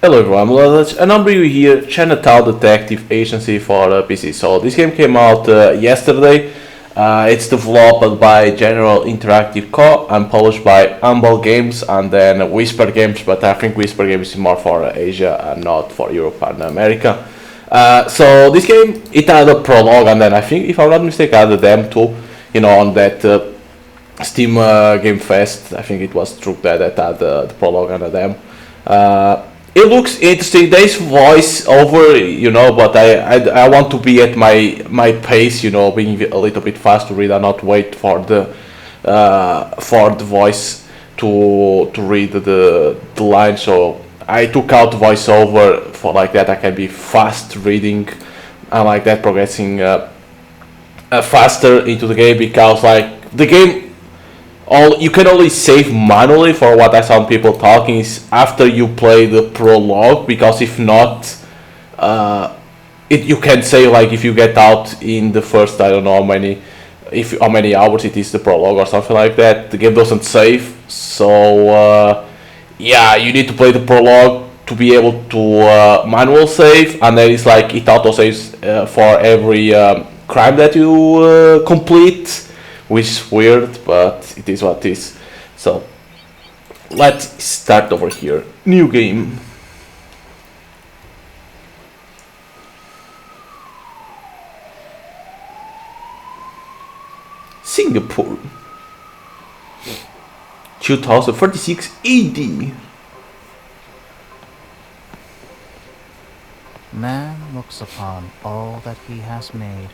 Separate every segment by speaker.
Speaker 1: Hello everyone, and I'm bringing you here Chinatown Detective Agency for PC. So this game came out yesterday. It's developed by General Interactive Co. and published by Humble Games and then Whisper Games, but I think Whisper Games is more for Asia and not for Europe and America. So this game, it had a prologue and then I think, if I'm not mistaken, had a demo too, on that Steam Game Fest. I think it was through that had the prologue and the demo. It looks interesting. There's voice over, but I want to be at my pace, being a little bit fast to read and not wait for the voice to read the line. So I took out voiceover for like that. I can be fast reading and like that progressing faster into the game, because like the game, you can only save manually, for what I saw people talking, is after you play the prologue, because if not, you can say like if you get out in the first, I don't know how many hours it is the prologue or something like that, the game doesn't save. So yeah, you need to play the prologue to be able to manual save, and then it's like it auto saves for every crime that you complete, which is weird, but it is what it is. So let's start over here. New game. Singapore, 2036 AD.
Speaker 2: Man looks upon all that he has made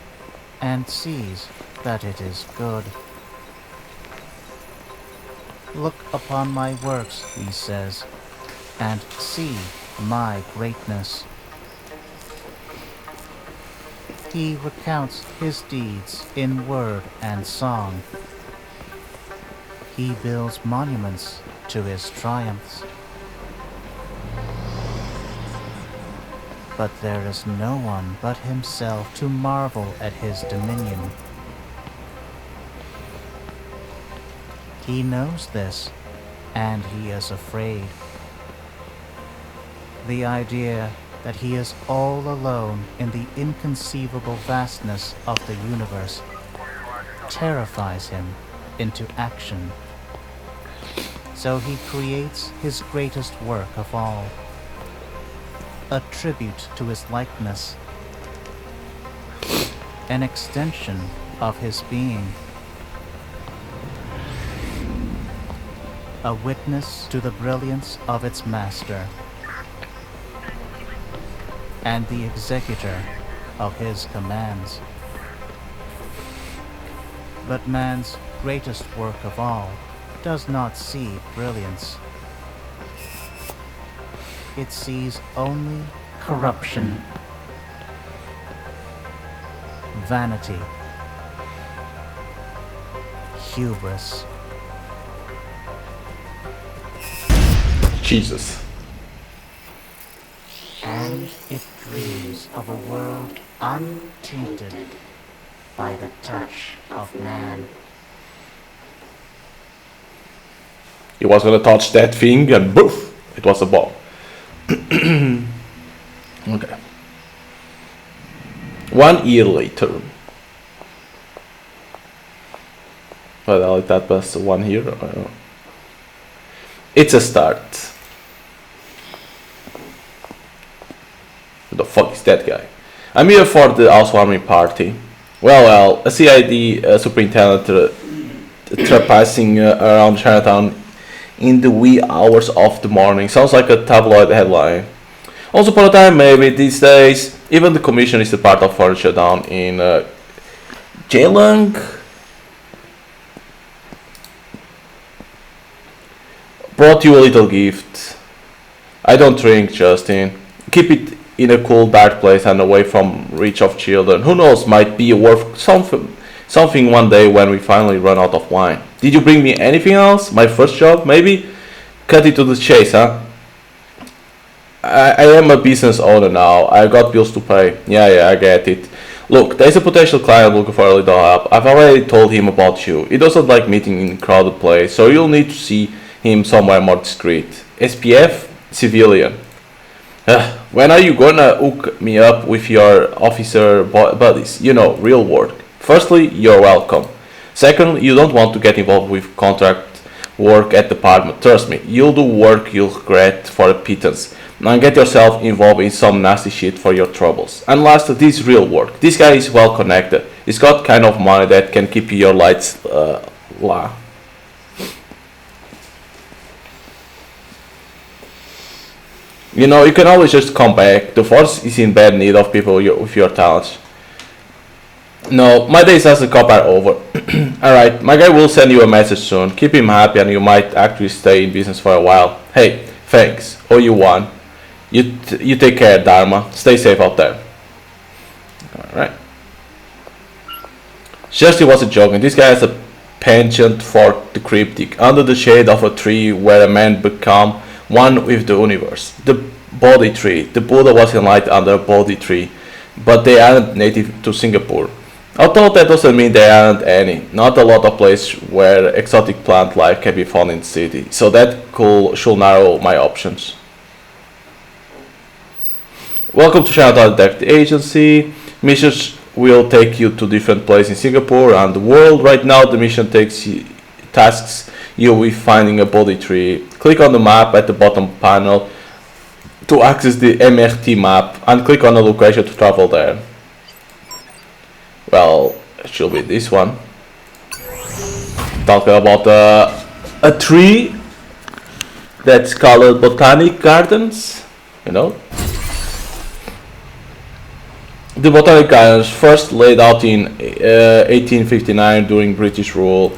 Speaker 2: and sees that it is good. Look upon my works, he says, and see my greatness. He recounts his deeds in word and song. He builds monuments to his triumphs. But there is no one but himself to marvel at his dominion. He knows this, and he is afraid. The idea that he is all alone in the inconceivable vastness of the universe terrifies him into action. So he creates his greatest work of all, a tribute to his likeness, an extension of his being, a witness to the brilliance of its master, and the executor of his commands. But man's greatest work of all does not see brilliance. It sees only corruption, vanity, hubris.
Speaker 1: Jesus.
Speaker 2: And it dreams of a world untainted by the touch of man.
Speaker 1: He was gonna touch that thing and boof, it was a bomb. Okay. 1 year later. Well, that was 1 year. It's a start. Who the fuck is that guy? I'm here for the housewarming party. Well, a CID superintendent trespassing around Chinatown in the wee hours of the morning. Sounds like a tabloid headline. Once upon a time, maybe these days, even the commission is a part of furniture down in Jelang. Brought you a little gift. I don't drink, Justin. Keep it in a cool, dark place and away from reach of children. Who knows, might be worth something one day when we finally run out of wine. Did you bring me anything else? My first job, maybe? Cut it to the chase, huh? I am a business owner now. I got bills to pay. Yeah, I get it. Look, there's a potential client looking for a little help. I've already told him about you. He doesn't like meeting in a crowded place, so you'll need to see him somewhere more discreet. SPF? Civilian. When are you gonna hook me up with your officer buddies? You know, real work. Firstly, you're welcome. Secondly, you don't want to get involved with contract work at the department. Trust me, you'll do work you'll regret for a pittance. And get yourself involved in some nasty shit for your troubles. And last, this real work. This guy is well connected. He's got kind of money that can keep your lights la. You know, you can always just come back. The force is in bad need of people with your talents. No, my days as a cop are over. Alright, my guy will send you a message soon. Keep him happy and you might actually stay in business for a while. Hey, thanks. Oh, you won. You take care, Dharma. Stay safe out there. Alright. Seriously wasn't joking. This guy has a penchant for the cryptic. Under the shade of a tree where a man become one with the universe. The Bodhi tree. The Buddha was enlightened under a Bodhi tree. But they aren't native to Singapore. Although that doesn't mean there aren't any. Not a lot of places where exotic plant life can be found in the city. So that should narrow my options. Welcome to Chinatown Detective Agency. Missions will take you to different places in Singapore and the world. Right now the mission tasks you with finding a body tree. Click on the map at the bottom panel to access the MRT map and click on the location to travel there. Well, it should be this one. Talking about a tree that's called Botanic Gardens, you know. The Botanic Gardens, first laid out in 1859 during British rule.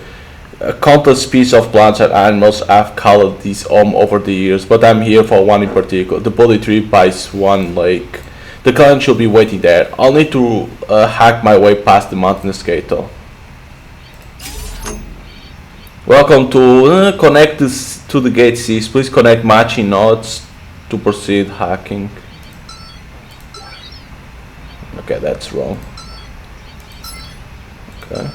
Speaker 1: Countless species of plants and animals have called this home over the years, but I'm here for one in particular, the Bodhi tree by Swan Lake. The client should be waiting there. I'll need to hack my way past the mountainous gate though. Welcome to connect this to the gate 6. Please connect matching nodes to proceed hacking. Okay, that's wrong. Okay.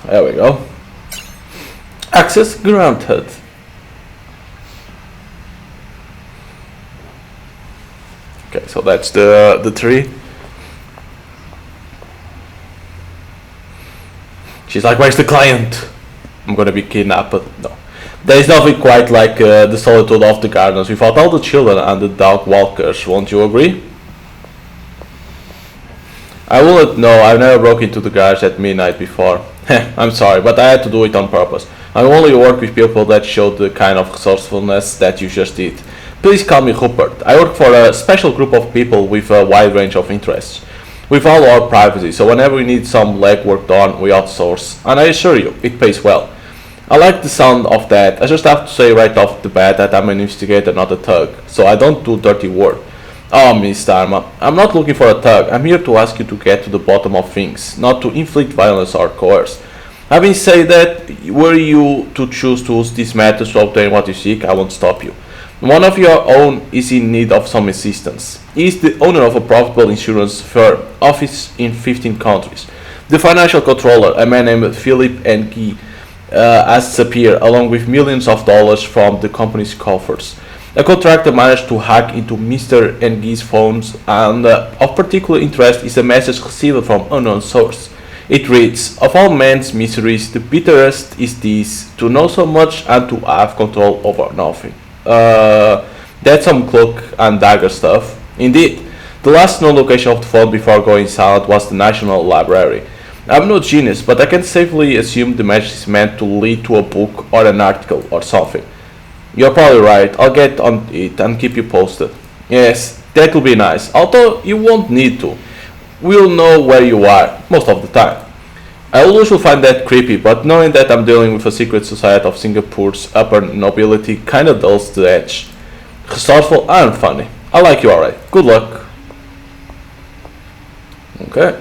Speaker 1: There we go. Access granted. Okay, so that's the tree. She's like, where's the client? I'm gonna be kidnapped. No. There is nothing quite like the solitude of the gardens without all the children and the dog walkers, won't you agree? I will know, I've never broke into the garage at midnight before. I'm sorry, but I had to do it on purpose. I only work with people that show the kind of resourcefulness that you just did. Please call me Rupert. I work for a special group of people with a wide range of interests. With all our privacy, so whenever we need some legwork done, we outsource. And I assure you, it pays well. I like the sound of that. I just have to say right off the bat that I'm an investigator, not a thug. So I don't do dirty work. Oh, Miss Dharma, I'm not looking for a thug. I'm here to ask you to get to the bottom of things, not to inflict violence or coerce. Having said that, were you to choose to use these methods to obtain what you seek, I won't stop you. One of your own is in need of some assistance. He is the owner of a profitable insurance firm, office in 15 countries. The financial controller, a man named Philip N. Guy, has disappeared along with millions of dollars from the company's coffers. A contractor managed to hack into Mr. Ng's phones, and of particular interest is a message received from unknown source. It reads, of all men's miseries, the bitterest is this, to know so much and to have control over nothing. That's some cloak and dagger stuff. Indeed, the last known location of the phone before going silent was the National Library. I'm no genius, but I can safely assume the message is meant to lead to a book or an article or something. You're probably right. I'll get on it and keep you posted. Yes, that will be nice. Although you won't need to. We'll know where you are, most of the time. I always will find that creepy, but knowing that I'm dealing with a secret society of Singapore's upper nobility kinda dulls the edge. Resourceful and funny. I like you alright. Good luck. Okay.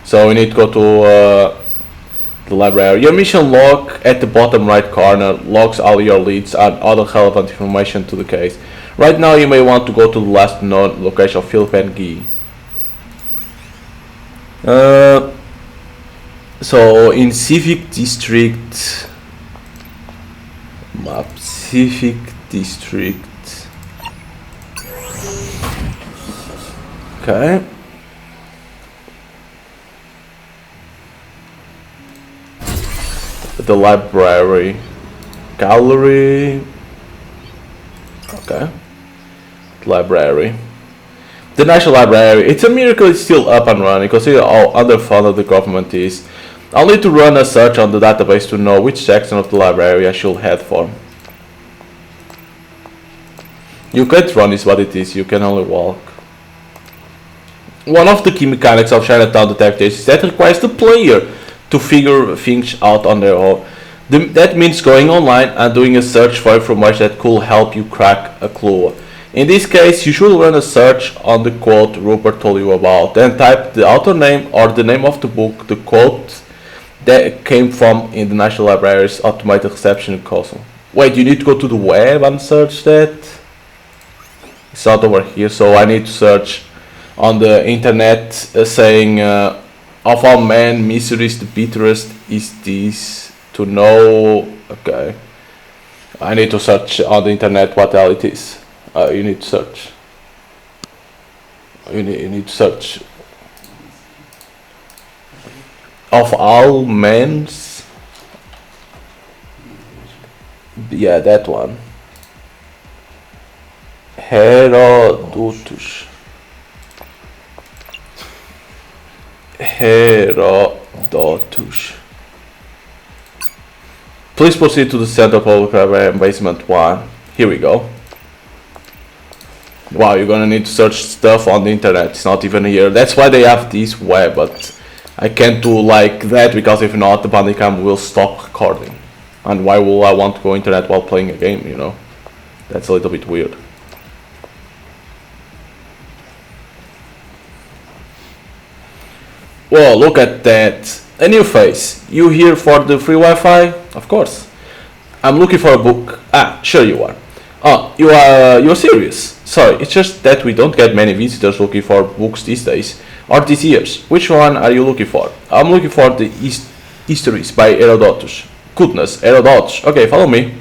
Speaker 1: So we need to go to The library. Your mission log at the bottom right corner logs all your leads and other relevant information to the case. Right now you may want to go to the last known location of Philip and Guy. So in Civic District map, Civic District. Okay. The library, gallery. Okay. Library. The National Library. It's a miracle it's still up and running, considering how underfunded the government is. I'll need to run a search on the database to know which section of the library I should head for. You can't run is what it is, you can only walk. One of the key mechanics of Chinatown detectives is that it requires the player to figure things out on their own. That means going online and doing a search for information that could help you crack a clue. In this case, you should run a search on the quote Rupert told you about, then type the author name or the name of the book the quote that came from in the National Library's automated reception console. Wait, you need to go to the web and search that? It's not over here, so I need to search on the internet saying of all men, misery is the bitterest is this to know. Okay, I need to search on the internet what hell it is. You need to search. You need to search. Of all men's. Yeah, that one. Herodotus. Herodotus. Please proceed to the Central Public Library in basement 1. Here we go. Wow, you're gonna need to search stuff on the internet. It's not even here. That's why they have this web, but I can't do like that because if not, the Bandicam will stop recording. And why will I want to go internet while playing a game, you know? That's a little bit weird. Whoa, look at that. A new face. You here for the free Wi-Fi? Of course. I'm looking for a book. Ah, sure you are. Oh, you're serious? Sorry, it's just that we don't get many visitors looking for books these days. Or these years. Which one are you looking for? I'm looking for the Histories by Herodotus. Goodness, Herodotus. Okay, follow me.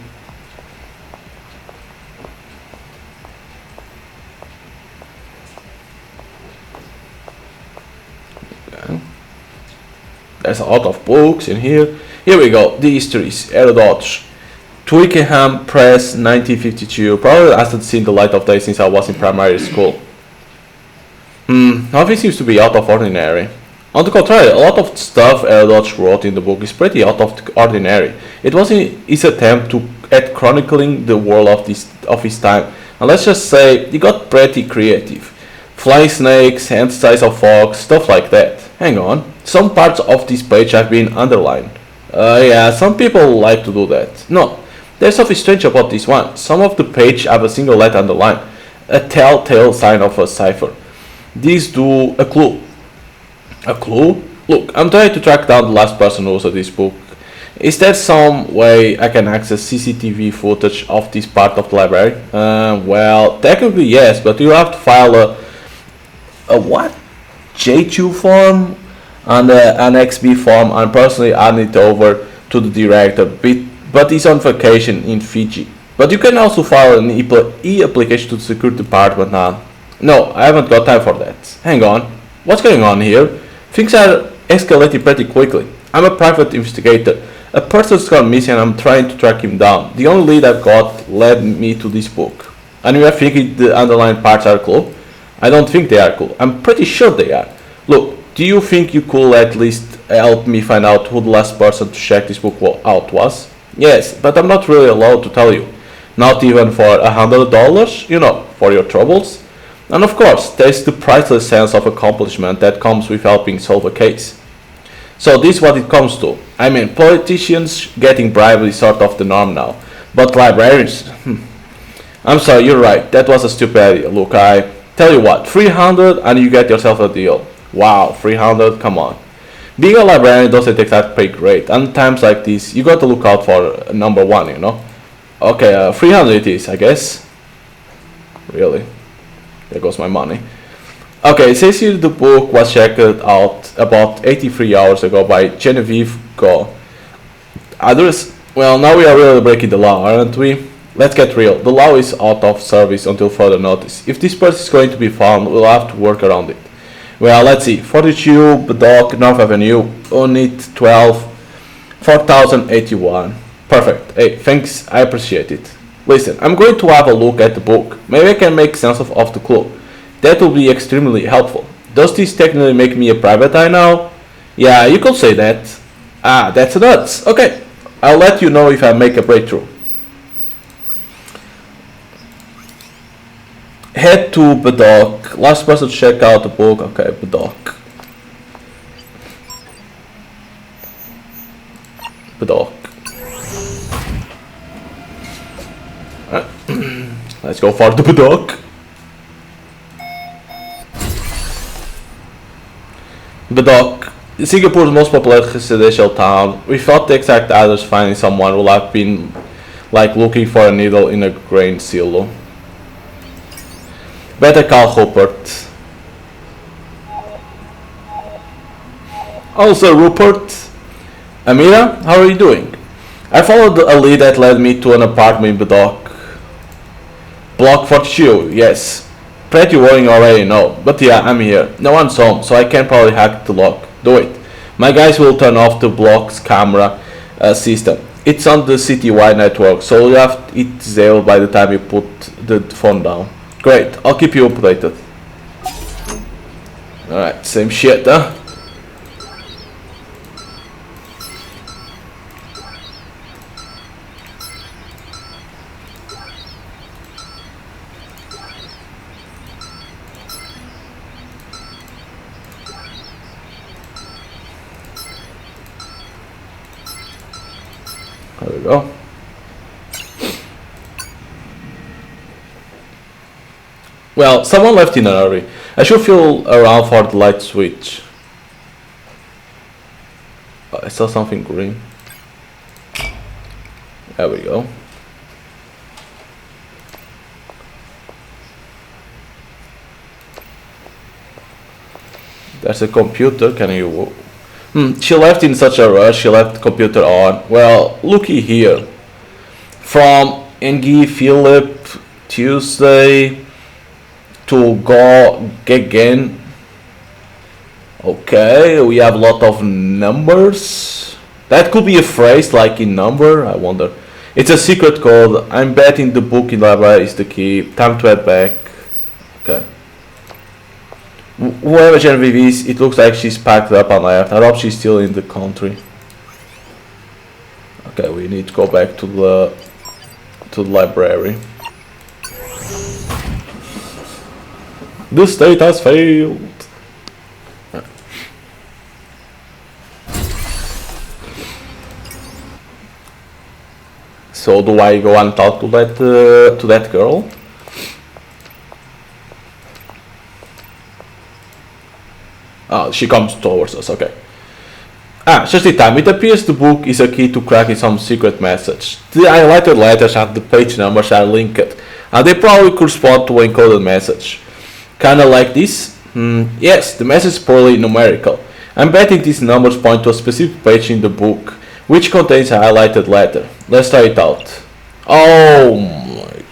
Speaker 1: Okay. There's a lot of books in here. Here we go. The Histories, Herodotus. Twickenham Press, 1952. Probably hasn't seen the light of day since I was in primary school. Nothing seems to be out of ordinary. On the contrary, a lot of stuff Herodotus wrote in the book is pretty out of the ordinary. It was his attempt at chronicling the world of his time, and let's just say he got pretty creative. Flying snakes, hand size of fox, stuff like that. Hang on, some parts of this page have been underlined. Yeah, some people like to do that. No, there's something strange about this one. Some of the page have a single letter underlined, a telltale sign of a cipher. These do a clue. A clue? Look, I'm trying to track down the last person who wrote this book. Is there some way I can access CCTV footage of this part of the library? Well, technically yes, but you have to file a what? J2 form and an XB form, and personally hand it over to the director, but he's on vacation in Fiji. But you can also file an e-application to the security department now. No, I haven't got time for that. Hang on, what's going on here? Things are escalating pretty quickly. I'm a private investigator. A person's gone missing and I'm trying to track him down. The only lead I've got led me to this book. And you are thinking the underlying parts are cool? I don't think they are cool. I'm pretty sure they are. Look, do you think you could at least help me find out who the last person to check this book out was? Yes, but I'm not really allowed to tell you. Not even for $100, you know, for your troubles. And of course, there's the priceless sense of accomplishment that comes with helping solve a case. So this is what it comes to. I mean, politicians getting bribed is sort of the norm now. But librarians? I'm sorry, you're right. That was a stupid idea. Look, I tell you what, 300 and you get yourself a deal. Wow, 300, come on. Being a librarian doesn't exactly pay great, and times like this, you got to look out for number one, you know. Okay, 300 it is, I guess. Really, there goes my money. Okay, it says here the book was checked out about 83 hours ago by Genevieve Go. Others, well, now we are really breaking the law, aren't we? Let's get real. The law is out of service until further notice. If this person is going to be found, we'll have to work around it. Well, let's see. 42 Bedok, North Avenue, Unit 12, 4081. Perfect. Hey, thanks. I appreciate it. Listen, I'm going to have a look at the book. Maybe I can make sense of the clue. That will be extremely helpful. Does this technically make me a private eye now? Yeah, you could say that. Ah, that's nuts. Okay, I'll let you know if I make a breakthrough. Head to Bedok. Last person to check out the book. Okay, Bedok. Bedok. Let's go for the Bedok. Bedok, Singapore's most popular residential town. Without the exact address, finding someone will have been like looking for a needle in a grain silo. Better call Rupert. Also, Rupert. Amira, how are you doing? I followed a lead that led me to an apartment in Bedok. Block 42, yes. Pretty worrying already, no. But yeah, I'm here. No one's home, so I can probably hack the lock. Do it. My guys will turn off the block's camera system. It's on the citywide network, so you have it disabled by the time you put the phone down. Great, I'll keep you updated. Alright, same shit, huh? There we go. Well, someone left in a hurry. I should feel around for the light switch. I saw something green. There we go. There's a computer. Can you... she left in such a rush. She left the computer on. Well, looky here. From Engie Philip Tuesday to go again. Okay, we have a lot of numbers. That could be a phrase like in number, I wonder. It's a secret code. I'm betting the book in the library is the key. Time to head back. Okay. Whoever Genevieve is, it looks like she's packed up and left. I hope she's still in the country. Okay, we need to go back to the library. The state has failed. So do I go and talk to that girl? Oh, she comes towards us. Okay. Ah, just in time. It appears the book is a key to cracking some secret message. The highlighted letters and the page numbers are linked, and they probably correspond to an encoded message. Kinda like this? Yes, the message is purely numerical. I'm betting these numbers point to a specific page in the book, which contains a highlighted letter. Let's try it out. Oh my...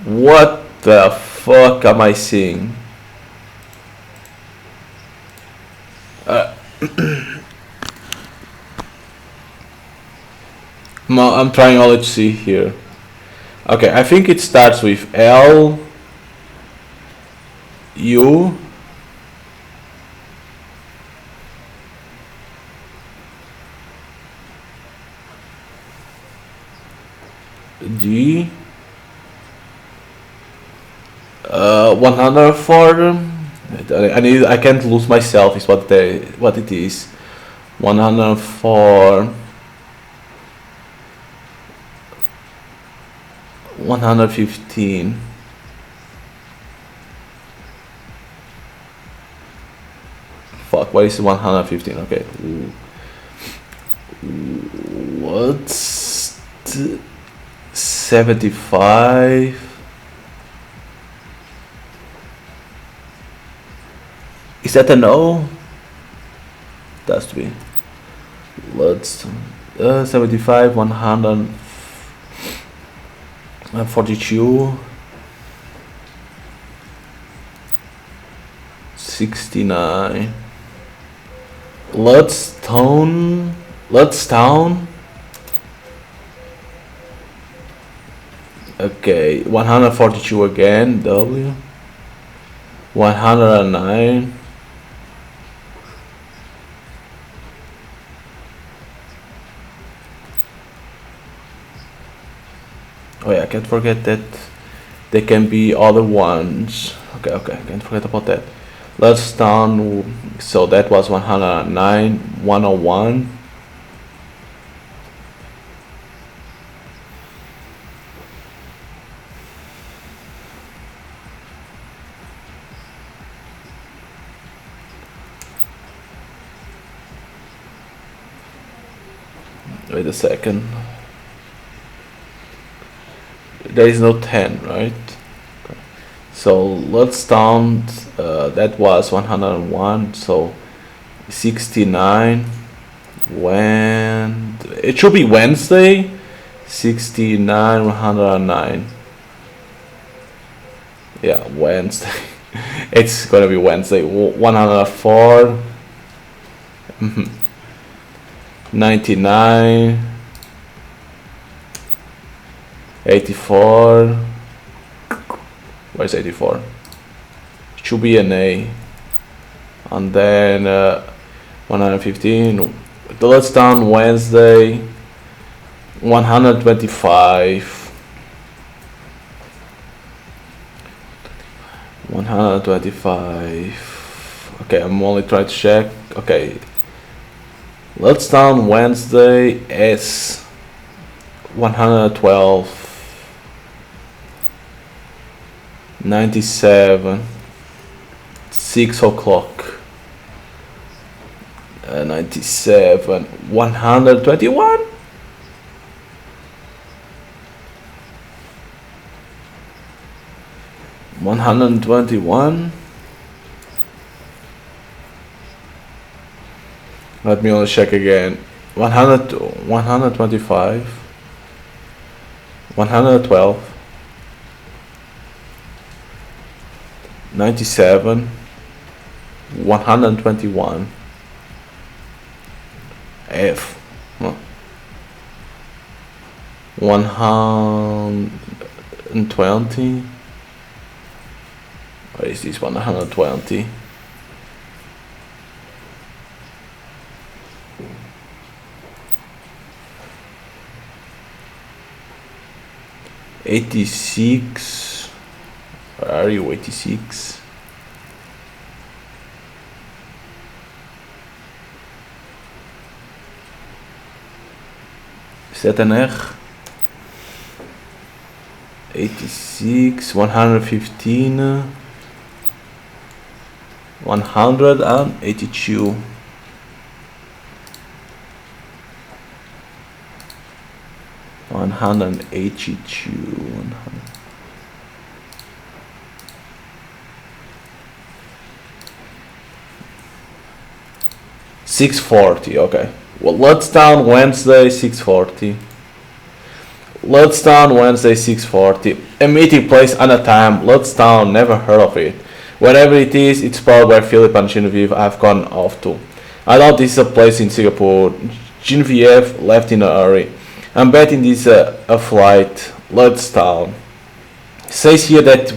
Speaker 1: What the fuck am I seeing? I'm trying all to see here. Okay, I think it starts with L U D 104. I can't lose myself is what it is. 104 115 fuck? What is 115? Okay. What's 75? Is that a no? It has to be. Let's 75, 142, 69. Ludstown. Okay, 142 again. W. 109. Oh yeah, I can't forget that there can be other ones. Okay, can't forget about that. Let's down. So that was 109, 101. Wait a second. There is no 10, right? Okay. So let's down. That was 101. So 69. When it should be Wednesday. 69, 109. Yeah, Wednesday. It's gonna be Wednesday. 104. 99. 84. Where's 84? It should be an A. And then 115. Let's down Wednesday. 125. 125. Okay, I'm only trying to check. Okay. Let's down Wednesday S. 112. 97. 6 o'clock. 97. 121. 121. Let me only check again. 100, 125. 112. 97. 121. F. 120. Where is this 120? '86. Where are you? 86. Is that an R? 86. 115. 182. 182. 640. Okay. Well, let's down Wednesday 640. Let's down Wednesday 640. A meeting place and a time. Let's down. Never heard of it. Whatever it is, it's probably where Philip and Genevieve have gone off to. I doubt this is a place in Singapore. Genevieve left in a hurry. I'm betting this is a flight. Let's down. It says here that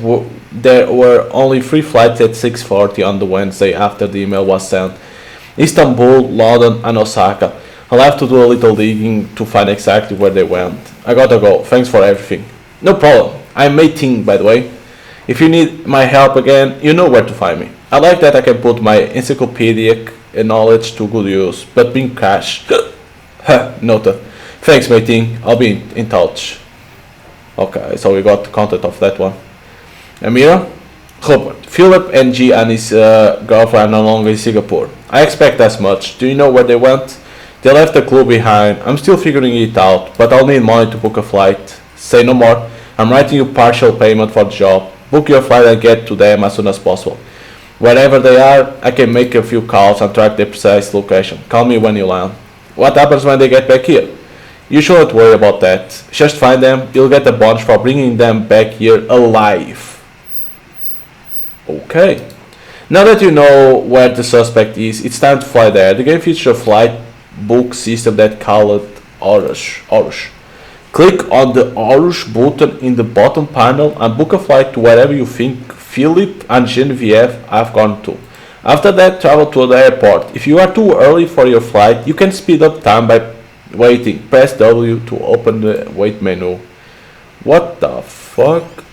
Speaker 1: there were only 3 flights at 6:40 on the Wednesday after the email was sent. Istanbul, London, and Osaka. I'll have to do a little digging to find exactly where they went. I gotta go. Thanks for everything. No problem. I'm Mei-Ting, by the way. If you need my help again, you know where to find me. I like that I can put my encyclopedic knowledge to good use, but being cash. Noted. Thanks, Mei-Ting. I'll be in touch. Okay, so we got the content of that one. Amira, Robert, Philip and G and his girlfriend are no longer in Singapore. I expect as much. Do you know where they went? They left the clue behind. I'm still figuring it out, but I'll need money to book a flight. Say no more. I'm writing you partial payment for the job. Book your flight and get to them as soon as possible. Wherever they are, I can make a few calls and track their precise location. Call me when you land. What happens when they get back here? You shouldn't worry about that. Just find them. You'll get a bunch for bringing them back here alive. Okay. Now that you know where the suspect is, it's time to fly there. The game features a flight book system that called Orush. Click on the Orush button in the bottom panel and book a flight to wherever you think Philip and Genevieve have gone to. After that, travel to the airport. If you are too early for your flight, you can speed up time by waiting. Press W to open the wait menu. What the fuck?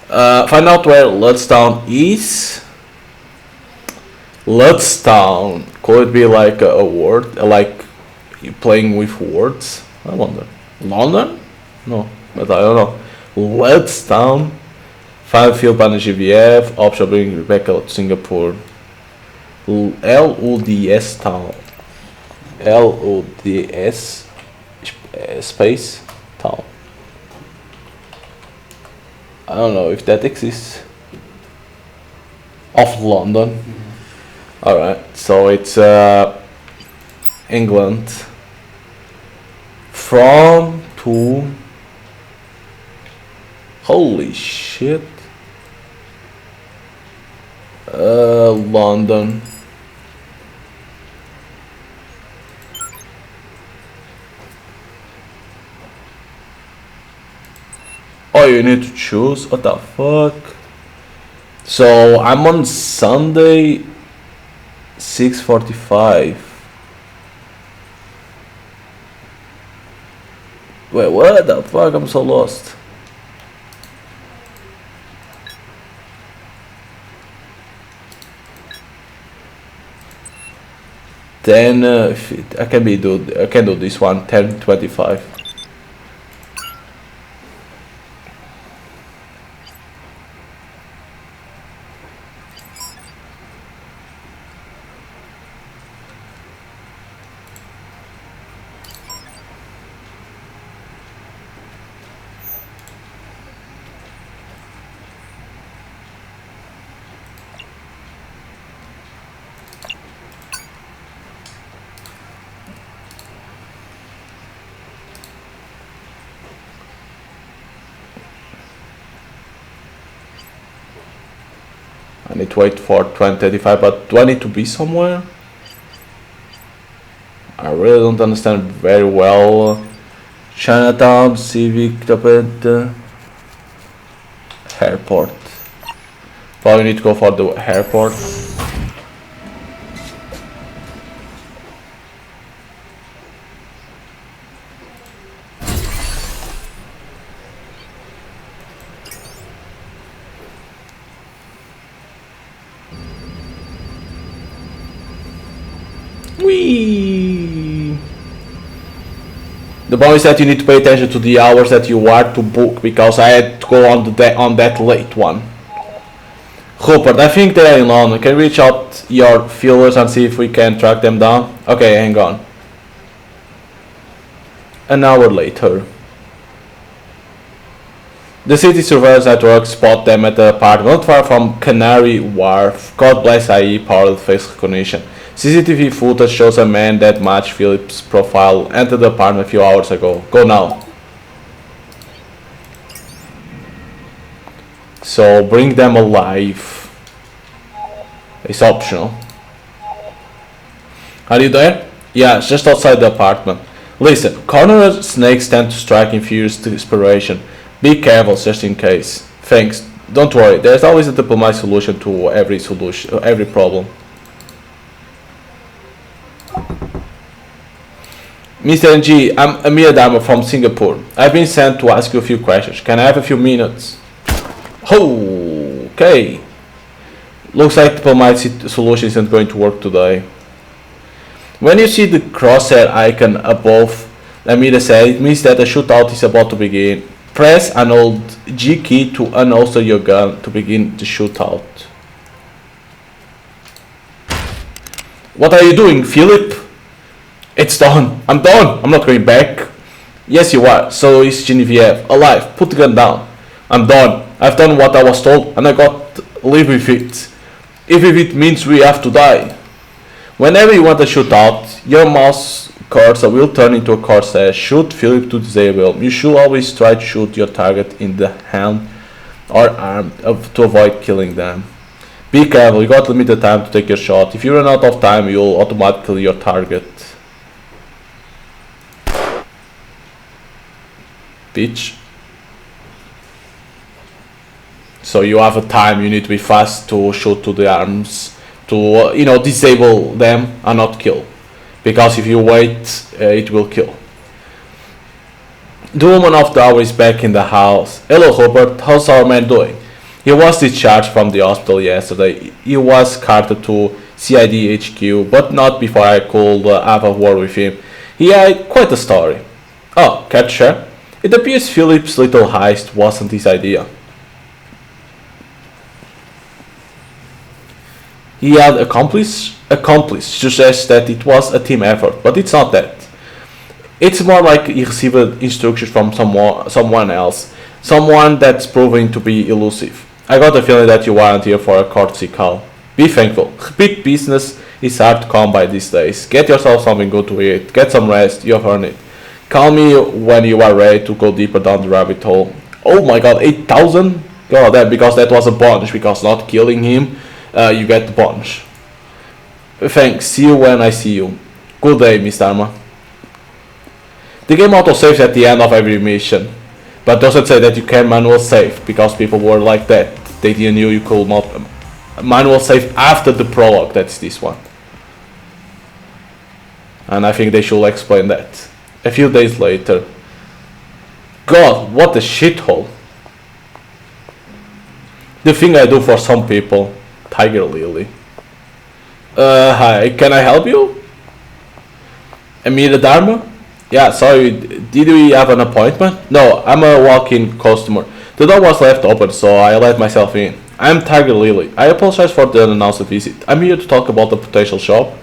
Speaker 1: Find out where Ludstown is. Ludstown. Could it be like a word? Like you playing with words? I wonder. London? No, but I don't know. Ludstown. Find Philip and GVF. Option bring Rebecca to Singapore. LODS town. LODS space town. I don't know if that exists. Of London. Alright, so it's England. From to. Holy shit. London. Oh, you need to choose? What the fuck? So I'm on Sunday 6:45. Wait, what the fuck? I'm so lost. Then I can do this one 10:25. I need to wait for 20:35, but do I need to be somewhere? I really don't understand very well. Chinatown, Civic, airport. Probably need to go for the airport. Whee! The boy said you need to pay attention to the hours that you are to book because I had to go on that late one. Rupert, I think they are in London. Can you reach out your feelers and see if we can track them down? Okay, hang on. An hour later. The city surveillance network spot them at the apartment not far from Canary Wharf. God bless IE powered face recognition. CCTV footage shows a man that matched Philip's profile entered the apartment a few hours ago. Go now. So bring them alive. It's optional. Are you there? Yeah, it's just outside the apartment. Listen, corner snakes tend to strike in furious desperation. Be careful just in case. Thanks. Don't worry, there's always a diplomatic solution to every problem. Mr. NG, I'm Amir Dharma from Singapore. I've been sent to ask you a few questions. Can I have a few minutes? Oh, okay. Looks like diplomatic solution isn't going to work today. When you see the crosshair icon above Amir said, it means that the shootout is about to begin. Press and hold G key to unholster your gun to begin the shootout. What are you doing, Philip? It's done. I'm done. I'm not going back. Yes, you are. So is Genevieve. Alive. Put the gun down. I'm done. I've done what I was told and I got to live with it. If it means we have to die. Whenever you want to shoot out, your mouse cursor will turn into a cursor. Shoot Philip to disable. You should always try to shoot your target in the hand or arm to avoid killing them. Be careful, you got limited time to take your shot. If you run out of time, you'll automatically kill your target. Bitch. So you have a time, you need to be fast to shoot to the arms, to disable them and not kill, because if you wait it will kill. The woman of the hour is back in the house. Hello Robert, how's our man doing? He was discharged from the hospital yesterday. He was carted to CID HQ, but not before I could have a word with him. He had quite a story. Oh, catcher. It appears Philip's little heist wasn't his idea. He had accomplished suggests that it was a team effort, but it's not that. It's more like he received instructions from someone else, someone that's proving to be elusive. I got the feeling that you weren't here for a courtesy call. Be thankful. Repeat business is hard to come by these days. Get yourself something good to eat. Get some rest. You've earned it. Call me when you are ready to go deeper down the rabbit hole. Oh my god, 8,000? God damn, because that was a bunch. Because not killing him, you get the bunch. Thanks. See you when I see you. Good day, Miss Dharma. The game autosaves at the end of every mission, but doesn't say that you can manual save, because people were like that. They didn't know you could not manual save after the prologue. That's this one. And I think they should explain that. A few days later. God, what a shithole. The thing I do for some people. Tiger Lily. Hi, can I help you? Amira Dharma? Yeah, sorry, did we have an appointment? No, I'm a walk-in customer. The door was left open, so I let myself in. I'm Tiger Lily. I apologize for the unannounced visit. I'm here to talk about the potential shop.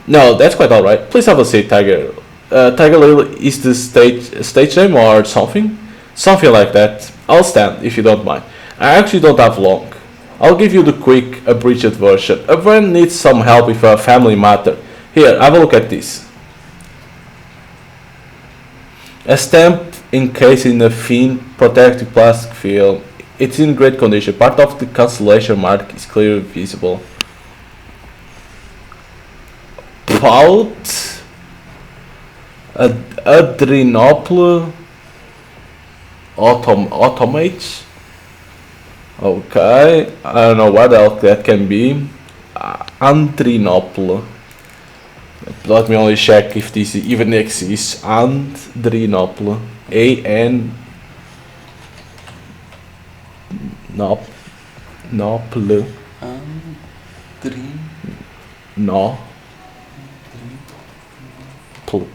Speaker 1: No, that's quite alright. Please have a seat, Tiger. Tiger Lily is the stage name or something? Something like that. I'll stand, if you don't mind. I actually don't have long. I'll give you the quick, abridged version. A friend needs some help with a family matter. Here, have a look at this. A stamp encased in a thin, protective plastic film. It's in great condition. Part of the cancellation mark is clearly visible. Pout. Adrenople. Automates. Okay. I don't know what else that can be. Adrenople. Let me only check if this even exists. Adrenople. A-N... Nople. No. Pl.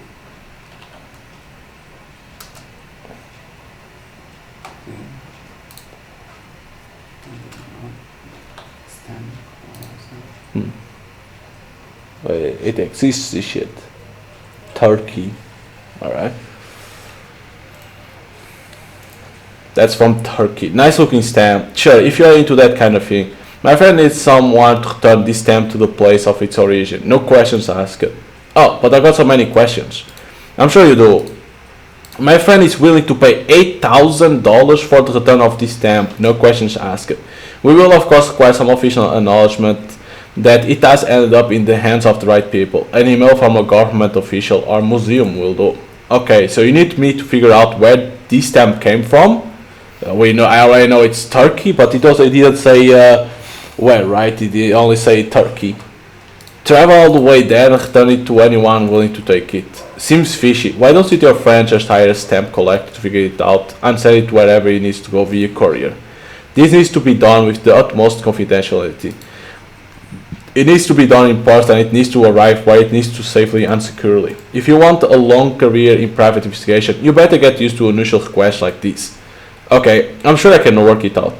Speaker 1: It exists, this shit. Turkey. Alright. That's from Turkey. Nice looking stamp. Sure, if you're into that kind of thing. My friend needs someone to return this stamp to the place of its origin. No questions asked. Oh, but I got so many questions. I'm sure you do. My friend is willing to pay $8,000 for the return of this stamp. No questions asked. We will of course require some official acknowledgement that it has ended up in the hands of the right people. An email from a government official or museum will do. Okay, so you need me to figure out where this stamp came from. I already know it's Turkey, but it didn't say where, right? It did only say Turkey. Travel all the way there and return it to anyone willing to take it. Seems fishy. Why don't you and your friend just hire a stamp collector to figure it out and send it wherever it needs to go via courier? This needs to be done with the utmost confidentiality. It needs to be done in parts and it needs to arrive where it needs to safely and securely. If you want a long career in private investigation, you better get used to unusual quests like this. Okay, I'm sure I can work it out.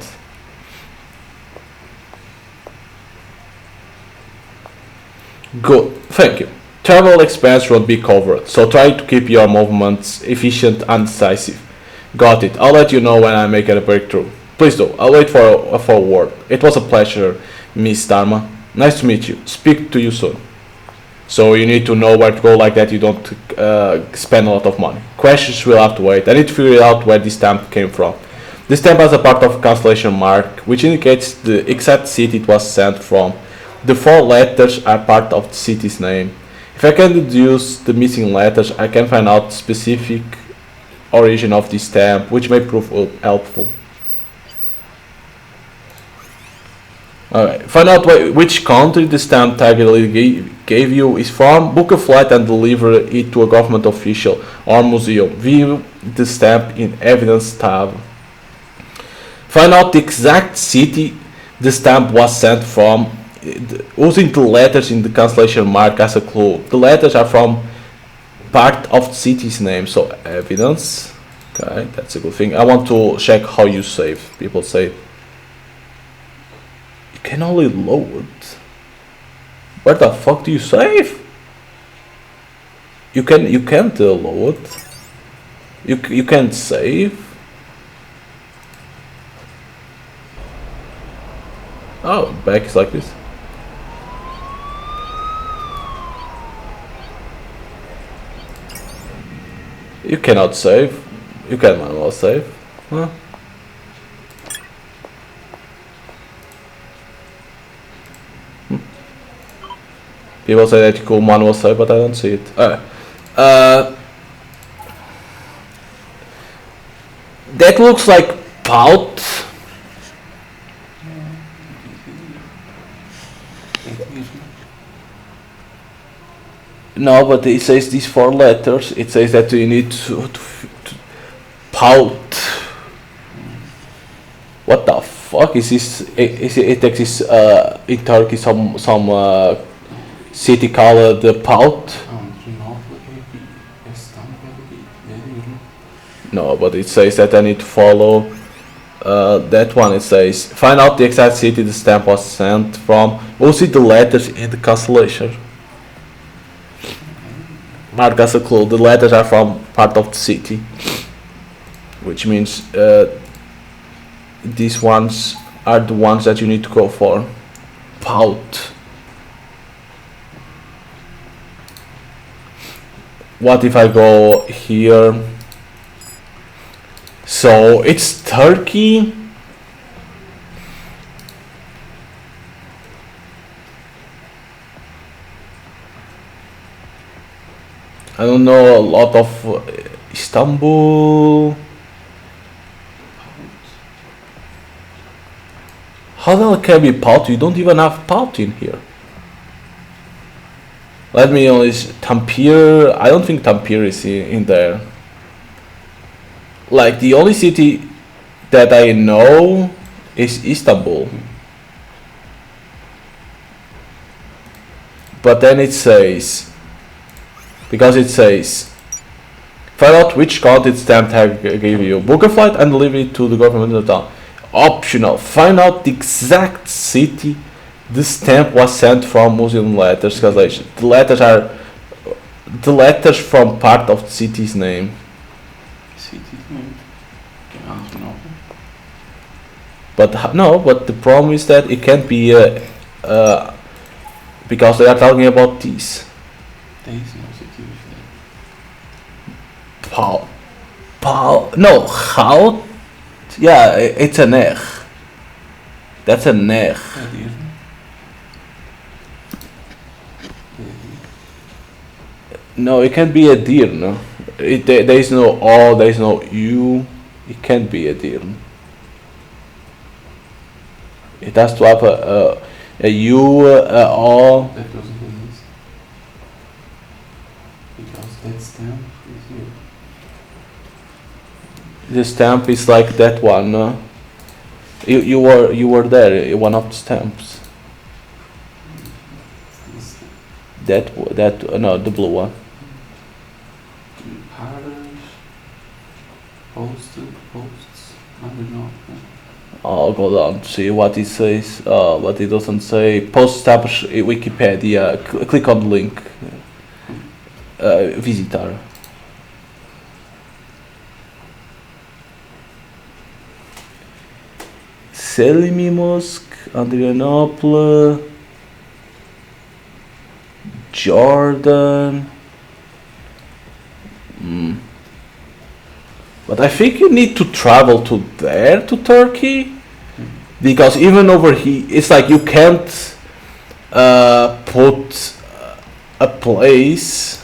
Speaker 1: Good, thank you. Travel expense won't be covered, so try to keep your movements efficient and decisive. Got it, I'll let you know when I make a breakthrough. Please do, I'll wait for a word. It was a pleasure, Miss Dharma. Nice to meet you. Speak to you soon. So you need to know where to go like that you don't spend a lot of money. Questions will have to wait. I need to figure out where this stamp came from. This stamp has a part of cancellation mark, which indicates the exact city it was sent from. The 4 letters are part of the city's name. If I can deduce the missing letters, I can find out the specific origin of this stamp, which may prove helpful. Alright, find out which country the stamp target gave you is from, book a flight and deliver it to a government official or museum. View the stamp in Evidence tab. Find out the exact city the stamp was sent from, using the letters in the cancellation mark as a clue. The letters are from part of the city's name, so evidence. Okay, that's a good thing. I want to check how you save. People say can only load. Where the fuck do you save? You can't load. You can't save. Oh, back is like this. You cannot save. You can manual save. Huh? People say that you could manual save, but I don't see it. That looks like pout. No, but it says these 4 letters. It says that you need to pout. What the fuck is this? It exists in Turkey some city called Pout. No, but it says that I need to follow that one. It says find out the exact city the stamp was sent from. We'll see the letters in the cancellation. Mark as a clue. The letters are from part of the city, which means these ones are the ones that you need to go for. Pout. What if I go here? So it's Turkey. I don't know a lot of Istanbul. How the hell can be Pout? You don't even have Pout in here. Let me know, is Tampere? I don't think Tampere is in there. Like the only city that I know is Istanbul. But then it says, because it says, find out which country stamp tag gave you. Book a flight and deliver it to the government of the town. Optional. Find out the exact city the stamp was sent from. Muslim letters translation. The letters are the letters from part of the city's name.
Speaker 3: City's name.
Speaker 1: But no, but the problem is that it can't be because they are talking about these.
Speaker 3: There is no city with that.
Speaker 1: Paul. No, how? Yeah, it's an egg. That's an egg. No, it can't be a deer, no. There is no O, there is no U. It can't be a deer. It has to have a U, a O.
Speaker 3: That doesn't exist. Because that stamp is here.
Speaker 1: The stamp is like that one. No? You were there, one of the stamps. No, the blue one.
Speaker 3: Paris. Posts. I don't know.
Speaker 1: I'll go down to see what it says. But it doesn't say post establish Wikipedia. Click on the link. Visitor. Selimi Mosque, Adrianople, Jordan. But I think you need to travel to there, to Turkey, because even over here, it's like you can't put a place.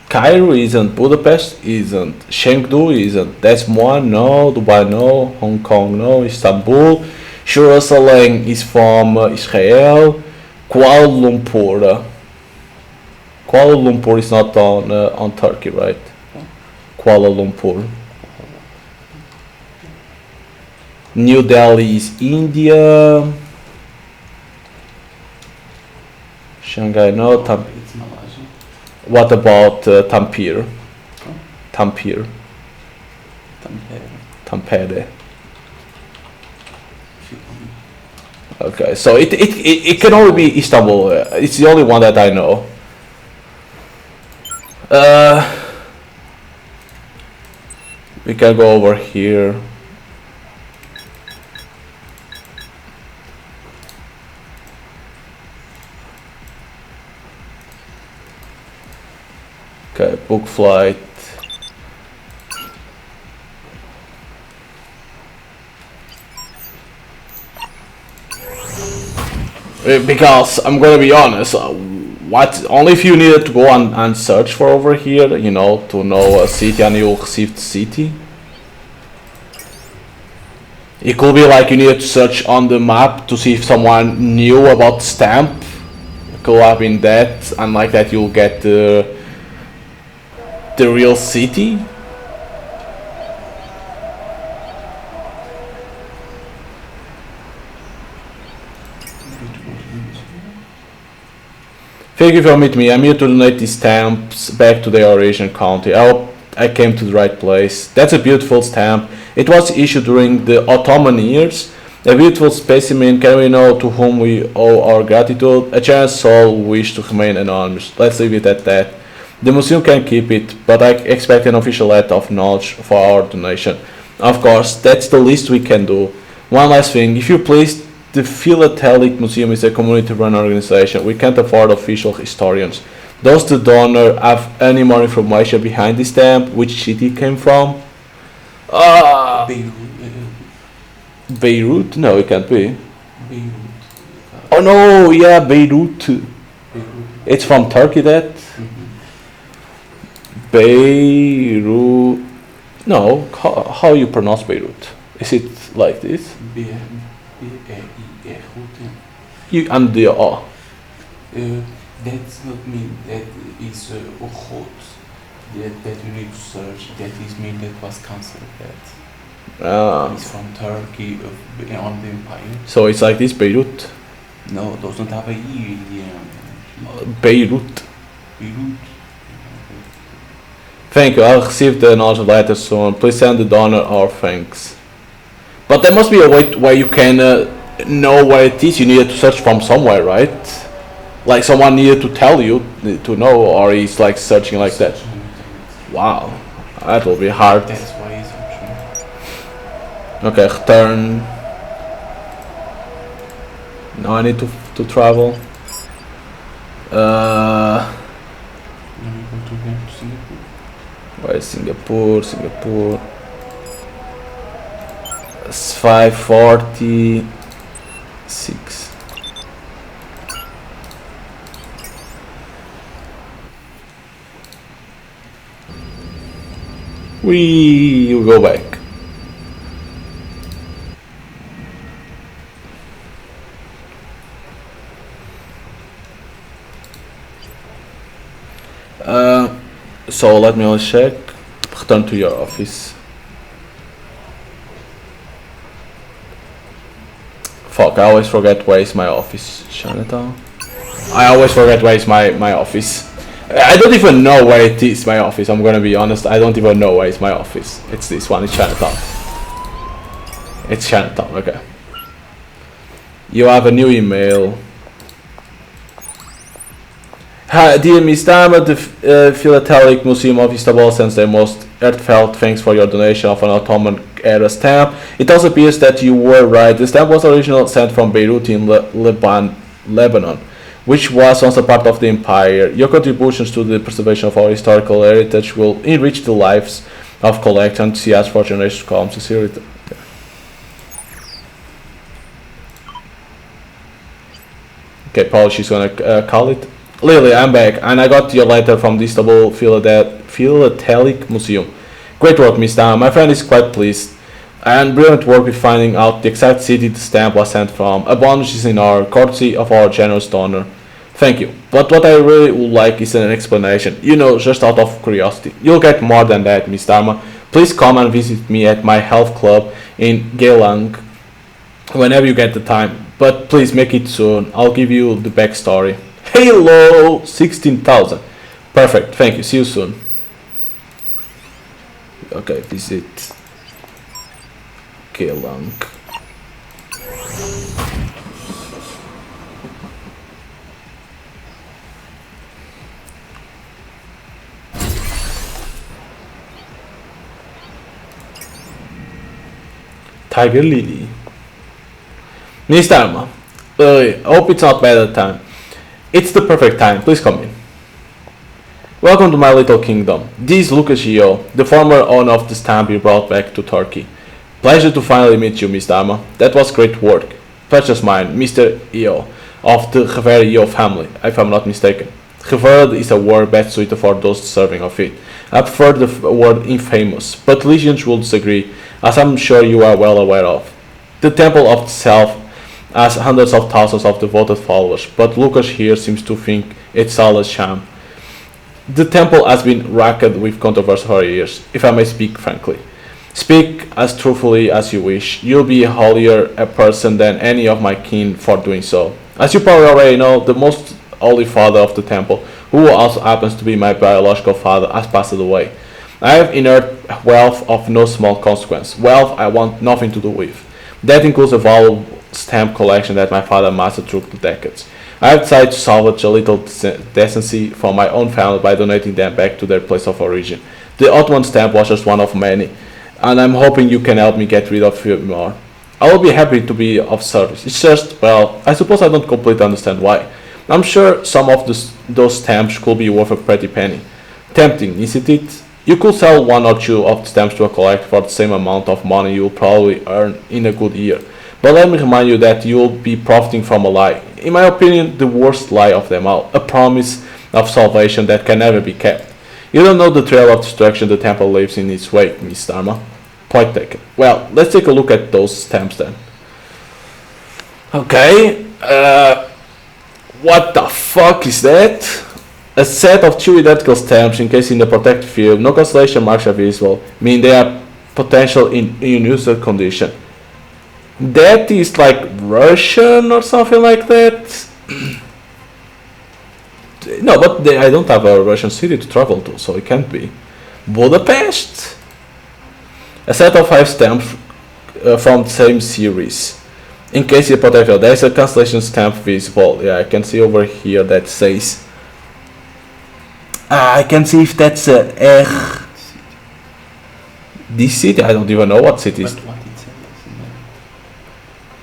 Speaker 1: Cairo isn't, Budapest isn't, Chengdu isn't, Des Moines no, Dubai no, Hong Kong no, Istanbul, Jerusalem is from Israel, Kuala Lumpur. Kuala Lumpur is not on Turkey, right? Kuala Lumpur. New Delhi is India. Shanghai no,
Speaker 3: It's Malaysia.
Speaker 1: what about Tampere? Tampere. Tampere. Okay, so it can only be Istanbul. It's the only one that I know. We can go over here. Okay, book flight. Because I'm gonna be honest, what only if you needed to go and search for over here, you know, to know a city and you received city. It could be like you needed to search on the map to see if someone knew about stamp. It could have been that, and like that you'll get the real city. Thank you for meeting me. I'm here to donate these stamps back to their origin country. I hope I came to the right place. That's a beautiful stamp. It was issued during the Ottoman years. A beautiful specimen. Can we know to whom we owe our gratitude? A generous soul wish to remain anonymous. Let's leave it at that. The museum can keep it, but I expect an official letter of knowledge for our donation. Of course, that's the least we can do. One last thing, if you please, the Philatelic Museum is a community-run organization. We can't afford official historians. Does the donor have any more information behind the stamp? Which city it came from? Beirut? No, it can't be.
Speaker 3: Beirut.
Speaker 1: Oh no, yeah, Beirut. It's from Turkey, that? Beirut. No, how you pronounce Beirut? Is it like this? You and the O.
Speaker 3: That's not mean that is hot. That you need to search. That is mean that was cancelled. That is from Turkey on the empire.
Speaker 1: So it's like this, Beirut.
Speaker 3: No, doesn't have a E in the end.
Speaker 1: Beirut.
Speaker 3: Beirut.
Speaker 1: Thank you. I'll receive the knowledge letter soon. Please send the donor our thanks. But there must be a way where you can know where it is. You needed to search from somewhere, right? Like someone needed to tell you to know, or he's like searching like that. Wow, that will be hard.
Speaker 3: That's why it's optional.
Speaker 1: Okay, return. Now I need to travel.
Speaker 3: Now you go to Singapore.
Speaker 1: Where is Singapore? Singapore. It's 5:46. We go back. So let me only check. Return to your office. Fuck, I always forget where is my office. Chinatown? I always forget where is my office. I don't even know where it is, my office. I'm gonna be honest. I don't even know where is my office. It's this one. It's Chinatown. It's Chinatown. Okay. You have a new email. Hi, dear Miss Dama, the Philatelic Museum of Istanbul sends their most heartfelt thanks for your donation of an Ottoman era stamp. It also appears that you were right. The stamp was originally sent from Beirut in Lebanon, which was once a part of the empire. Your contributions to the preservation of our historical heritage will enrich the lives of collectors and enthusiasts for generations to come. Sincerely. Okay, Paul, she's gonna call it. Lily, I'm back, and I got your letter from the Istanbul Philatelic Museum. Great work, Miss Dama. My friend is quite pleased. And brilliant work with finding out the exact city the stamp was sent from. A bonus is in our courtesy of our generous donor. Thank you. But what I really would like is an explanation. You know, just out of curiosity. You'll get more than that, Miss Dharma. Please come and visit me at my health club in Geylang whenever you get the time. But please make it soon. I'll give you the backstory. Hello, 16,000. Perfect. Thank you. See you soon. Okay, visit Geylang. Tiger Lily. Miss Dharma, I hope it's not bad at time. It's the perfect time. Please come in. Welcome to my little kingdom. This is Lucas Gio, the former owner of the stamp you brought back to Turkey. Pleasure to finally meet you, Miss Dharma. That was great work. Pleasure's mine, Mr. Io, of the Gever Io family, if I'm not mistaken. Gever is a word best suited for those deserving of it. I prefer the word infamous, but legions will disagree, as I'm sure you are well aware of. The temple of itself has hundreds of thousands of devoted followers, but Lucas here seems to think it's all a sham. The temple has been racked with controversy for years, if I may speak frankly. Speak as truthfully as you wish. You'll be a holier a person than any of my kin for doing so. As you probably already know, the most holy father of the temple, who also happens to be my biological father, has passed away. I have inherited wealth of no small consequence, wealth I want nothing to do with. That includes a valuable stamp collection that my father mastered through the decades. I have decided to salvage a little decency for my own family by donating them back to their place of origin. The Ottoman stamp was just one of many, and I'm hoping you can help me get rid of a few more. I will be happy to be of service. It's just, well, I suppose I don't completely understand why. I'm sure some of those stamps could be worth a pretty penny. Tempting, isn't it? You could sell one or two of the stamps to a collector for the same amount of money you'll probably earn in a good year. But let me remind you that you'll be profiting from a lie. In my opinion, the worst lie of them all. A promise of salvation that can never be kept. You don't know the trail of destruction the temple leaves in its wake, Miss Dharma. Point taken. Well, let's take a look at those stamps then. Okay. What the fuck is that? A set of two identical stamps encased in the protective film. No constellation marks are visible, meaning they are potential in unusual condition. That is like Russian or something like that. No, but I don't have a Russian city to travel to, so it can't be. Budapest. A set of 5 stamps from the same series. In case you protect, there is a constellation stamp visible. Yeah, I can see over here that says. I can see if that's a this city. I don't even know what city is.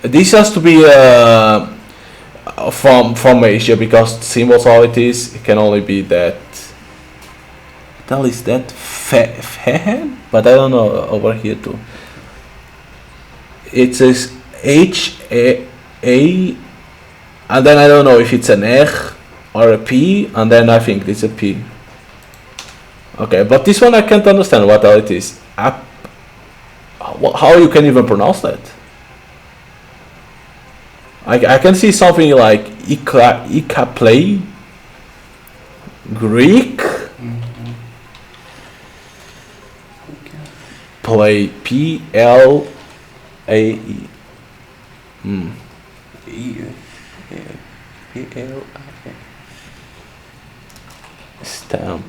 Speaker 1: This has to be from Asia, because the symbols all it is. It can only be that. What the hell is that? Fehen? But I don't know over here too. It says H-A, and then I don't know if it's an H or a P, and then I think it's a P. Okay, but this one I can't understand what hell it is. How you can even pronounce that? I can see something like Ikaplay, Greek, play P-L-A-E.
Speaker 3: E-L-I-N.
Speaker 1: Stamp.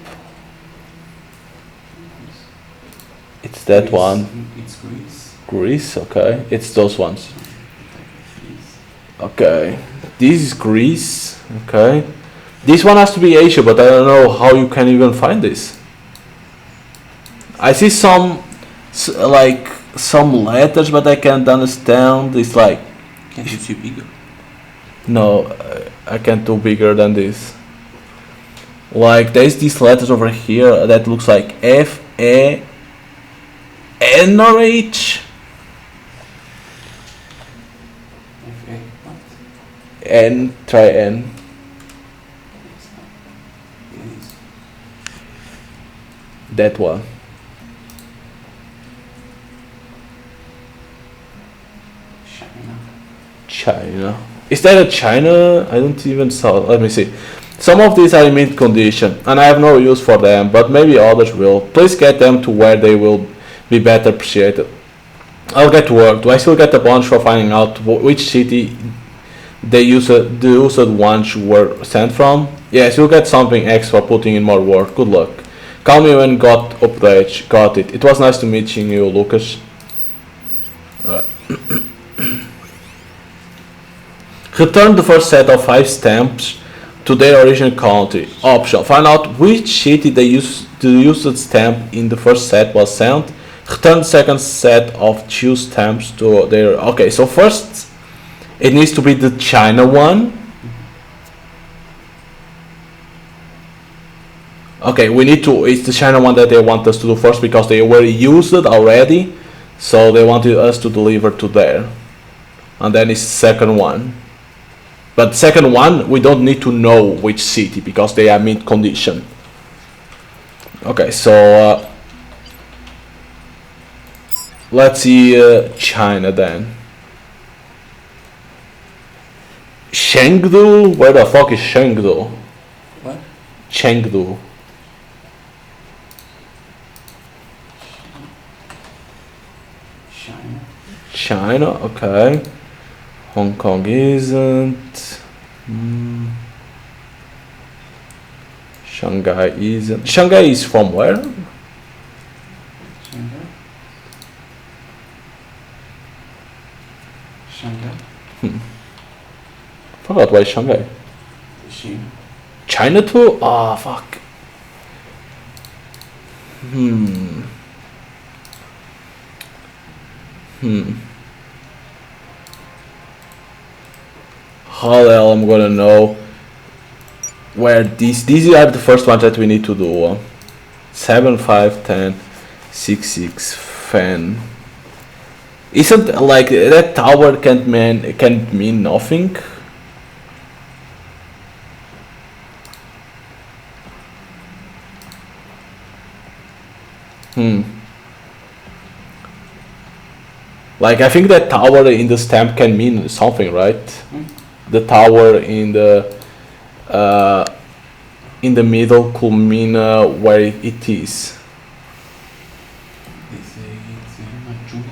Speaker 1: It's that
Speaker 3: Greece.
Speaker 1: one.
Speaker 3: It's Greece.
Speaker 1: Greece, okay. It's those ones.
Speaker 3: Greece.
Speaker 1: Okay. This is Greece, okay. This one has to be Asia, but I don't know how you can even find this. I see some, like, some letters, but I can't understand. It's like,
Speaker 3: Can't you see bigger?
Speaker 1: no, I can't do bigger than this. Like, there's these letters over here that looks like F, A, N or H?
Speaker 3: F-A, what?
Speaker 1: N, try N.
Speaker 3: It's not. It is.
Speaker 1: That one.
Speaker 3: China.
Speaker 1: China. Is that a China? I don't even saw. Let me see. Some of these are in mint condition, and I have no use for them, but maybe others will. Please get them to where they will be better appreciated. I'll get to work. Do I still get a bunch for finding out which city the used ones were sent from? Yes, you'll get something extra putting in more work. Good luck. Call me when got update. Got it. It was nice to meet you, Lucas. Alright. Return the first set of 5 stamps to their original country. Option. Find out which city the used stamp in the first set was sent. Return the second set of 2 stamps to their... Okay, so first it needs to be the China one. Okay, we need to... It's the China one that they want us to do first because they were used already. So they wanted us to deliver to there. And then it's the second one. But second one, we don't need to know which city because they are mint condition. Okay, so let's see China then. Chengdu? Where the fuck is Chengdu?
Speaker 3: What?
Speaker 1: Chengdu.
Speaker 3: China.
Speaker 1: China, okay. Hong Kong isn't. Shanghai isn't. Shanghai is from where?
Speaker 3: Shanghai. Shanghai.
Speaker 1: Forgot why Shanghai.
Speaker 3: China.
Speaker 1: China too? Ah, fuck. How the hell I'm gonna know where these are the first ones that we need to do. 7, 5, 10, 6, 6, fan. Isn't like that tower can't mean nothing? Like I think that tower in the stamp can mean something, right? The tower in the middle could mean where it is.
Speaker 3: They say it's Machu.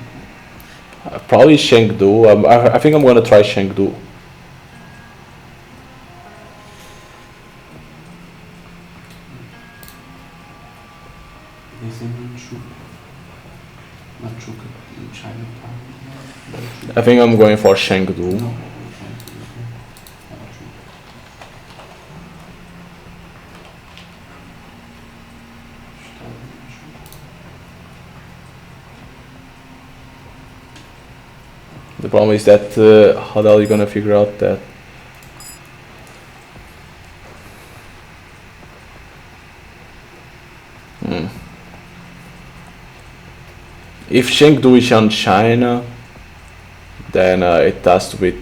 Speaker 1: Probably Chengdu. I think I'm gonna try Chengdu.
Speaker 3: They say Machu. Machu, Chinatown. Machu.
Speaker 1: I think I'm going for Chengdu.
Speaker 3: No.
Speaker 1: The problem is that how the hell are you gonna figure out that? If Chengdu is on China, then it has to be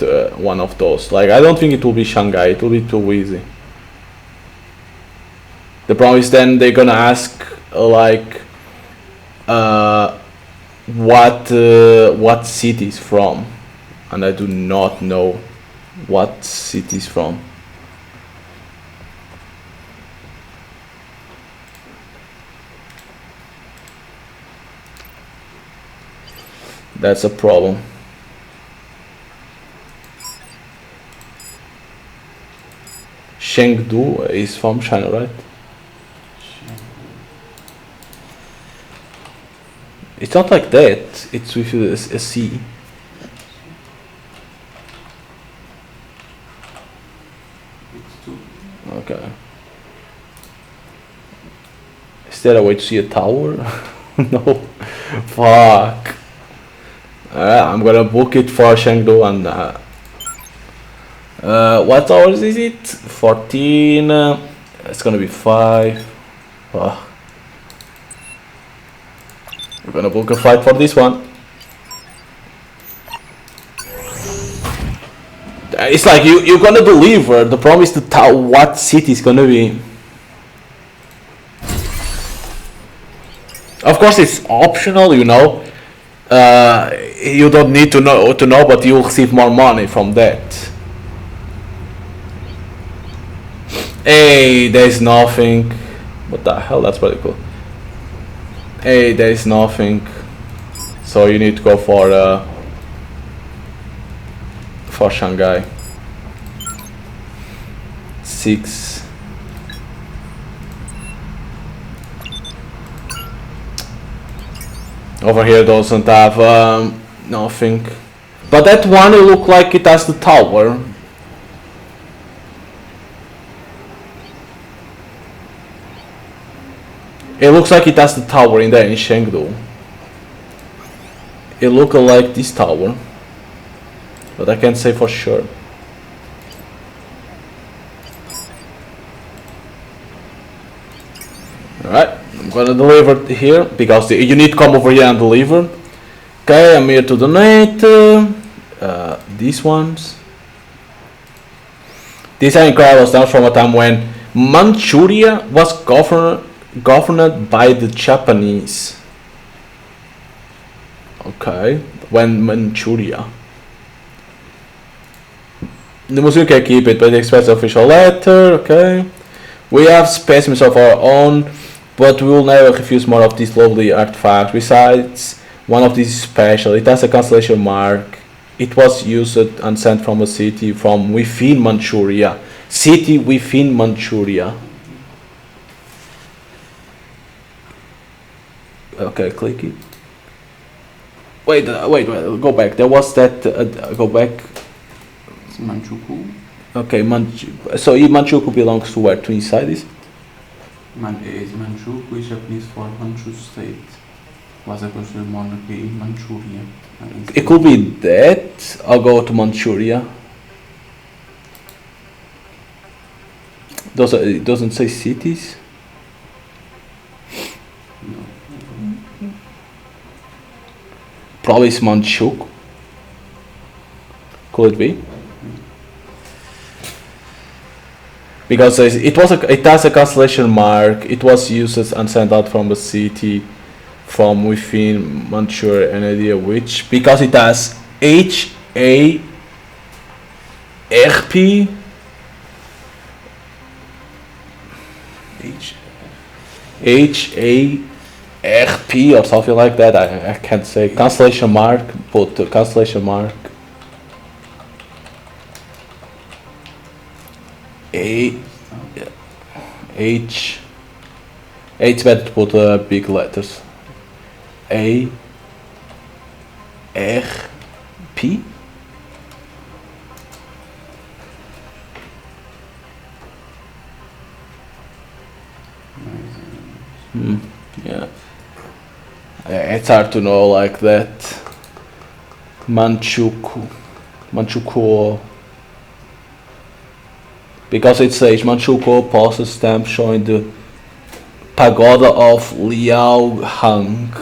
Speaker 1: one of those. Like I don't think it will be Shanghai. It will be too easy. The problem is then they're gonna ask like what city is from, and I do not know what city is from. That's a problem. Chengdu is from China, right? It's not like that. It's with a C.
Speaker 3: It's 2.
Speaker 1: Okay. Is there a way to see a tower? No. Fuck. I'm gonna book it for Chengdu and what hours is it? 14. It's gonna be 5. We're gonna book a flight for this one. It's like you're gonna deliver. The problem is to tell what city is gonna be. Of course, it's optional, you know. You don't need to know, but you'll receive more money from that. Hey, there's nothing. What the hell? That's pretty cool. Hey, there's nothing. So you need to go for Shanghai. 6. Over here doesn't have nothing. But that one it look like it has the tower. It looks like it has the tower in there in Chengdu. It looks like this tower. But I can't say for sure. Alright, I'm gonna deliver here because you need to come over here and deliver. Okay, I'm here to donate. These ones. These are incredible stamps from a time when Manchuria was governed by the Japanese. Okay, when Manchuria. The museum can keep it, but it expects official letter. Okay, we have specimens of our own, but we will never refuse more of these lovely artifacts. Besides, one of these is special. It has a constellation mark. It was used and sent from a city from within Manchuria. City within Manchuria. Okay, click it. Wait, go back. There was that. Go back.
Speaker 3: It's Manchukuo.
Speaker 1: Okay, so Manchukuo belongs to where? To inside this?
Speaker 3: Manchukuo is Japanese for Manchu state. Was a constitutional monarchy in Manchuria.
Speaker 1: It could be that. I'll go to Manchuria. It doesn't say cities. Probably it's Manchukuo. Could it be? Because it has a constellation mark. It was used and sent out from the city from within Manchuria. An idea which, because it has HARP or something like that. I can't say. Constellation mark. Put constellation mark. It's better to put big letters. ARP. Yeah. It's hard to know like that. Manchukuo. Because it says Manchukuo postal stamp showing the pagoda of Liaohang.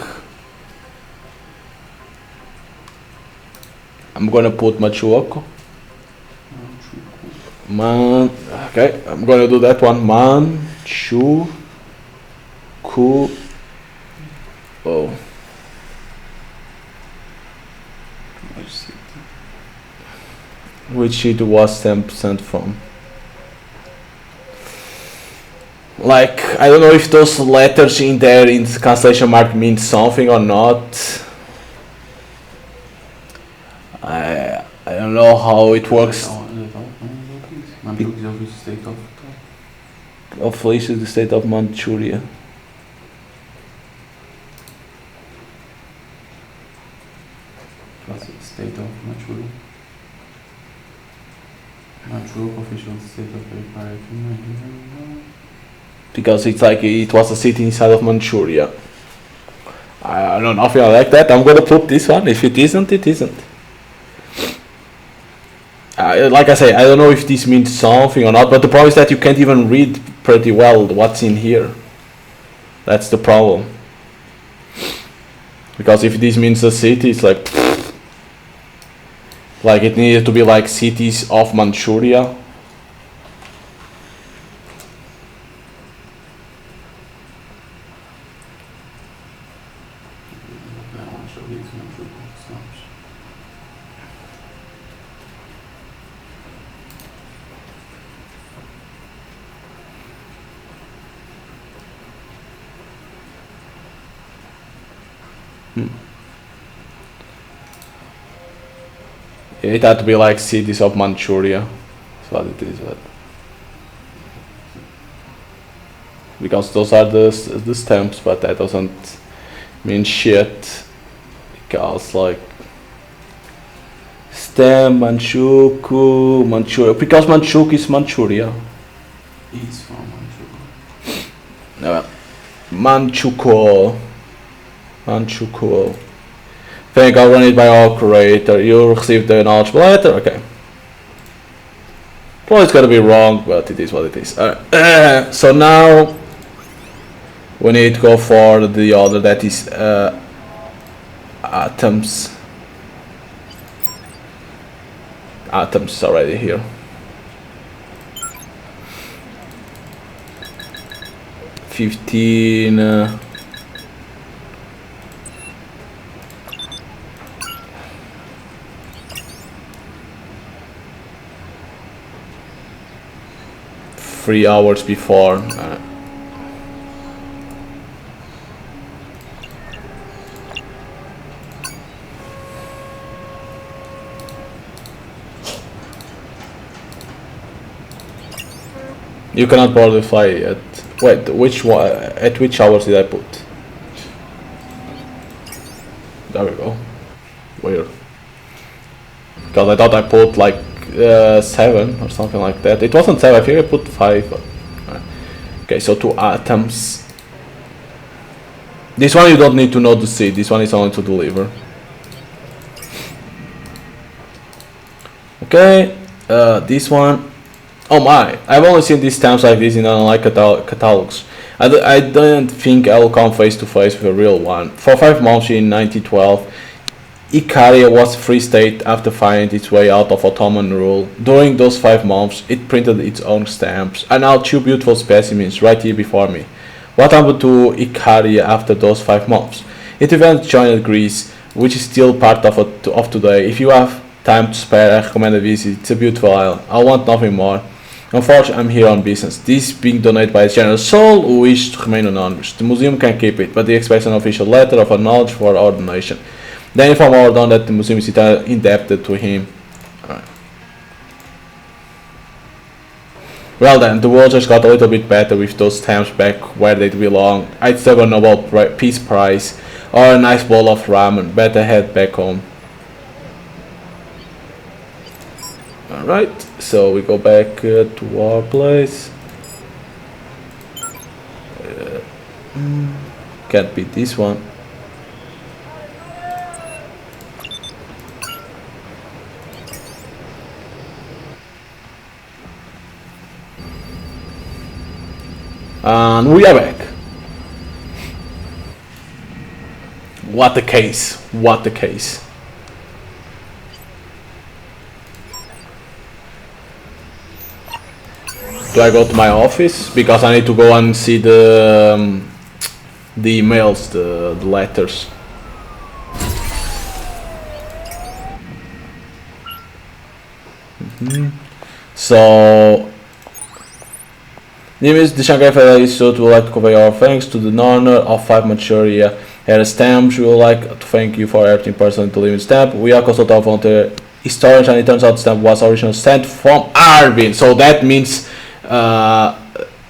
Speaker 1: I'm gonna put Manchukuo. Okay, I'm gonna do that one. Manchukuo. Oh. Which city was stamp sent from? Like, I don't know if those letters in there in the constellation mark mean something or not. I don't know how it works.
Speaker 3: Manchukuo is obviously state of
Speaker 1: officially the state of Manchuria.
Speaker 3: Was the state of Manchuria? Manchuria official state of Empire.
Speaker 1: Because it's like it was a city inside of Manchuria. I don't know if I like that. I'm gonna put this one. If it isn't, it isn't. Like I say, I don't know if this means something or not, but the problem is that you can't even read pretty well what's in here. That's the problem. Because if this means a city, it's like it needed to be like cities of Manchuria. It had to be like cities of Manchuria. That's what it is. But because those are the stamps, but that doesn't mean shit. Because like stamp Manchuria. Because Manchukuo is Manchuria.
Speaker 3: It's from Manchuria.
Speaker 1: No, Manchukuo. Thank God, run it by our creator. You received the knowledgeable letter. Okay. Well, it's gonna be wrong, but it is what it is. So now we need to go for the other, that is atoms. Atoms is already here. $15. Three hours before. You cannot board the flight yet. Wait, which one? At which hours did I put? There we go. Weird. Because I thought I put like 7 or something like that. It wasn't 7, I think I put 5. But, okay, so 2 atoms. This one you don't need to know the seed, this one is only to deliver. Okay, this one. Oh my, I've only seen these stamps like this in online catalogs. I don't think I'll come face to face with a real one. For 5 months in 1912, Icaria was a free state after finding its way out of Ottoman rule. During those 5 months, it printed its own stamps, and now 2 beautiful specimens right here before me. What happened to Icaria after those 5 months? It eventually joined Greece, which is still part of today. If you have time to spare, I recommend a visit. It's a beautiful island. I want nothing more. Unfortunately, I'm here on business. This being donated by a generous soul who wishes to remain anonymous. The museum can keep it, but they expect an official letter of acknowledgement for our donation. They inform our don that the museum is indebted to him. Alright. Well then, the world just got a little bit better with those stamps back where they belong. I'd still got a Nobel Peace Prize or a nice bowl of ramen. Better head back home. Alright, so we go back to our place. Can't be this one. And we are back. What a case. What a case. Do I go to my office? Because I need to go and see the emails, the letters. So the Shanghai Federal Institute would like to convey our thanks to the honor of 5 Manchuria. Here are stamps. We would like to thank you for everything personally to leave stamp. We are consulted our volunteer historians, and it turns out the stamp was originally sent from Arvin. So that means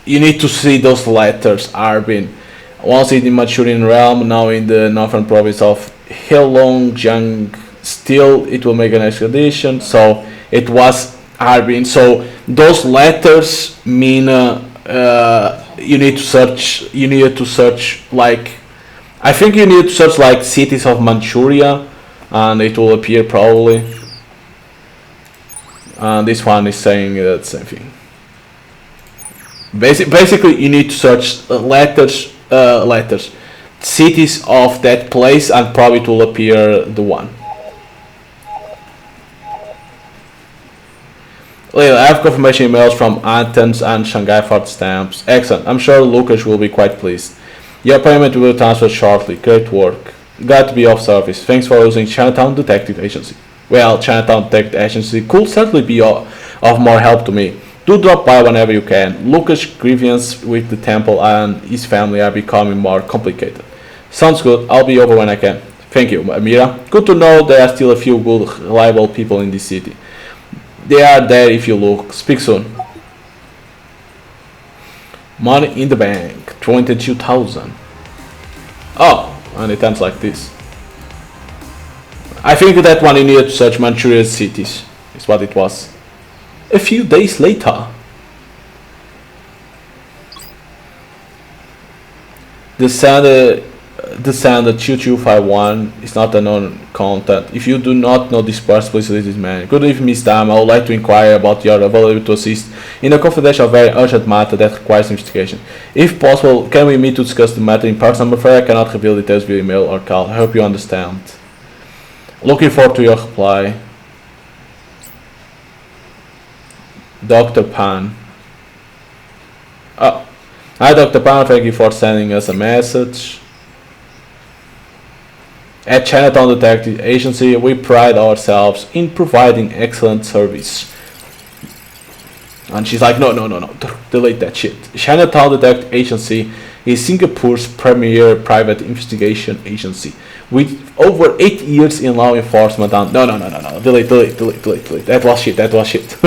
Speaker 1: you need to see those letters, Arvin. Once in the Manchurian realm, now in the northern province of Heilongjiang. Still, it will make an expedition. So it was Arvin. So those letters mean you need to search. You need to search like I think you need to search like cities of Manchuria, and it will appear probably. And this one is saying the same thing. Basically, you need to search letters, cities of that place, and probably it will appear the one. Later, I have confirmation emails from Athens and Shanghai for the stamps. Excellent. I'm sure Lucas will be quite pleased. Your payment will be transferred shortly. Great work. Glad to be of service. Thanks for using Chinatown Detective Agency. Well, Chinatown Detective Agency could certainly be of more help to me. Do drop by whenever you can. Lucas' grievance with the temple and his family are becoming more complicated. Sounds good. I'll be over when I can. Thank you, Amira. Good to know there are still a few good, reliable people in this city. They are there if you look. Speak soon. Money in the bank. 22,000. Oh, and it ends like this. I think that one you needed to search Manchurian cities. Is what it was. A few days later. The sender 2251 is not a known contact. If you do not know this person, please leave this man. Good evening, Miss Dam. I would like to inquire about your availability to assist in a confidential, very urgent matter that requires investigation. If possible, can we meet to discuss the matter in person? I'm afraid I cannot reveal details via email or call. I hope you understand. Looking forward to your reply. Dr. Pan. Oh. Hi, Dr. Pan. Thank you for sending us a message. At Chinatown Detective Agency, we pride ourselves in providing excellent service. And she's like, no, delete that shit. Chinatown Detective Agency is Singapore's premier private investigation agency with over 8 years in law enforcement. And no, delete. That was shit.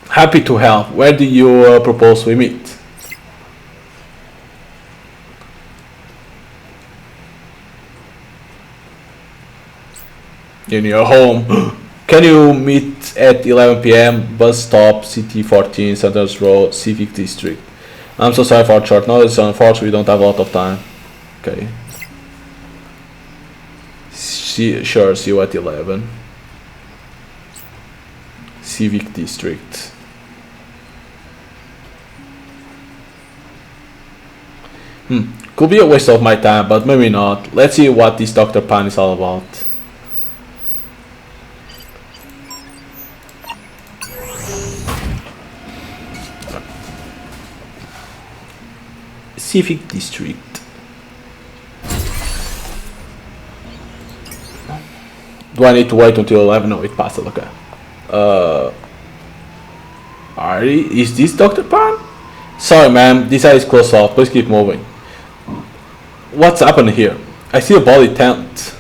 Speaker 1: Happy to help. Where do you propose we meet? In your home. Can you meet at 11 p.m. bus stop CT14 Sanders Road, Civic District? I'm so sorry for short notice. Unfortunately, we don't have a lot of time. Okay. See you at 11. Civic District. Could be a waste of my time, but maybe not. Let's see what this Dr. Pan is all about. Civic District. Do I need to wait until 11? No, it passed. Okay. Is this Dr. Pan? Sorry, ma'am. This eye is closed off. Please keep moving. What's happening here? I see a body tent.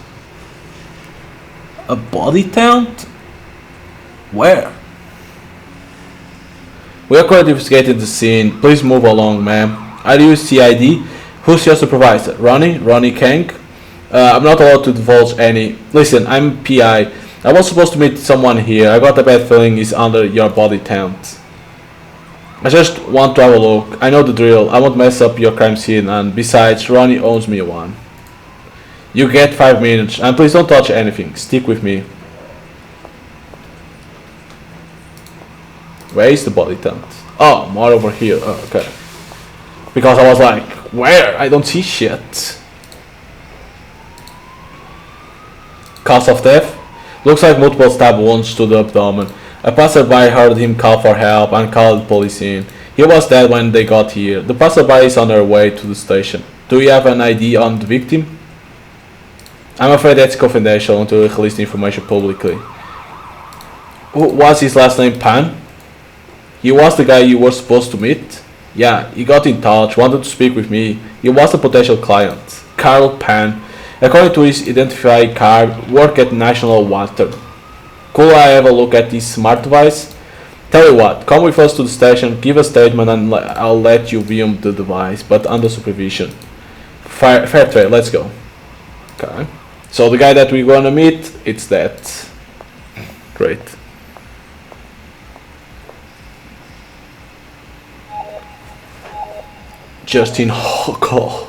Speaker 1: A body tent? Where? We are currently investigating the scene. Please move along, ma'am. Are you CID? Who's your supervisor? Ronnie Kang? I'm not allowed to divulge any. Listen, I'm PI. I was supposed to meet someone here. I got a bad feeling he's under your body tent. I just want to have a look. I know the drill. I won't mess up your crime scene, and besides, Ronnie owes me one. You get 5 minutes, and please don't touch anything. Stick with me. Where is the body tent? Oh, more over here. Oh, okay. Because I was like, where? I don't see shit. Cause of death? Looks like multiple stab wounds to the abdomen. A passerby heard him call for help and called the police in. He was dead when they got here. The passerby is on their way to the station. Do you have an ID on the victim? I'm afraid that's confidential until we release the information publicly. Was his last name Pan? He was the guy you were supposed to meet? Yeah, he got in touch, wanted to speak with me. He was a potential client. Carl Pan. According to his identified card, worked at National Water. Could I have a look at this smart device? Tell you what, come with us to the station, give a statement, and I'll let you view the device, but under supervision. Fair trade, let's go. Okay. So the guy that we're gonna meet, it's that. Great. Justin, oh, call.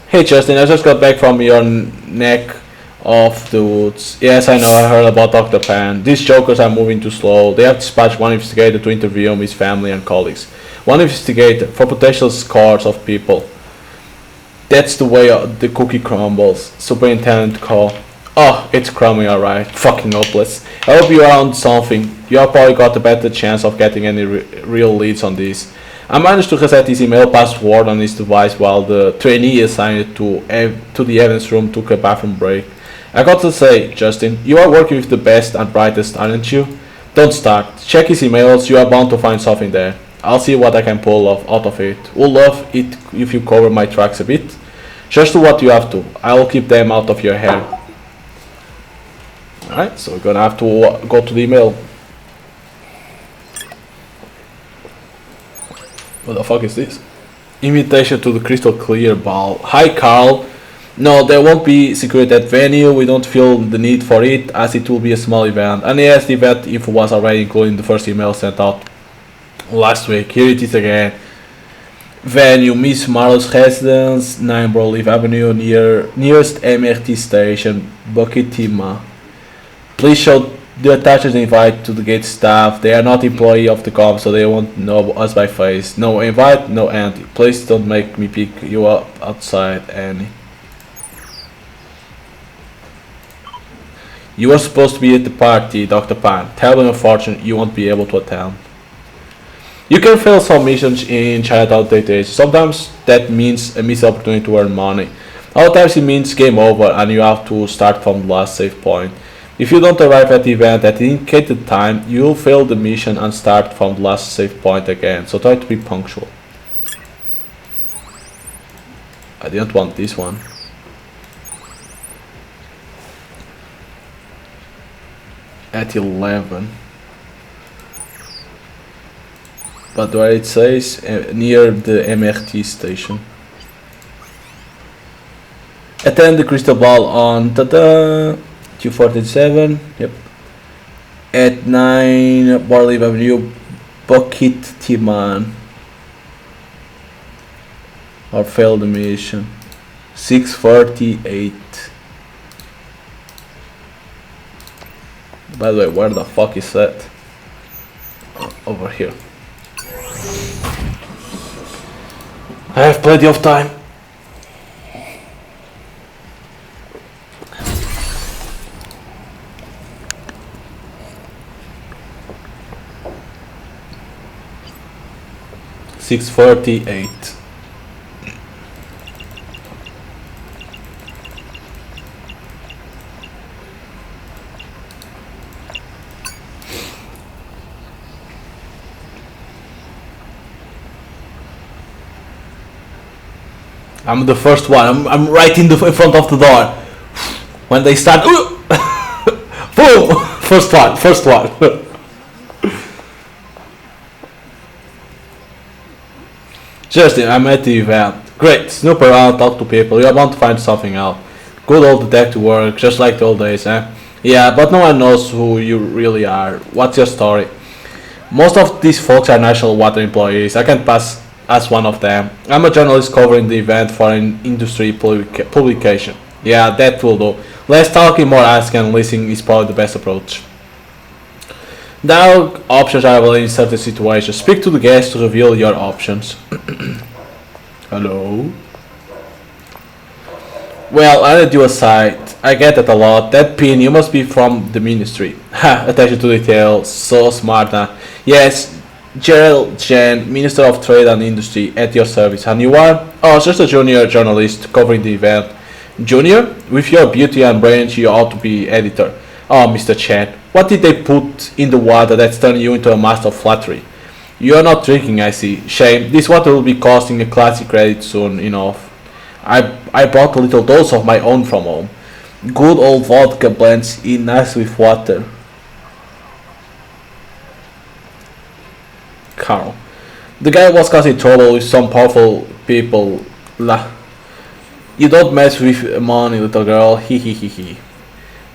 Speaker 1: Hey Justin, I just got back from your neck of the woods. Yes, I know, I heard about Dr. Pan. These jokers are moving too slow. They have dispatched one investigator to interview him, his family and colleagues. One investigator for potential scores of people. That's the way the cookie crumbles. Superintendent call. Oh, it's crumbling alright. Fucking hopeless. I hope you are on something. You have probably got a better chance of getting any real leads on this. I managed to reset his email password on his device while the trainee assigned to the evidence room took a bathroom break. I got to say, Justin, you are working with the best and brightest, aren't you? Don't start. Check his emails, you are bound to find something there. I'll see what I can pull out of it. We'll love it if you cover my tracks a bit. Just do what you have to. I'll keep them out of your hair. Alright, so we're gonna have to go to the email. What the fuck is this? Invitation to the Crystal Clear Ball. Hi Carl. No, there won't be security at venue. We don't feel the need for it as it will be a small event. And yes, the event info was already included in the first email sent out last week. Here it is again. Venue, Miss Marlowe's residence, 9 Broadleaf Avenue, nearest MRT station, Bukitima. Please show the attached invite to the gate staff. They are not employee of the comp, so they won't know us by face. No invite, no entry. Please don't make me pick you up outside, Annie. You were supposed to be at the party, Dr. Pan. Terribly unfortunate you won't be able to attend. You can fail some missions in Chinatown database. Sometimes that means a missed opportunity to earn money. Other times it means game over and you have to start from the last save point. If you don't arrive at the event at the indicated time, you will fail the mission and start from the last save point again. So try to be punctual. I didn't want this one. At 11. But where it says near the MRT station. Attend the crystal ball on 247. Yep. At 9 Barley Avenue, Bucket Timan. Or fail the mission. 6:48. By the way, where the fuck is that? Over here. I have plenty of time. $6:48. I'm the first one. I'm right in front of the door. When they start, boom! First one. Justin, I'm at the event. Great, snoop around, talk to people. You're bound to find something out. Good old detective work, just like the old days, eh? Yeah, but no one knows who you really are. What's your story? Most of these folks are National Water employees. I can't pass as one of them. I'm a journalist covering the event for an industry publication. Yeah, that will do. Less talking, more asking and listening is probably the best approach. Now, options are available in certain situations. Speak to the guest to reveal your options. Hello? Well, I'll let you aside. I get that a lot. That pin, you must be from the ministry. Ha, attention to detail. So smart, huh? Yes, Gerald Chen, Minister of Trade and Industry, at your service. And you are? Oh, just a junior journalist covering the event. Junior? With your beauty and brains, you ought to be editor. Oh, Mr. Chen, what did they put in the water that's turning you into a master of flattery? You are not drinking, I see. Shame. This water will be costing a classy credit soon enough. I brought a little dose of my own from home. Good old vodka blends in nice with water. Carl. The guy was causing trouble with some powerful people. Lah. You don't mess with money, little girl. He he he he.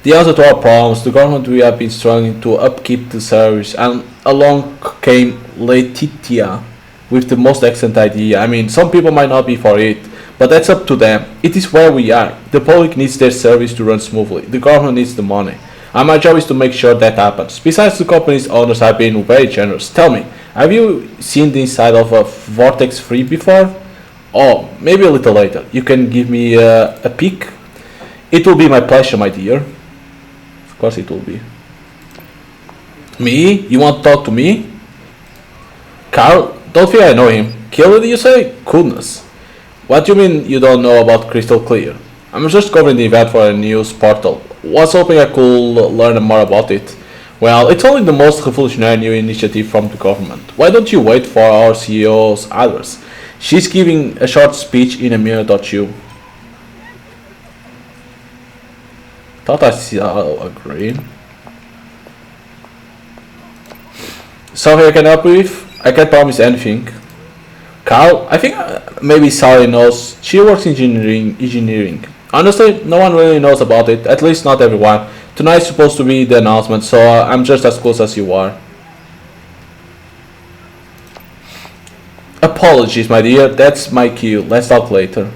Speaker 1: The answer to our problems, the government we have been struggling to upkeep the service, and along came Letitia with the most excellent idea. I mean, some people might not be for it, but that's up to them. It is where we are. The public needs their service to run smoothly. The government needs the money. And my job is to make sure that happens. Besides, the company's owners have been very generous. Tell me, have you seen the inside of a Vortex 3 before? Oh, maybe a little later. You can give me a peek? It will be my pleasure, my dear. Of course it will be. Me? You want to talk to me? Carl? Don't think I know him. Killed, you say? Goodness. What do you mean you don't know about Crystal Clear? I'm just covering the event for a news portal. Was hoping I could learn more about it. Well, it's only the most revolutionary new initiative from the government. Why don't you wait for our CEO's address? She's giving a short speech in a minute or two. Thought I saw a green. Something I can help you with? I can't promise anything. Carl, I think maybe Sally knows. She works in engineering. Honestly, no one really knows about it, at least not everyone. Tonight's supposed to be the announcement, so I'm just as close as you are. Apologies, my dear, that's my cue. Let's talk later.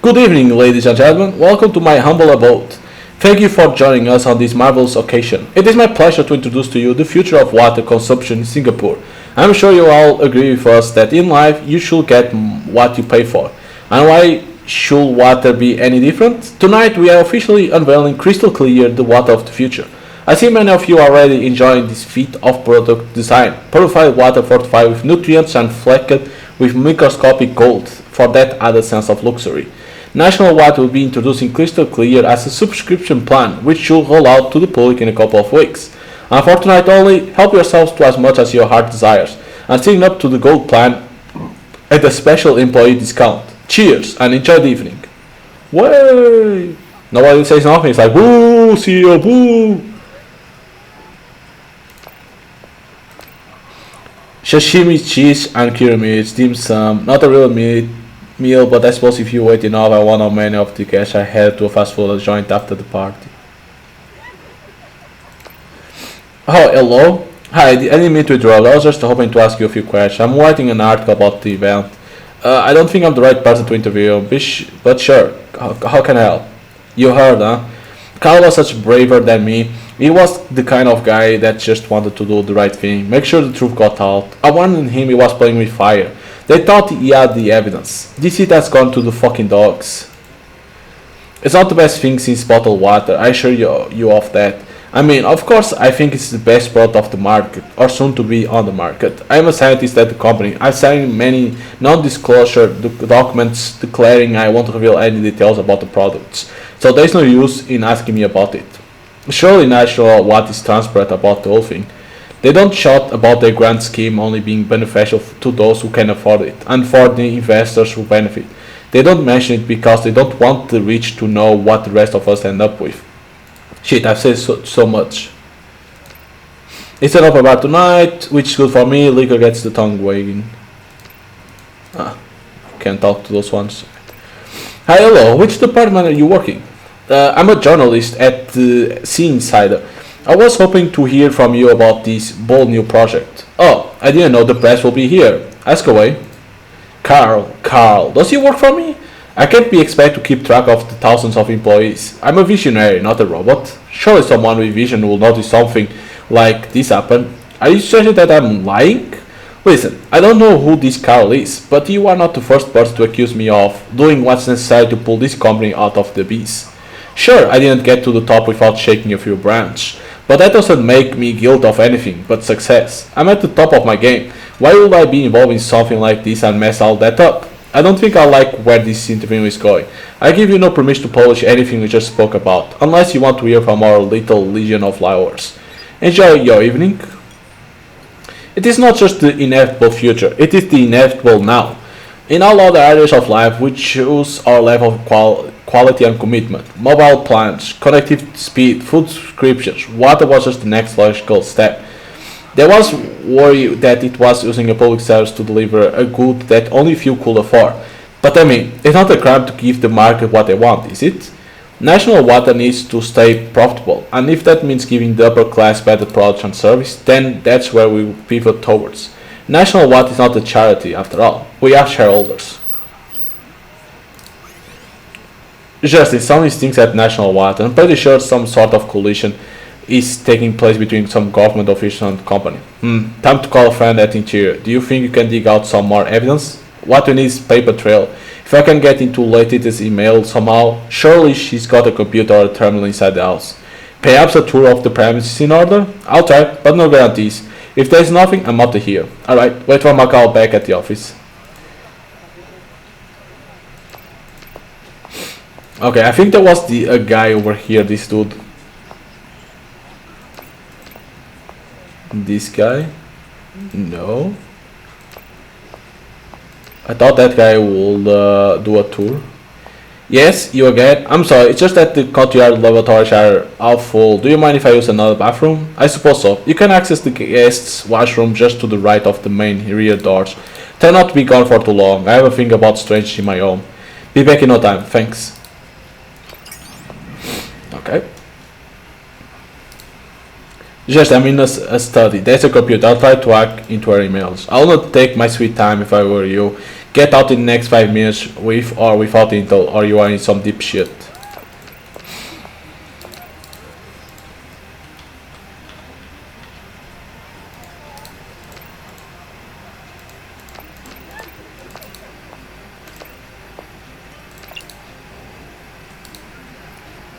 Speaker 1: Good evening, ladies and gentlemen. Welcome to my humble abode. Thank you for joining us on this marvelous occasion. It is my pleasure to introduce to you the future of water consumption in Singapore. I'm sure you all agree with us that in life you should get what you pay for. And why should water be any different? Tonight we are officially unveiling Crystal Clear, the water of the future. I see many of you are already enjoying this feat of product design. Purified water fortified with nutrients and flecked with microscopic gold for that added sense of luxury. National Water will be introducing Crystal Clear as a subscription plan, which should roll out to the public in a couple of weeks. And for tonight only, help yourselves to as much as your heart desires, and sign up to the gold plan at a special employee discount. Cheers, and enjoy the evening. Way! Nobody says nothing, it's like, boo, CEO, boo! Sashimi, cheese, and curry meat, dim sum, not a real meal, but I suppose if you wait enough, I won how many of the cash I had to a fast food joint after the party. Oh, hello. Hi, I didn't mean to interrupt. I was just hoping to ask you a few questions. I'm writing an article about the event. I don't think I'm the right person to interview, but sure. How can I help? You heard, huh? Carl was such braver than me. He was the kind of guy that just wanted to do the right thing, make sure the truth got out. I warned him he was playing with fire. They thought he had the evidence. This shit has gone to the fucking dogs. It's not the best thing since bottled water, I assure you of that. I mean, of course, I think it's the best product of the market, or soon to be on the market. I'm a scientist at the company. I've signed many non-disclosure documents declaring I won't reveal any details about the products, so there's no use in asking me about it. Surely National Watt is transparent about the whole thing. They don't shout about their grand scheme only being beneficial to those who can afford it, and for the investors who benefit. They don't mention it because they don't want the rich to know what the rest of us end up with. Shit, I've said so much. It's an open bar tonight, which is good for me. Liquor gets the tongue wagging. Can't talk to those ones. Hi, hello. Which department are you working? I'm a journalist at the Sea Insider. I was hoping to hear from you about this bold new project. Oh, I didn't know the press will be here. Ask away. Carl, does he work for me? I can't be expected to keep track of the thousands of employees. I'm a visionary, not a robot. Surely someone with vision will notice something like this happen. Are you suggesting that I'm lying? Listen, I don't know who this Carl is, but you are not the first person to accuse me of doing what's necessary to pull this company out of the abyss. Sure, I didn't get to the top without shaking a few branch, but that doesn't make me guilty of anything but success. I'm at the top of my game. Why would I be involved in something like this and mess all that up? I don't think I like where this interview is going. I give you no permission to publish anything we just spoke about, unless you want to hear from our little legion of liars. Enjoy your evening. It is not just the inevitable future, it is the inevitable now. In all other areas of life, we choose our level of quality and commitment. Mobile plans, connectivity speed, food subscriptions. Water was just the next logical step. There was worry that it was using a public service to deliver a good that only few could afford. But I mean, it's not a crime to give the market what they want, is it? National Water needs to stay profitable, and if that means giving the upper class better product and service, then that's where we will pivot towards. National Water is not a charity after all. We are shareholders. Justin, some things at National Water. I'm pretty sure some sort of collision is taking place between some government official and company. Time to call a friend at Interior. Do you think you can dig out some more evidence? What we need is paper trail. If I can get into latest email somehow, surely she's got a computer or a terminal inside the house. Perhaps a tour of the premises in order? I'll try, but no guarantees. If there's nothing, I'm out of here. Alright, wait for my call back at the office. Okay, I think there was a guy over here, this dude. This guy? No. I thought that guy would do a tour. Yes, you again. I'm sorry, it's just that the courtyard lavatories are all full. Do you mind if I use another bathroom? I suppose so. You can access the guest's washroom just to the right of the main rear doors. Try not to be gone for too long. I have a thing about strangers in my home. Be back in no time, thanks. Okay. Just, I'm in a study. There's a computer. I'll try to hack into her emails. I'll not take my sweet time if I were you. Get out in the next 5 minutes with or without Intel, or you are in some deep shit.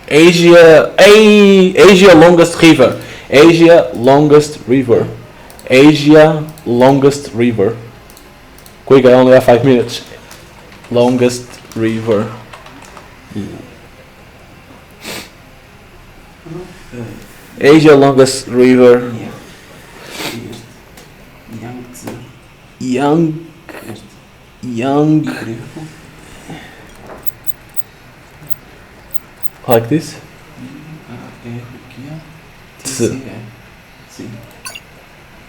Speaker 1: Asia longest river. Asia longest river. Asia longest river. Quick, I only have 5 minutes. Longest river. Asia longest river. Young. Like this?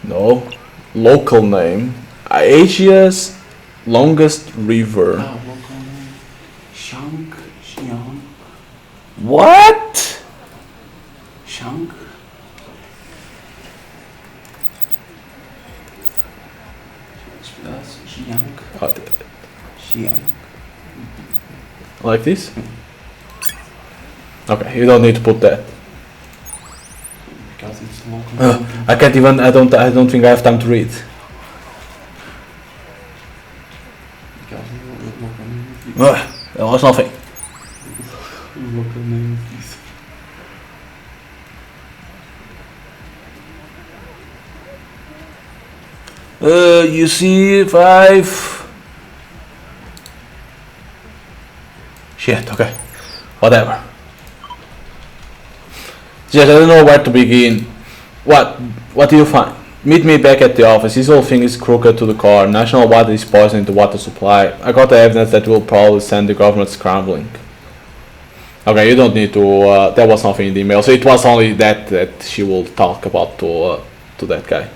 Speaker 1: No. Local name. Asia's longest river. What?
Speaker 3: Shank.
Speaker 1: Like this? Okay, you don't need to put that.
Speaker 3: Because it's local.
Speaker 1: I can't even. I don't think I have time to read.
Speaker 3: Because local
Speaker 1: There was nothing.
Speaker 3: local name is.
Speaker 1: You see 5. Shit. Okay. Whatever. Just, I don't know where to begin. What do you find? Meet me back at the office. This whole thing is crooked to the core. National Water is poisoning the water supply. I got the evidence that will probably send the government scrambling. Okay, you don't need to. There was nothing in the email, so it was only that she will talk about to that guy.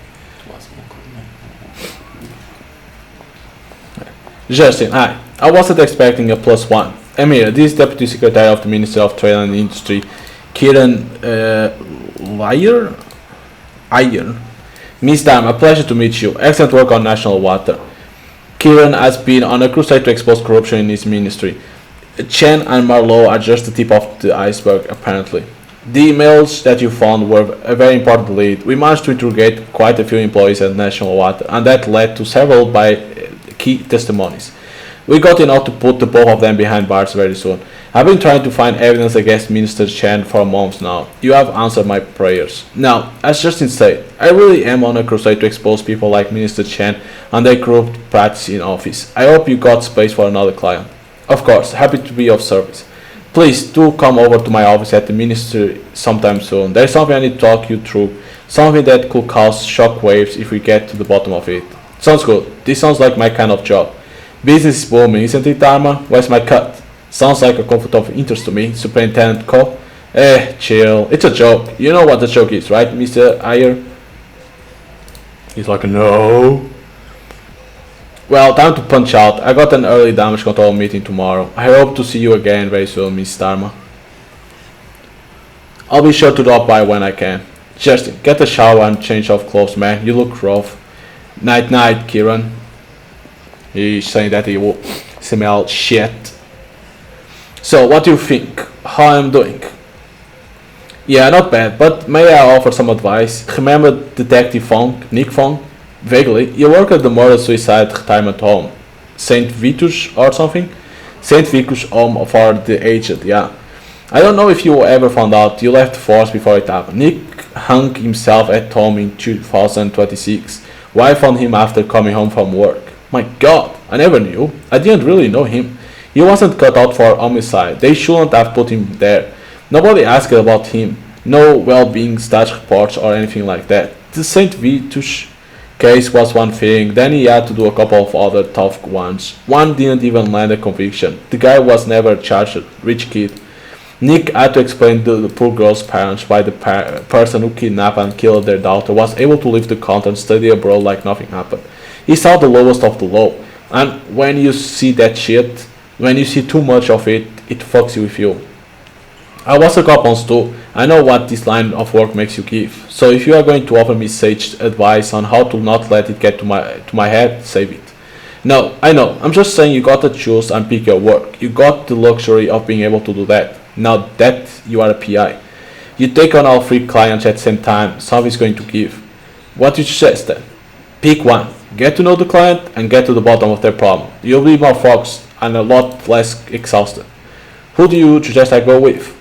Speaker 1: Justin, hi. I wasn't expecting a +1. Amir, this is Deputy Secretary of the Ministry of Trade and Industry, Kieran Iyer. Miss Dam, a pleasure to meet you. Excellent work on National Water. Kieran has been on a crusade to expose corruption in his ministry. Chen and Marlowe are just the tip of the iceberg, apparently. The emails that you found were a very important lead. We managed to interrogate quite a few employees at National Water, and that led to several key testimonies. We got enough to put the both of them behind bars very soon. I've been trying to find evidence against Minister Chen for months now. You have answered my prayers. Now, as Justin said, I really am on a crusade to expose people like Minister Chen and their corrupt practice in office. I hope you got space for another client. Of course, happy to be of service. Please do come over to my office at the ministry sometime soon. There's something I need to talk you through, something that could cause shockwaves if we get to the bottom of it. Sounds good. This sounds like my kind of job. Business is booming, isn't it, Dharma? Where's my cut? Sounds like a conflict of interest to me, Superintendent Cole. Chill. It's a joke. You know what the joke is, right, Mr. Ayer? He's like, no. Well, time to punch out. I got an early damage control meeting tomorrow. I hope to see you again very soon, Miss Starma. I'll be sure to drop by when I can. Justin, get a shower and change of clothes, man. You look rough. Night night, Kieran. He's saying that he will smell shit. So, what do you think? How I'm doing? Yeah, not bad, but may I offer some advice? Remember Detective Funk, Nick Funk? Vaguely, you work at the murder-suicide retirement home. St. Vitus or something? St. Vitus Home for the Aged, yeah. I don't know if you ever found out, you left the force before it happened. Nick hung himself at home in 2026. Why found him after coming home from work? My god, I never knew. I didn't really know him. He wasn't cut out for homicide. They shouldn't have put him there. Nobody asked about him. No well-being stats reports or anything like that. The St. Vitus case was one thing, then he had to do a couple of other tough ones. One didn't even land a conviction. The guy was never charged, rich kid. Nick had to explain to the poor girl's parents why the person who kidnapped and killed their daughter was able to leave the country and study abroad like nothing happened. He saw the lowest of the low. And when you see that shit, when you see too much of it, it fucks with you. I was a cop once too. I know what this line of work makes you give. So if you are going to offer me sage advice on how to not let it get to my head, save it. No, I know. I'm just saying you gotta choose and pick your work. You got the luxury of being able to do that. Now that you are a PI. You take on all 3 clients at the same time, something's going to give. What do you suggest then? Pick one. Get to know the client and get to the bottom of their problem. You'll be more focused and a lot less exhausted. Who do you suggest I go with?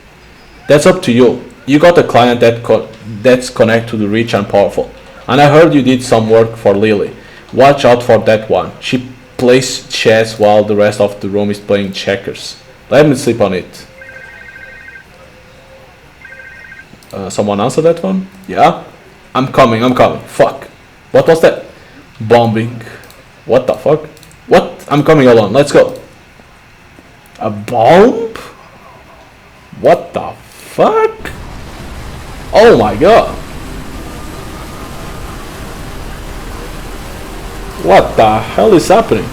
Speaker 1: That's up to you. You got a client that's connected to the rich and powerful. And I heard you did some work for Lily. Watch out for that one. She plays chess while the rest of the room is playing checkers. Let me sleep on it. Someone answer that one? Yeah? I'm coming. Fuck. What was that? Bombing. What the fuck? What? I'm coming alone. Let's go. A bomb? What the fuck? Oh my god. What the hell is happening?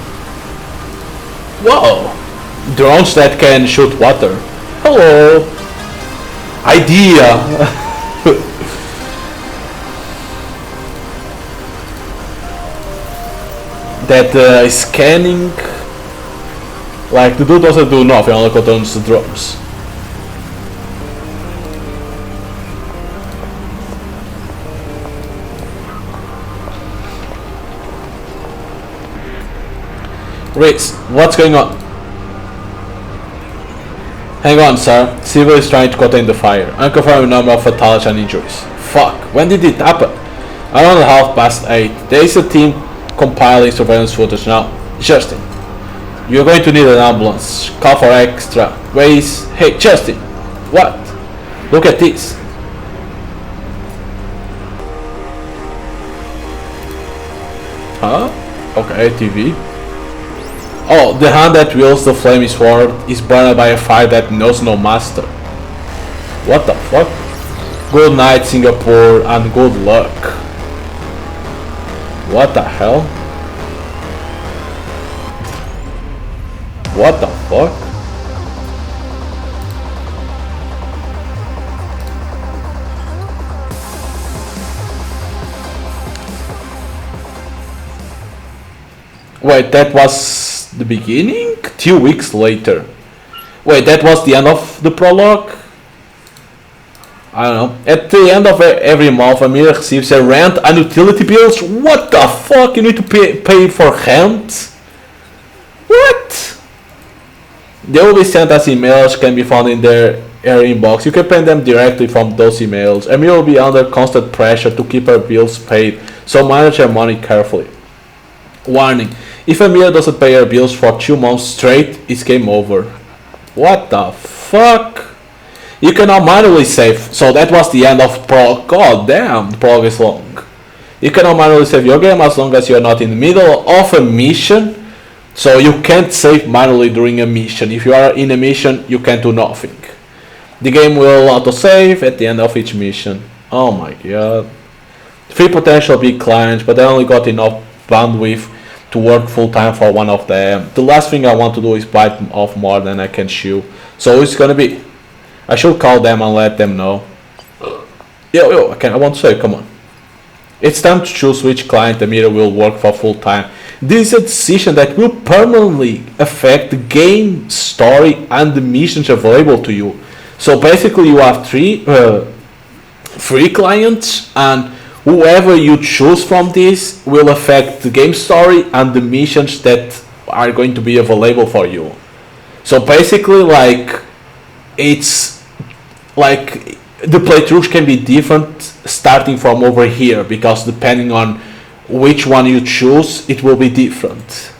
Speaker 1: Whoa. Drones that can shoot water. Hello. Idea. That scanning, like the dude doesn't do nothing, only controls the drones. Riggs, what's going on? Hang on, sir. Civil is trying to contain the fire. Unconfirmed number of fatalities and injuries. Fuck, when did it happen? Around 8:30. There is a team compiling surveillance footage now. Justin, you're going to need an ambulance. Call for extra. Where is... Hey, Justin! What? Look at this. Huh? Okay, TV. Oh, the hand that wields the flaming sword is burned by a fire that knows no master. What the fuck? Good night, Singapore, and good luck. What the hell? What the fuck? Wait, that was the beginning? 2 weeks later. Wait, that was the end of the prologue? I don't know. At the end of every month, Amir receives a rent and utility bills. What the fuck? You need to pay for rent? What? They will be sent as emails, can be found in their inbox. You can pay them directly from those emails. Amir will be under constant pressure to keep her bills paid, so manage her money carefully. Warning. If Amir doesn't pay her bills for 2 months straight, it's game over. What the fuck? You can now manually save. So that was the end of prologue. God damn, the prologue is long. You can now manually save your game as long as you are not in the middle of a mission. So you can't save manually during a mission. If you are in a mission, you can do nothing. The game will auto-save at the end of each mission. Oh my god. 3 potential big clients, but I only got enough bandwidth to work full time for one of them. The last thing I want to do is bite off more than I can chew. So it's gonna be, I should call them and let them know. Yo, I want to say, come on. It's time to choose which client the meter will work for full time. This is a decision that will permanently affect the game story and the missions available to you. So basically you have three clients, and whoever you choose from this will affect the game story and the missions that are going to be available for you. So basically, like, it's like the playthroughs can be different starting from over here, because depending on which one you choose, it will be different.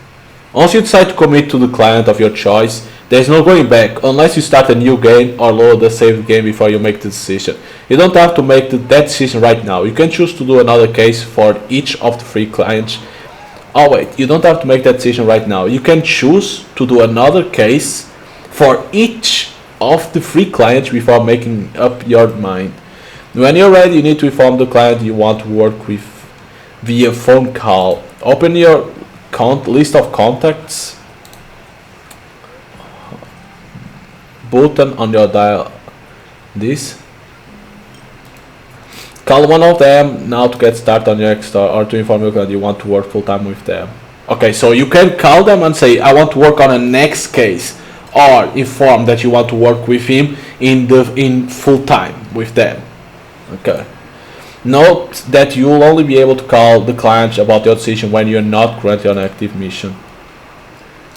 Speaker 1: Once you decide to commit to the client of your choice, there's no going back unless you start a new game or load the saved game before you make the decision. You don't have to make that decision right now. You can choose to do another case for each of the 3 clients. Oh wait, you don't have to make that decision right now. You can choose to do another case for each of the 3 clients before making up your mind. When you're ready, you need to inform the client you want to work with via phone call. Open your list of contacts button on your dial. This. Call one of them now to get started on your extra, or to inform you that you want to work full time with them. Okay, so you can call them and say, I want to work on a next case, or inform that you want to work with him in full time with them. Okay. Note that you will only be able to call the client about your decision when you are not currently on an active mission.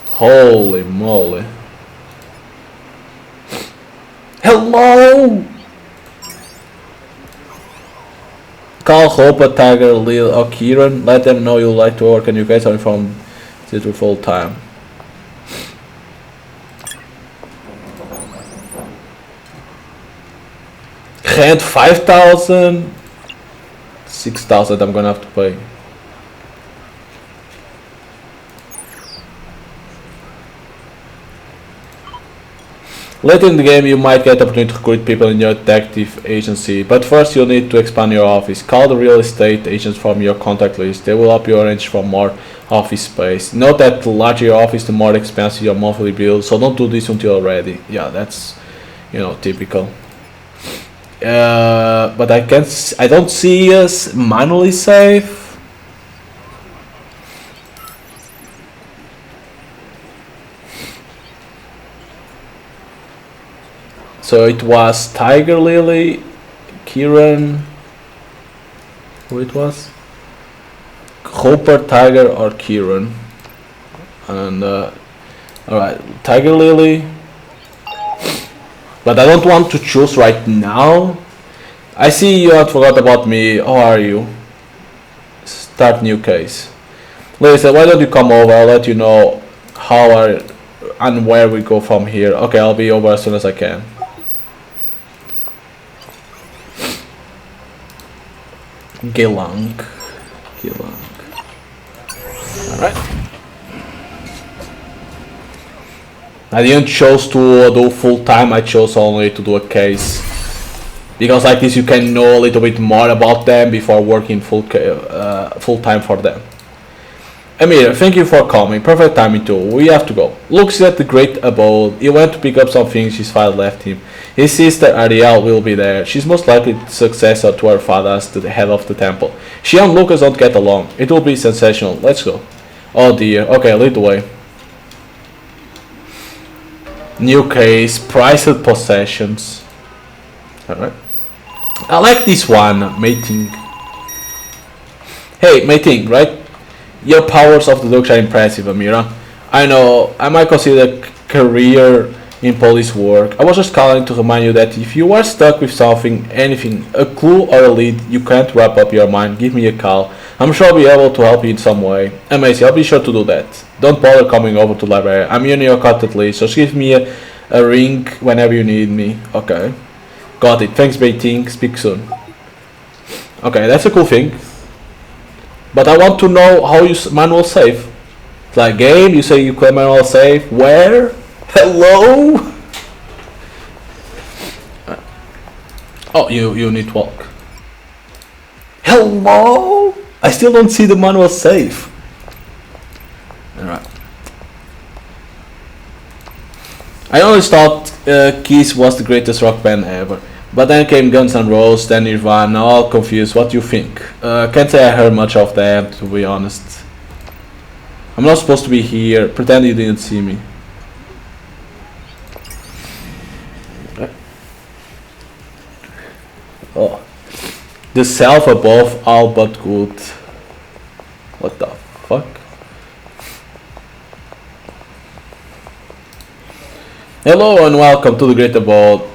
Speaker 1: Holy moly. Hello! Call Hope, Tiger, Lil, or Kieran. Let them know you like to work and you guys are informed to full time. Had 5,000, 6,000 I'm gonna have to pay. Later in the game you might get the opportunity to recruit people in your detective agency, but first you'll need to expand your office. Call the real estate agents from your contact list. They will help you arrange for more office space. Note that the larger your office, the more expensive your monthly bill, so don't do this until you're ready. Yeah, that's, typical. But I don't see us manually save. So it was Tiger Lily, Kieran, who it was? Hopper, Tiger, or Kieran. And alright, Tiger Lily. But I don't want to choose right now. I see you had forgot about me. How are you? Start new case. Lisa, why don't you come over? I'll let you know how and where we go from here. Okay, I'll be over as soon as I can. Gelang. Alright. I didn't choose to do full time, I chose only to do a case. Because like this you can know a little bit more about them before working full time for them. Amir, thank you for coming. Perfect timing too. We have to go. Looks at the great abode. He went to pick up some things his father left him. His sister Ariel will be there. She's most likely the successor to her father as the head of the temple. She and Lucas don't get along. It will be sensational. Let's go. Oh dear. Okay, lead the way. New case. Prized possessions. Alright. I like this one. Mating. Hey, mating, right? Your powers of deduction are impressive, Amira. I know, I might consider career in police work. I was just calling to remind you that if you are stuck with something, anything, a clue or a lead, you can't wrap up your mind, give me a call. I'm sure I'll be able to help you in some way. Amazing, I'll be sure to do that. Don't bother coming over to the library. I'm in your contact list, so just give me a ring whenever you need me. Okay. Got it. Thanks, Baiting. Speak soon. Okay, that's a cool thing. But I want to know how you manual save. It's like, game, you say you claim my all safe. Where? Hello? Oh, you need to walk. Hello? I still don't see the manual safe. Alright. I always thought Kiss was the greatest rock band ever. But then came Guns N' Roses, then Nirvana, all confused. What do you think? Can't say I heard much of them, to be honest. I'm not supposed to be here. Pretend you didn't see me. Oh. The self above, all but good. What the fuck? Hello and welcome to the Great Abode,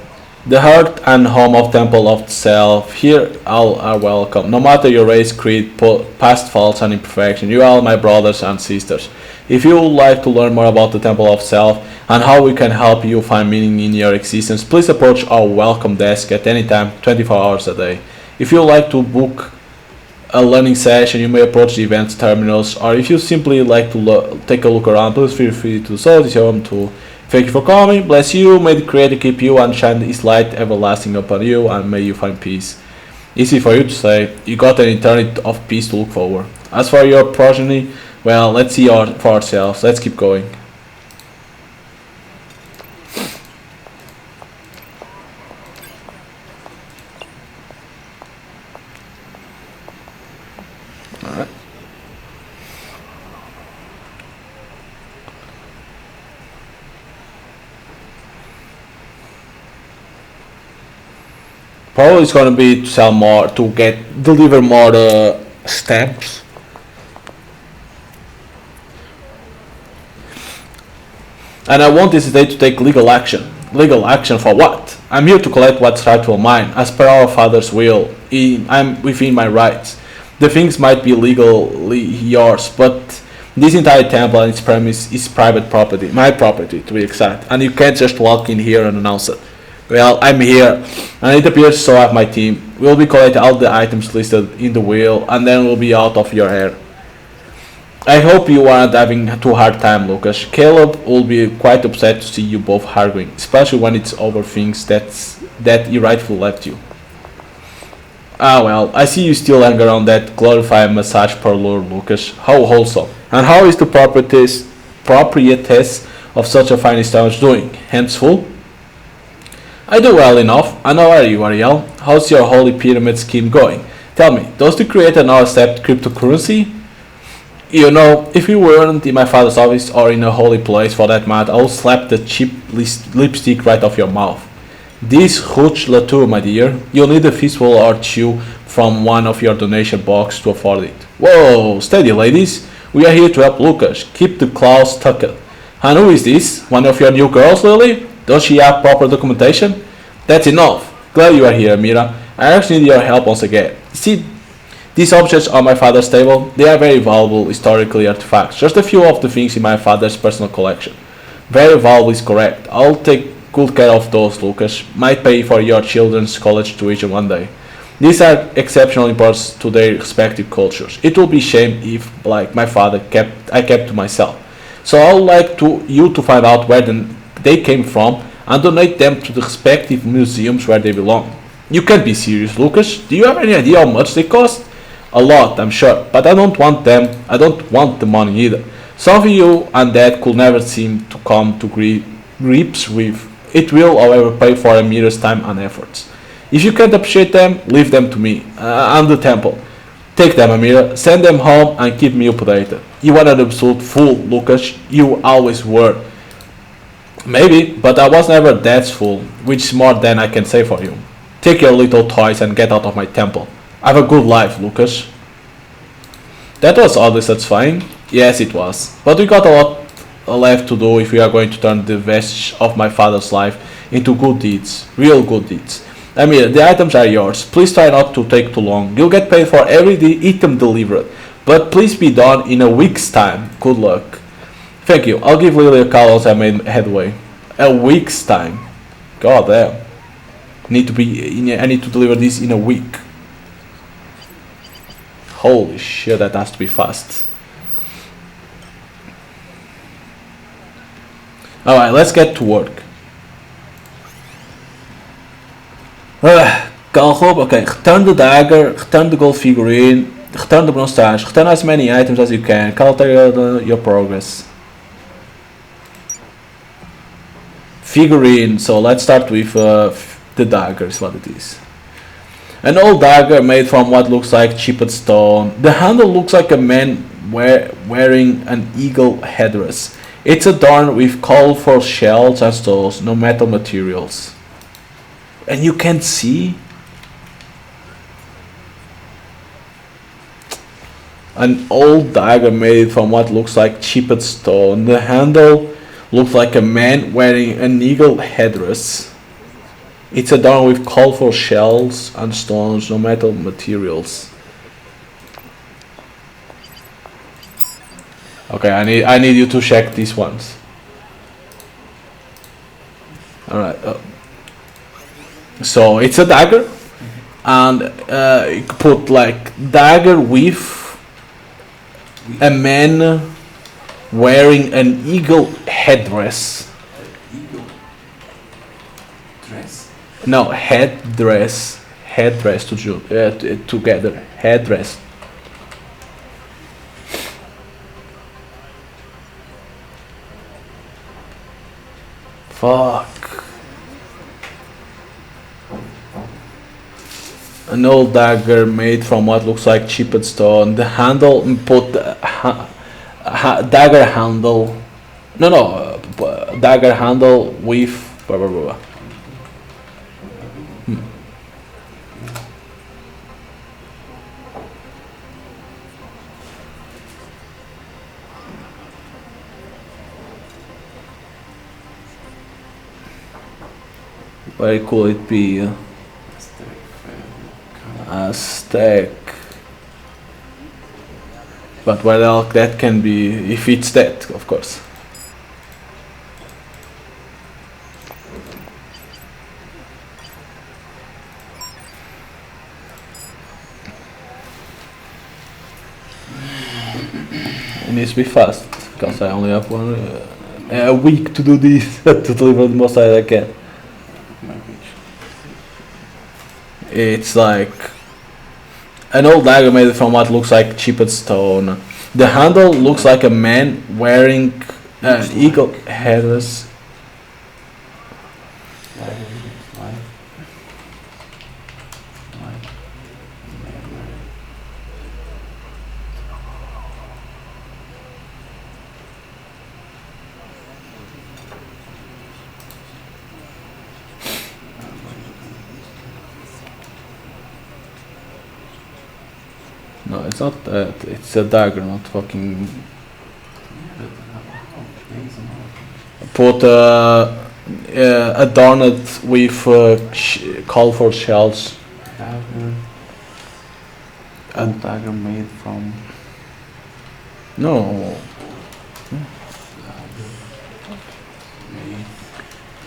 Speaker 1: the heart and home of Temple of the Self. Here all are welcome, no matter your race, creed, past faults and imperfection. You are all my brothers and sisters. If you would like to learn more about the Temple of Self and how we can help you find meaning in your existence, please approach our welcome desk at any time, 24 hours a day. If you would like to book a learning session, you may approach the event terminals, or if you simply like to take a look around, please feel free to do so. This is your home too. Thank you for coming, bless you, may the Creator keep you and shine His light everlasting upon you, and may you find peace. Easy for you to say, you got an eternity of peace to look forward. As for your progeny, well, let's see for ourselves, let's keep going. Alright. Probably it's gonna be to sell more, to deliver more stamps. And I want this day to take legal action. Legal action for what? I'm here to collect what's rightful mine, as per our father's will. I'm within my rights. The things might be legally yours, but this entire temple and its premise is private property, my property to be exact, and you can't just walk in here and announce it. Well, I'm here, and it appears so have my team. We'll be collecting all the items listed in the wheel, and then we'll be out of your hair. I hope you aren't having too hard time, Lucas. Caleb will be quite upset to see you both arguing, especially when it's over things that he rightfully left you. Ah well, I see you still hang around that glorified massage parlor, Lucas. How wholesome. And how is the proprietress of such a fine establishment doing? Hands full? I do well enough. And how are you, Ariel? How's your holy pyramid scheme going? Tell me, does the creator now accept cryptocurrency? You know, if you weren't in my father's office or in a holy place for that matter, I'll slap the cheap lipstick right off your mouth. This Hooch Latour, my dear, you'll need a fistful or two from one of your donation boxes to afford it. Whoa, steady ladies, we are here to help Lucas. Keep the claws tucked. And who is this? One of your new girls, Lily? Does she have proper documentation? That's enough. Glad you are here, Mira. I actually need your help once again. See, these objects on my father's table, they are very valuable historically artifacts. Just a few of the things in my father's personal collection. Very valuable is correct. I'll take good care of those, Lucas. Might pay for your children's college tuition one day. These are exceptional imports to their respective cultures. It will be a shame if, like my father, I kept to myself. So I would like you to find out where they came from and donate them to the respective museums where they belong. You can't be serious, Lucas. Do you have any idea how much they cost? A lot, I'm sure, but I don't want them. I don't want the money either. Some of you and Dad could never seem to come to grips with. It will, however, pay for Amira's time and efforts. If you can't appreciate them, leave them to me and the temple. Take them, Amira, send them home and keep me updated. You are an absolute fool, Lucas. You always were. Maybe, but I was never that fool, which is more than I can say for you. Take your little toys and get out of my temple. Have a good life, Lucas. That was oddly satisfying. Yes, it was. But we got a lot left to do if we are going to turn the vestige of my father's life into good deeds. Real good deeds. Amir, the items are yours. Please try not to take too long. You'll get paid for every item delivered. But please be done in a week's time. Good luck. Thank you. I'll give Lily a call once I made headway. A week's time. God damn. I need to deliver this in a week. Holy shit, that has to be fast. Alright, let's get to work. Call hope, okay, return the dagger, return the gold figurine, return the bronze stash, return as many items as you can, calculate your progress. Figurine, so let's start with the dagger, is what it is. An old dagger made from what looks like chipped stone. The handle looks like a man wearing an eagle headdress. It's adorned with colorful shells and stones, no metal materials. And you can't see? An old dagger made from what looks like chipped stone. The handle looks like a man wearing an eagle headdress. It's adorned with colorful shells and stones, no metal materials. Okay, I need you to check these ones. Alright. So it's a dagger, and you put like dagger with a man wearing an eagle headdress.
Speaker 3: Eagle dress?
Speaker 1: No, headdress. Headdress together. Headdress. Fuck. An old dagger made from what looks like chipped stone. The handle put dagger handle. No, dagger handle with blah blah blah. Where could it be? Aztec. But where else that can be, if it's that, of course. It needs to be fast, because I only have a week to do this, to deliver the most I can. It's like an old dagger made from what looks like chipped stone. The handle looks like a man wearing an eagle headdress. No, it's not that. It's a dagger, not fucking. Put adorned with colorful shells.
Speaker 3: Dagger. A dagger made from.
Speaker 1: No.
Speaker 3: Dagger made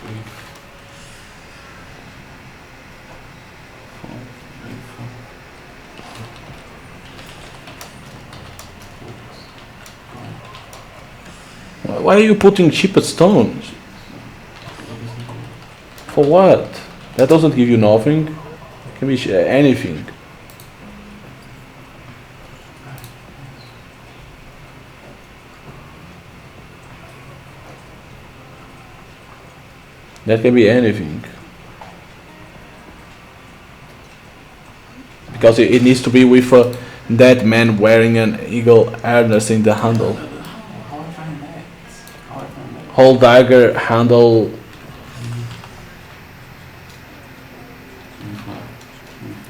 Speaker 3: with.
Speaker 1: Why are you putting chipped stones? For what? That doesn't give you nothing. It can be anything. That can be anything. Because it needs to be with that man wearing an eagle harness in the handle. Whole dagger handle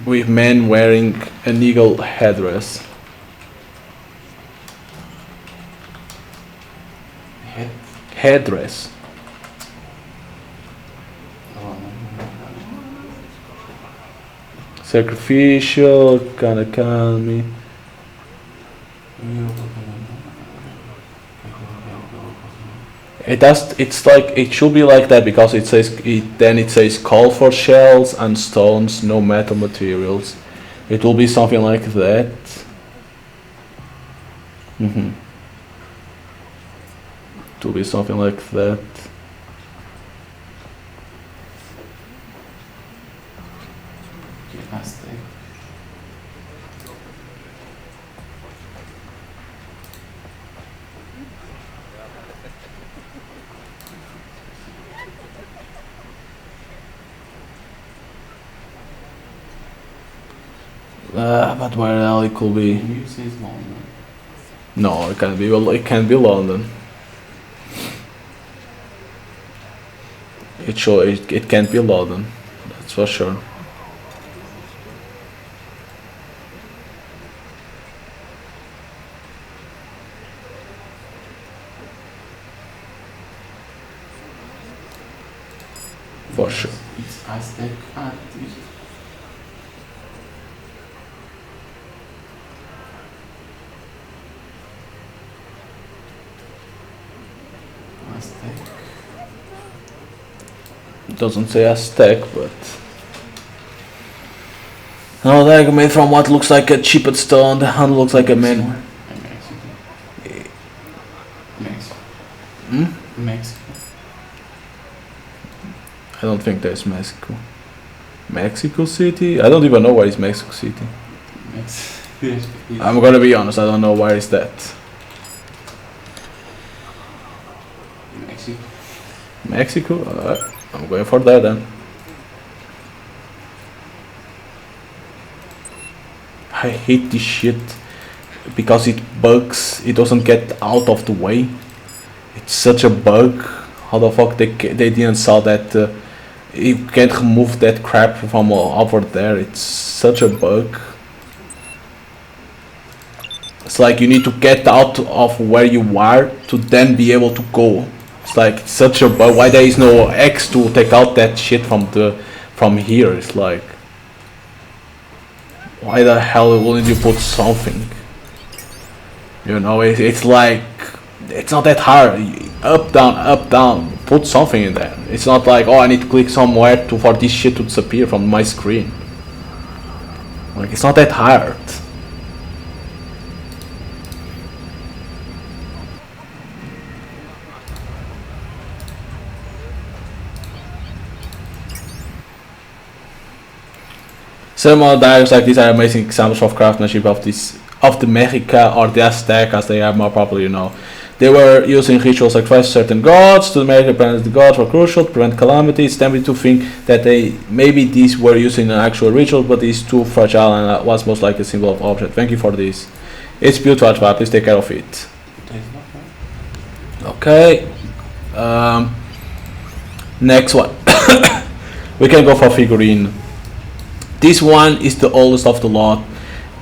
Speaker 1: with men wearing an eagle headdress. Headdress. Sacrificial, kinda calm me. It's like it should be like that because it says it says call for shells and stones, no metal materials. It will be something like that. It will be something like that.
Speaker 3: Okay, Aztec.
Speaker 1: But where the hell it could be?
Speaker 3: You say it's London.
Speaker 1: No, it can't be. Well, it can't be London. It can't be London. That's for sure. For sure.
Speaker 3: It's Aztec artist. Aztec.
Speaker 1: It doesn't say Aztec, but no, they're made from what looks like a chipped stone. The hand looks like a man.
Speaker 3: Mexico. Mexico.
Speaker 1: Hmm?
Speaker 3: Mexico.
Speaker 1: I don't think there's Mexico. Mexico City? I don't even know where is Mexico City.
Speaker 3: Mexico.
Speaker 1: I'm gonna be honest, I don't know where is that.
Speaker 3: Mexico.
Speaker 1: Mexico? I'm going for that then. I hate this shit because it bugs. It doesn't get out of the way. It's such a bug. How the fuck they didn't saw that you can't remove that crap from over there. It's such a bug. It's like you need to get out of where you are to then be able to go. It's like such a bug. Why there is no X to take out that shit from here? It's like, why the hell wouldn't you put something? You know, it's like, it's not that hard. Up down. Put something in there. It's not like, oh, I need to click somewhere for this shit to disappear from my screen. Like, it's not that hard. Some diagrams like these are amazing examples of craftsmanship of the Mexica or the Aztec, as they are more popularly known. They were using ritual sacrifice to certain gods. To the American parents, the gods were crucial to prevent calamity. It's tempting to think that maybe these were used in an actual ritual, but it's too fragile and was most likely a symbol of object. Thank you for this. It's beautiful, but please take care of it. Okay. Next one. We can go for figurine. This one is the oldest of the lot.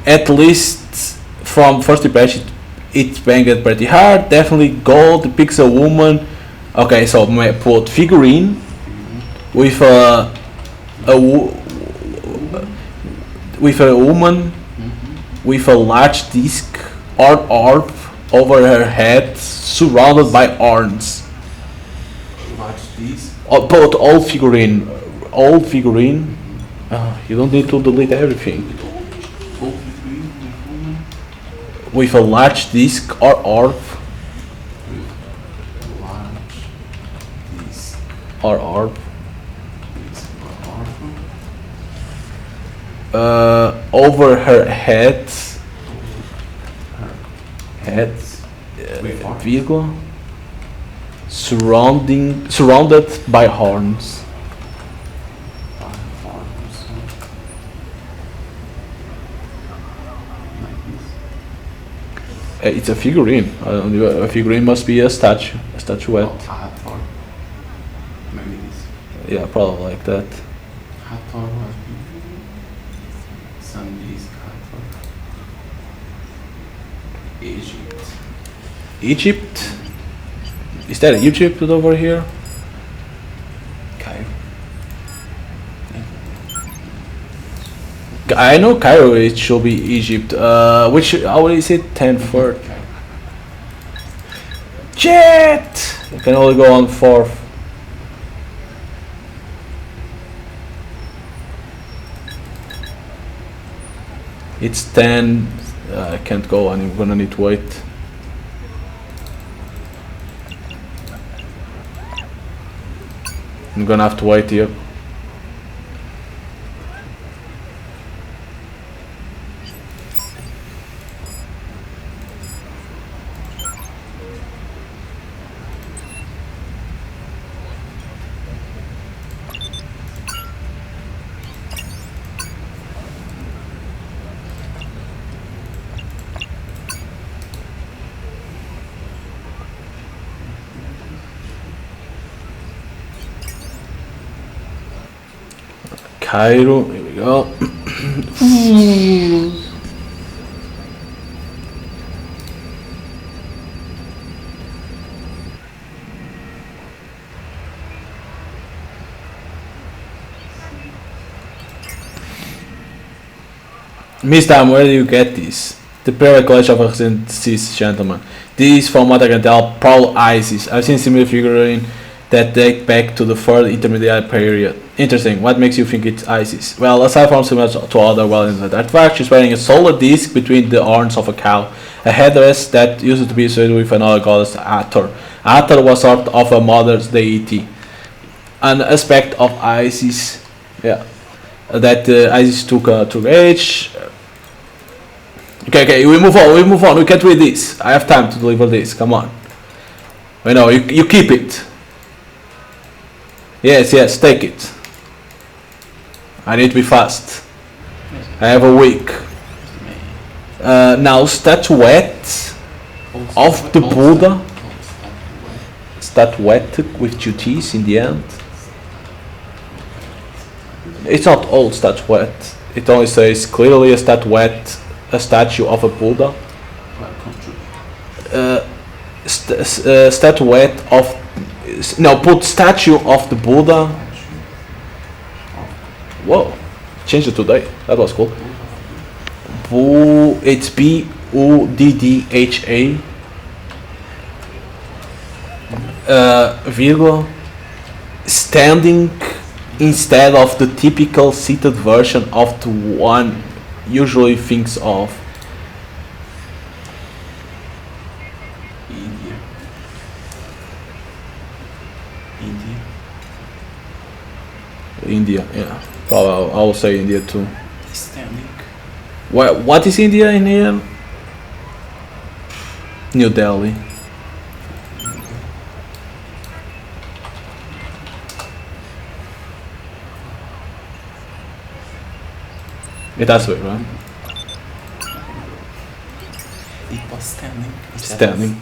Speaker 1: At least from first impression, it's banged pretty hard. Definitely gold. Depicts a woman. Okay, so I put figurine with a woman with a large disc or orb over her head, surrounded by horns.
Speaker 3: Large disc.
Speaker 1: Both old figurine. You don't need to delete everything.
Speaker 3: Old figurine with woman.
Speaker 1: With a large disc or orb.
Speaker 3: Large disc.
Speaker 1: Or orb.
Speaker 3: Disc or orb.
Speaker 1: Over her head.
Speaker 3: With horns.
Speaker 1: Virgo. Surrounded by horns. It's a figurine. A figurine must be a statuette.
Speaker 3: Hathor. Maybe this.
Speaker 1: Yeah, probably like that.
Speaker 3: Hathor was some disc Hathor. Egypt.
Speaker 1: Egypt? Is that Egypt over here?
Speaker 3: Cairo.
Speaker 1: I know Cairo, it should be Egypt. Which, how is it? 10th.
Speaker 3: Cairo.
Speaker 1: Jet! You can only go on 4th. It's 10. I can't go, and I'm gonna need to wait. I'm gonna have to wait here. Cairo. Here we go. Miss Time, where do you get this? The Imperial Collection of Agencies, gentlemen. This, from what I can tell, probably ISIS. I've seen similar figurine that date back to the third intermediate period. Interesting. What makes you think it's ISIS? Well, aside from similar to other well-known artifacts, she's wearing a solid disc between the horns of a cow, a headdress that used to be associated with another goddess, Hathor. Hathor was sort of a mother's deity, an aspect of ISIS. Yeah, that ISIS took age. Okay, we move on. We can't read this. I have time to deliver this. Come on. I know you keep it. Yes, take it. I need to be fast. I have a week. Now, statuette of the Buddha. Statuette with two T's in the end. It's not old statuette. It only says clearly a statuette, a statue of a Buddha. Statuette of. No, put statue of the Buddha. Whoa, changed it today. That was cool. It's Buddha. Virgo. Standing instead of the typical seated version of the one usually thinks of. India, yeah. Probably I will say India too.
Speaker 3: Standing.
Speaker 1: What is India in here? New Delhi. It has to be, right?
Speaker 3: It was standing.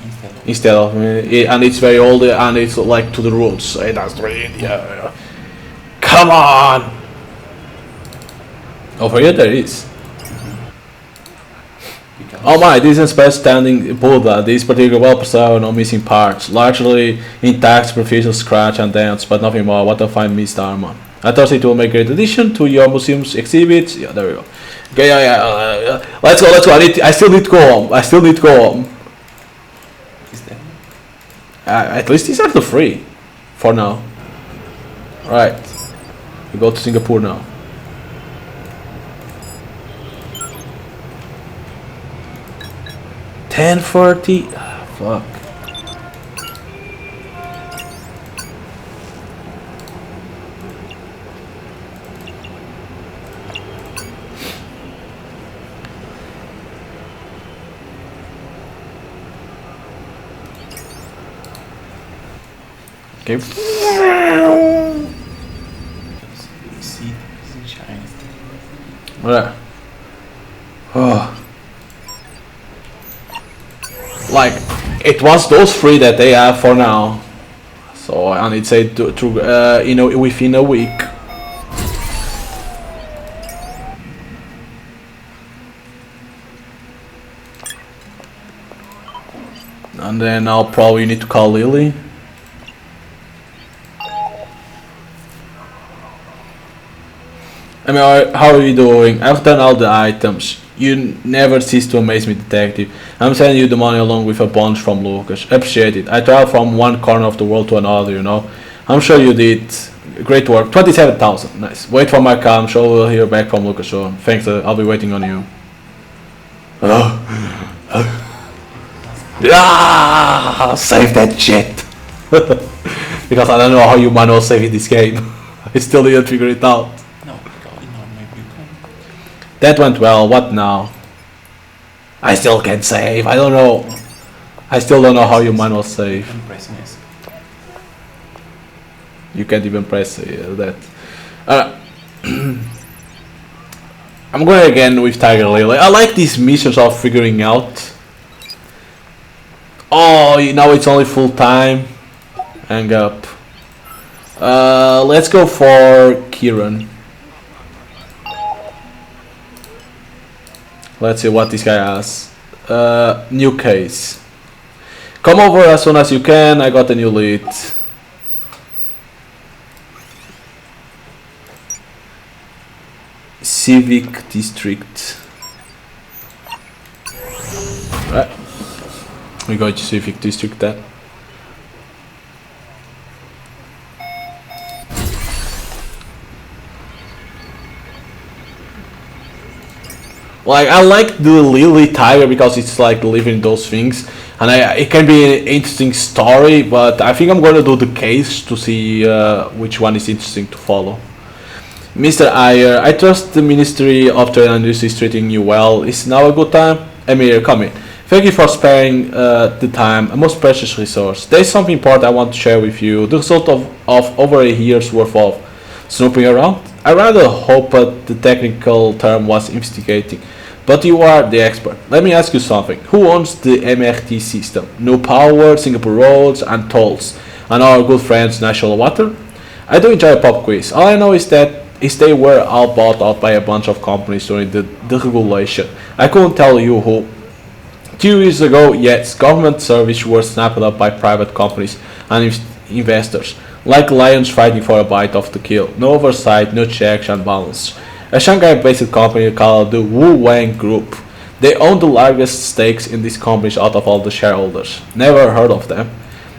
Speaker 1: Instead of and it's very old and it's like to the roots. So it has to be India. Come on! Over here there is. Oh my, this is special standing Buddha. This particular well preserved, no missing parts. Largely intact, superficial scratch and dents, but nothing more. What a fine Mr. Armand. I thought it will make a great addition to your museum's exhibits. Yeah, there we go. Okay, yeah. Let's go. I still need to go home.
Speaker 3: Is that?
Speaker 1: At least these are the free. For now. Right. We go to Singapore now. $10.40. Fuck. Okay.
Speaker 3: See, it's in China.
Speaker 1: Where? Oh. Like, it was those three that they have for now. So I need to say within a week. And then I'll probably need to call Lily. I mean, how are you doing? I've done all the items. You never cease to amaze me, detective. I'm sending you the money along with a bunch from Lucas. Appreciate it. I traveled from one corner of the world to another, you know. I'm sure you did. Great work. 27,000. Nice. Wait for my car. I'm sure we'll hear back from Lucas soon. Thanks. I'll be waiting on you. Save that shit. Because I don't know how you manual save in this game. I still didn't figure it out.
Speaker 3: Maybe you can.
Speaker 1: That went well. What now? I still can't save. I don't know. I still don't know how you manual save.
Speaker 3: I'm pressing S.
Speaker 1: You can't even press that. I'm going again with Tiger Lily. I like these missions of figuring out. Oh, now it's only full time. Hang up. Let's go for Kieran. Let's see what this guy has. New case. Come over as soon as you can. I got a new lead. Civic district. Right. We got civic district then. Like, I like the Lily Tiger because it's like living those things, and it can be an interesting story, but I think I'm gonna do the case to see which one is interesting to follow. Mr. Ayer, I trust the Ministry of Trade and Industry is treating you well. Is now a good time? Emir, come in. Thank you for sparing the time, a most precious resource. There is something important I want to share with you, the result of over a year's worth of snooping around. I rather hope the technical term was investigating, but you are the expert. Let me ask you something. Who owns the MRT system? New Power, Singapore Roads and Tolls, and our good friends National Water? I do enjoy a pop quiz. All I know is that they were all bought out by a bunch of companies during the deregulation. I couldn't tell you who. 2 years ago, yes, government services were snapped up by private companies and investors, like lions fighting for a bite of the kill. No oversight, no checks and balance. A Shanghai-based company called the Wu Wang Group. They own the largest stakes in these companies out of all the shareholders. Never heard of them.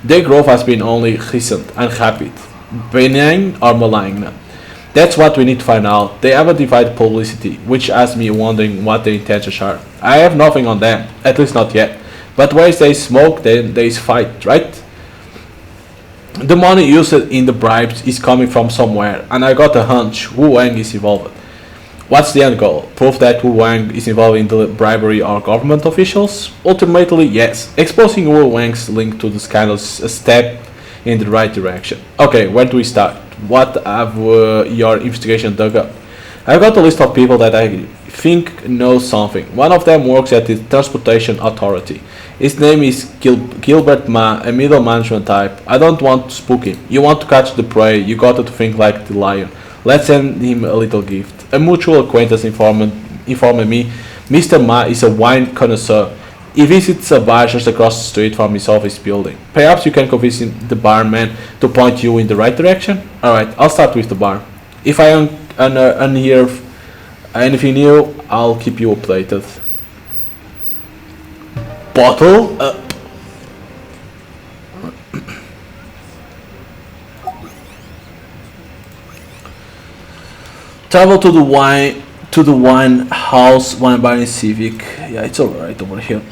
Speaker 1: Their growth has been only recent and rapid, benign or malign. That's what we need to find out. They have a divided publicity, which has me wondering what their intentions are. I have nothing on them, at least not yet. But where there is smoke, then there is fight, right? The money used in the bribes is coming from somewhere, and I got a hunch Wu Wang is involved. What's the end goal? Proof that Wu Wang is involved in the bribery or government officials? Ultimately, yes. Exposing Wu Wang's link to the scandal is a step in the right direction. Okay, where do we start? What have your investigation dug up? I got a list of people that I think know something. One of them works at the Transportation Authority. His name is Gilbert Ma, a middle management type. I don't want to spook him. You want to catch the prey, you got to think like the lion. Let's send him a little gift. A mutual acquaintance informed me Mr. Ma is a wine connoisseur. He visits a bar just across the street from his office building. Perhaps you can convince the barman to point you in the right direction? Alright, I'll start with the bar. If I unhear anything new, I'll keep you updated. Bottle up. Travel to the wine house, wine bar in Civic. Yeah, it's alright over here.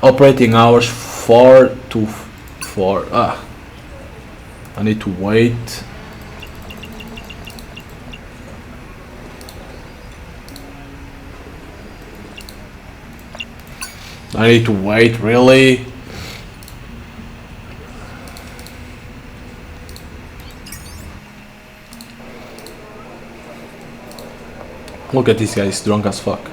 Speaker 1: Operating hours 4 to 4. I need to wait. I need to wait, really? Look at this guy, he's drunk as fuck.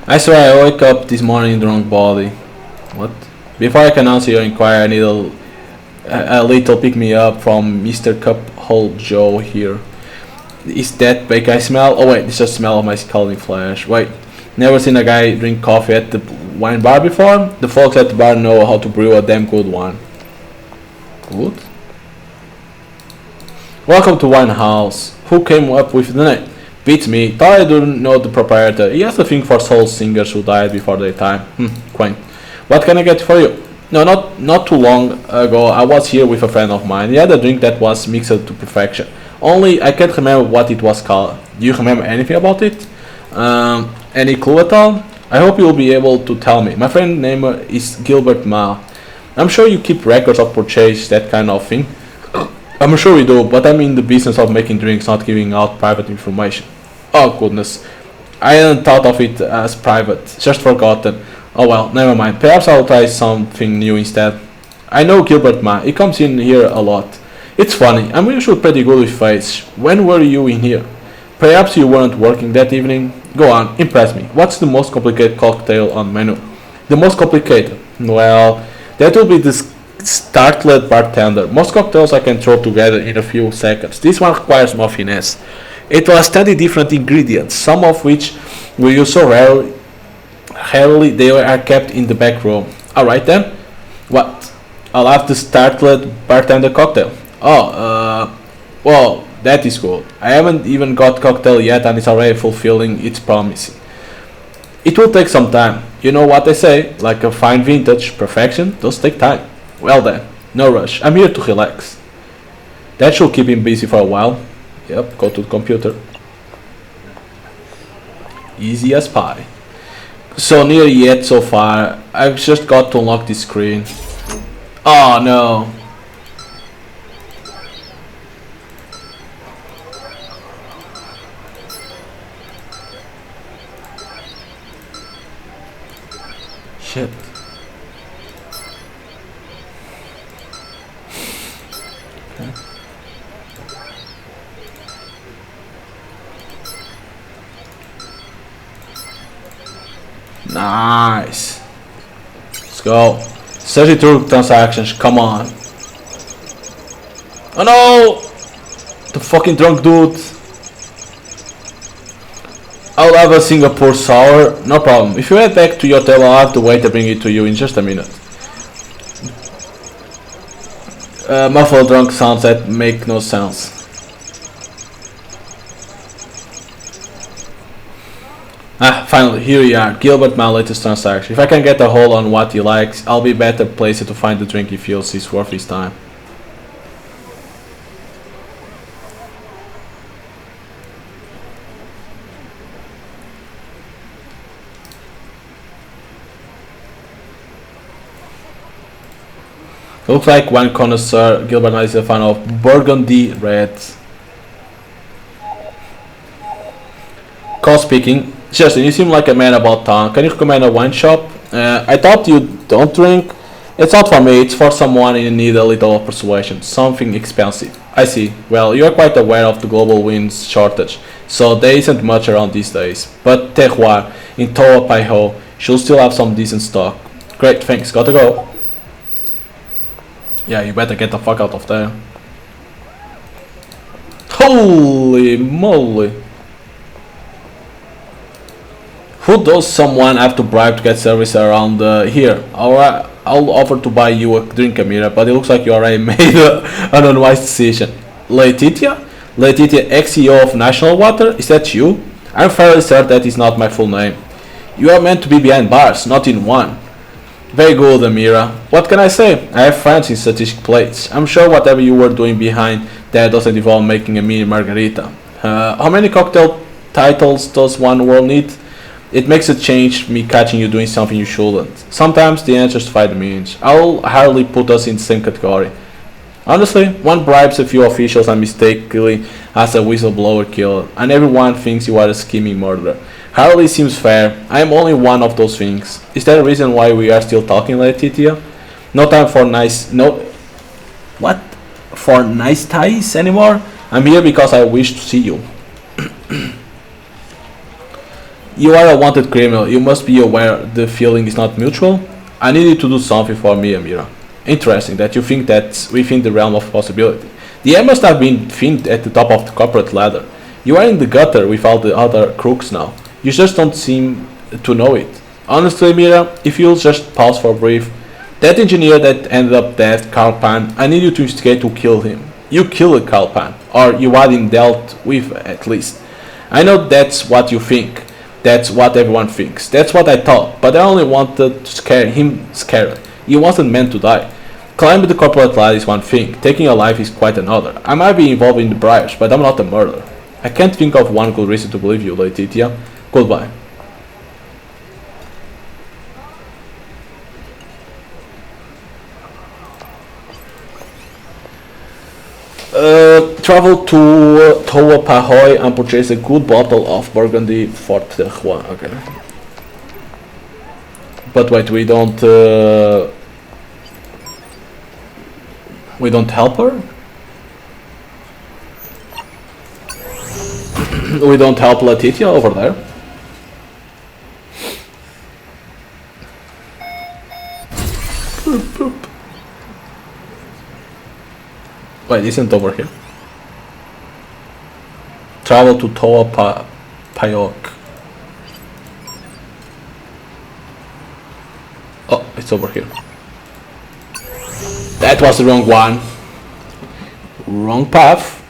Speaker 1: I swear I woke up this morning drunk body. What? Before I can answer your inquiry, I need a little pick me up from Mr. Cuphole Joe here. Is that bake I smell? Oh wait, it's just smell of my scalding flesh. Wait, never seen a guy drink coffee at the wine bar before? The folks at the bar know how to brew a damn good one. Good? Welcome to Wine House. Who came up with the name? Beats me. Thought I didn't know the proprietor. He has a thing for soul singers who died before their time. Quaint. What can I get for you? No, not too long ago I was here with a friend of mine. He had a drink that was mixed to perfection. Only I can't remember what it was called. Do you remember anything about it? Any clue at all? I hope you'll be able to tell me. My friend's name is Gilbert Ma. I'm sure you keep records of purchase, that kind of thing. I'm sure we do, but I'm in the business of making drinks, not giving out private information. Oh goodness, I hadn't thought of it as private, just forgotten. Oh well, never mind, perhaps I'll try something new instead. I know Gilbert Ma. He comes in here a lot. It's funny. I'm usually pretty good with face. When were you in here? Perhaps you weren't working that evening? Go on, impress me. What's the most complicated cocktail on menu? The most complicated? Well, that will be the startled bartender. Most cocktails I can throw together in a few seconds. This one requires more finesse. It will study different ingredients, some of which we use so rarely they are kept in the back room. Alright then. What? I'll have the startled bartender cocktail. Well, that is cool. I haven't even got cocktail yet and it's already fulfilling its promise. It will take some time. You know what they say, like a fine vintage, perfection does take time. Well then, no rush. I'm here to relax. That should keep him busy for a while. Yep, go to the computer. Easy as pie. So near yet so far. I've just got to unlock this screen. Oh no. Shit. Nice. Let's go. 32 transactions, come on. Oh no! The fucking drunk dude. I'll have a Singapore sour, no problem. If you head back to your table, I'll have to wait to bring it to you in just a minute. Muffled drunk sounds that make no sense. Ah, finally, here we are. Gilbert, my latest transaction. If I can get a hold on what he likes, I'll be better placed to find the drink he feels is worth his time. Looks like one connoisseur, Gilbert is a fan of Burgundy Red. Call speaking. Justin, you seem like a man about town. Can you recommend a wine shop? I thought you don't drink. It's not for me, it's for someone in need a little of persuasion. Something expensive. I see. Well, you are quite aware of the global wines shortage, so there isn't much around these days. But Terroir in Toa Paiho should still have some decent stock. Great, thanks. Gotta go. Yeah, you better get the fuck out of there. Holy moly. Who does someone have to bribe to get service around here? Alright, I'll offer to buy you a drink, Amira, but it looks like you already made an unwise decision. Laetitia? Laetitia, ex-CEO of National Water? Is that you? I'm fairly certain that is not my full name. You are meant to be behind bars, not in one. Very good, Amira. What can I say? I have friends in such places. I'm sure whatever you were doing behind there doesn't involve making a mini margarita. How many cocktail titles does one world need? It makes a change me catching you doing something you shouldn't. Sometimes the answer justify the means. I'll hardly put us in the same category. Honestly, one bribes a few officials and mistakenly as a whistleblower killer, and everyone thinks you are a scheming murderer. Hardly seems fair. I am only one of those things. Is there a reason why we are still talking, Laetitia? No time for nice ties anymore? I'm here because I wish to see you. You are a wanted criminal. You must be aware the feeling is not mutual. I need you to do something for me, Amira. Interesting that you think that's within the realm of possibility. The air must have been thinned at the top of the corporate ladder. You are in the gutter with all the other crooks now. You just don't seem to know it. Honestly, Mira, if you'll just pause for a brief. That engineer that ended up dead, Carl Pan, I need you to investigate who killed him. You killed Carl Pan, or you had him dealt with at least. I know that's what you think. That's what everyone thinks. That's what I thought, but I only wanted to scare him scared. He wasn't meant to die. Climbing the corporate ladder is one thing, taking a life is quite another. I might be involved in the bribes, but I'm not a murderer. I can't think of one good reason to believe you, Laetitia. Goodbye. Travel to Toa Pahoi and purchase a good bottle of Burgundy for Terroir. Okay. But wait, we don't... We don't help her? We don't help Letitia over there? Wait, isn't over here? Travel to Toa Payok. Oh, it's over here. That was the wrong one. Wrong path.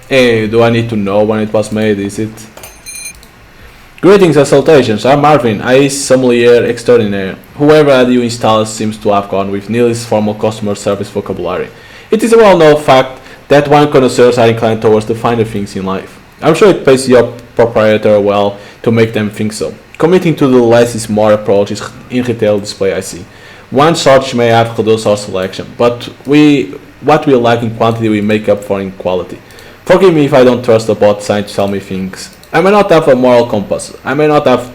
Speaker 1: Hey, do I need to know when it was made, is it? Greetings and salutations, I'm Marvin, sommelier extraordinaire. Whoever had you installed seems to have gone with Neil's formal customer service vocabulary. It is a well-known fact that wine connoisseurs are inclined towards the finer things in life. I'm sure it pays your proprietor well to make them think so. Committing to the less is more approach is in retail display I see. One shortage may have reduced our selection, but what we lack in quantity we make up for in quality. Forgive me if I don't trust the bot sign to tell me things. I may not have a moral compass, I may not have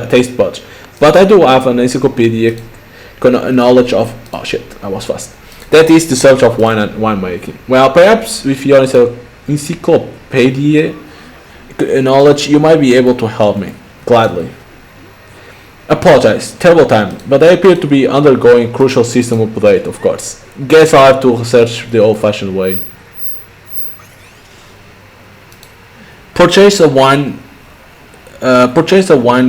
Speaker 1: taste buds, but I do have an encyclopedic knowledge of... Oh shit, I was fast. That is the search of wine and winemaking. Well, perhaps with your encyclopedia knowledge you might be able to help me. Gladly. Apologize, terrible time, but I appear to be undergoing crucial system update, of course. Guess I'll have to research the old-fashioned way. Purchase a wine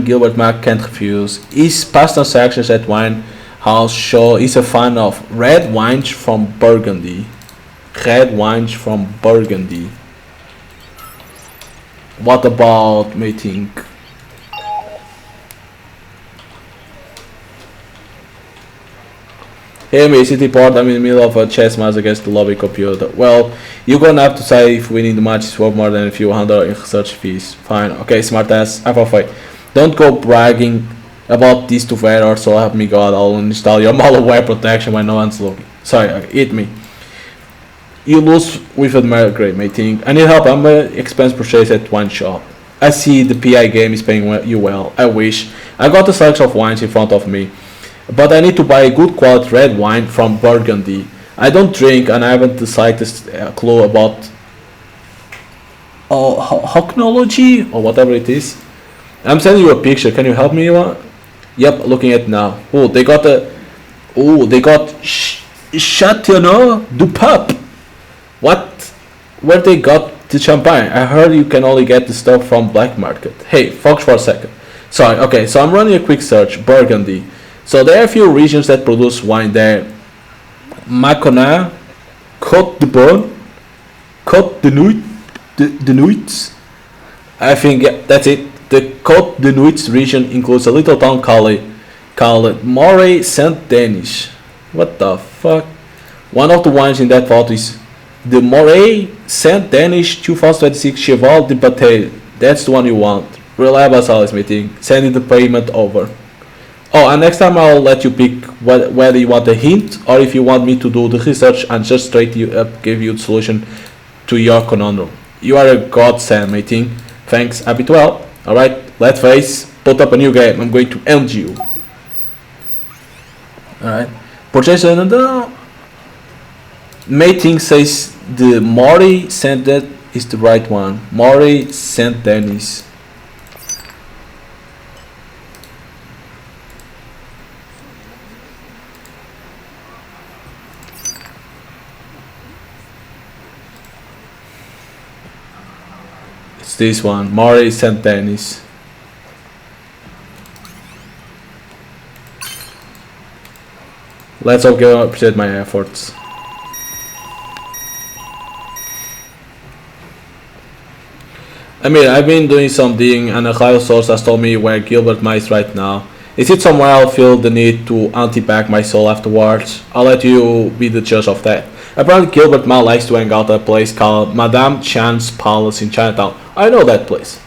Speaker 1: Gilbert Mack can't refuse. His past transactions at wine house show he's a fan of red wines from Burgundy. Red wines from Burgundy. What about mating? Hey me, City Port, I'm in the middle of a chess match against the lobby computer. Well, you're gonna have to say if winning the match is worth more than a few hundred in research fees. Fine, okay, smartass, have a fight. Don't go bragging about this to Vera or so help me God, I'll install your malware protection when no one's looking. Sorry, hit me. You lose with a great mating. I need help, I'm an expense purchase at wine shop. I see the PI game is paying you well. I wish. I got a selection of wines in front of me. But I need to buy a good quality red wine from Burgundy. I don't drink and I haven't the slightest clue about technology or whatever it is. I'm sending you a picture. Can you help me? Yep, looking at it now. Oh, they got Chateauneuf du Pape. What? Where they got the champagne? I heard you can only get the stuff from black market. Hey, focus for a second. Sorry. Okay, so I'm running a quick search. Burgundy. So there are a few regions that produce wine there. Mâconnais, Côte de Beaune, Côte de Nuits. I think yeah, that's it. The Côte de Nuits region includes a little town called Moray Saint-Denis. What the fuck? One of the wines in that vault is the Moray Saint-Denis 2026 Cheval de Bataille. That's the one you want. Reliable as always, meeting. Sending the payment over. Oh, and next time I'll let you pick whether you want a hint or if you want me to do the research and just straight you up give you the solution to your conundrum. You are a godsend, mating. Thanks, happy to help. Alright, let's face, put up a new game. I'm going to end you. Alright. Purchase another. Mating says the Moray Saint-Denis is the right one. Moray Saint-Denis. This one, Moray Saint-Denis. Let's all go appreciate my efforts. I mean, I've been doing some digging and a higher source has told me where Gilbert Mice right now. Is it somewhere I'll feel the need to anti-back my soul afterwards? I'll let you be the judge of that. Apparently Gilbert Ma likes to hang out at a place called Madame Chan's Palace in Chinatown. I know that place.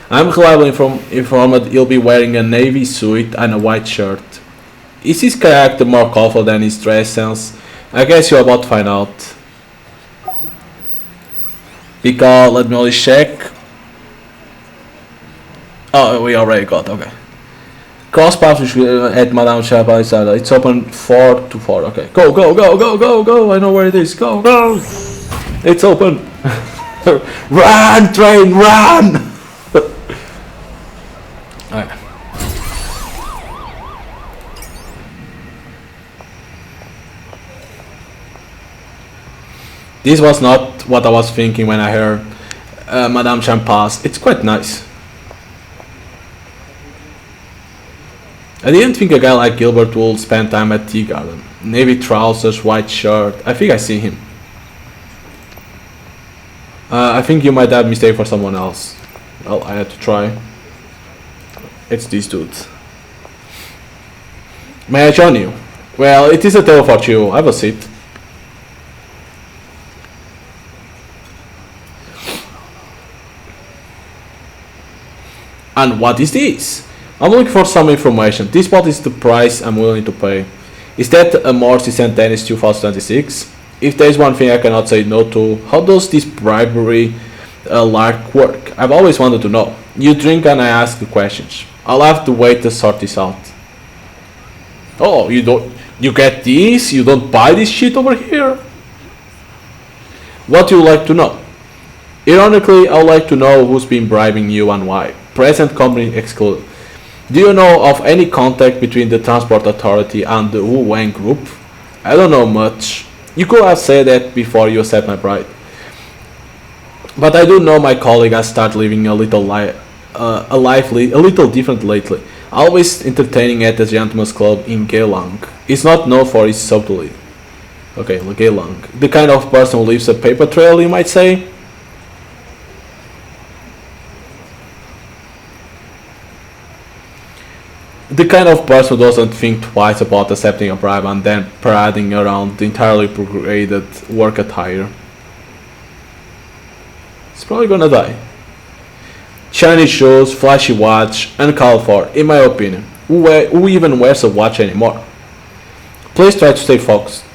Speaker 1: I'm reliably informed he'll be wearing a navy suit and a white shirt. Is his character more colorful than his dress sense? I guess you're about to find out. Because let me only check. Oh, we already got, okay. Cross paths at Madame Chapa. It's open 4 to 4. Okay, go, go, go, go, go, go. I know where it is. Go, go. It's open. Run, train, run. Alright. This was not what I was thinking when I heard Madame Champagne. It's quite nice. I didn't think a guy like Gilbert would spend time at Tea Garden. Navy trousers, white shirt. I think I see him. I think you might have mistake for someone else. Well, I had to try. It's this dude. May I join you? Well, it is a tale for two. Have a seat. And what is this? I'm looking for some information. This spot is the price I'm willing to pay. Is that a more seasoned tennis 2026? If there's one thing I cannot say no to, how does this bribery lark work? I've always wanted to know. You drink and I ask the questions. I'll have to wait to sort this out. Oh, you get this? You don't buy this shit over here? What do you like to know? Ironically, I would like to know who's been bribing you and why. Present company excluded. Do you know of any contact between the Transport Authority and the Wu Wang Group? I don't know much. You could have said that before you accept my bride. But I do know my colleague has started living a little different lately. Always entertaining at the Gentleman's Club in Geylang. He's not known for his subtlety. Okay, Geylang. The kind of person who leaves a paper trail, you might say. The kind of person who doesn't think twice about accepting a bribe and then parading around the entirely upgraded work attire. He's probably gonna die. Shiny shoes, flashy watch, uncalled for, in my opinion. Who even wears a watch anymore? Please try to stay focused.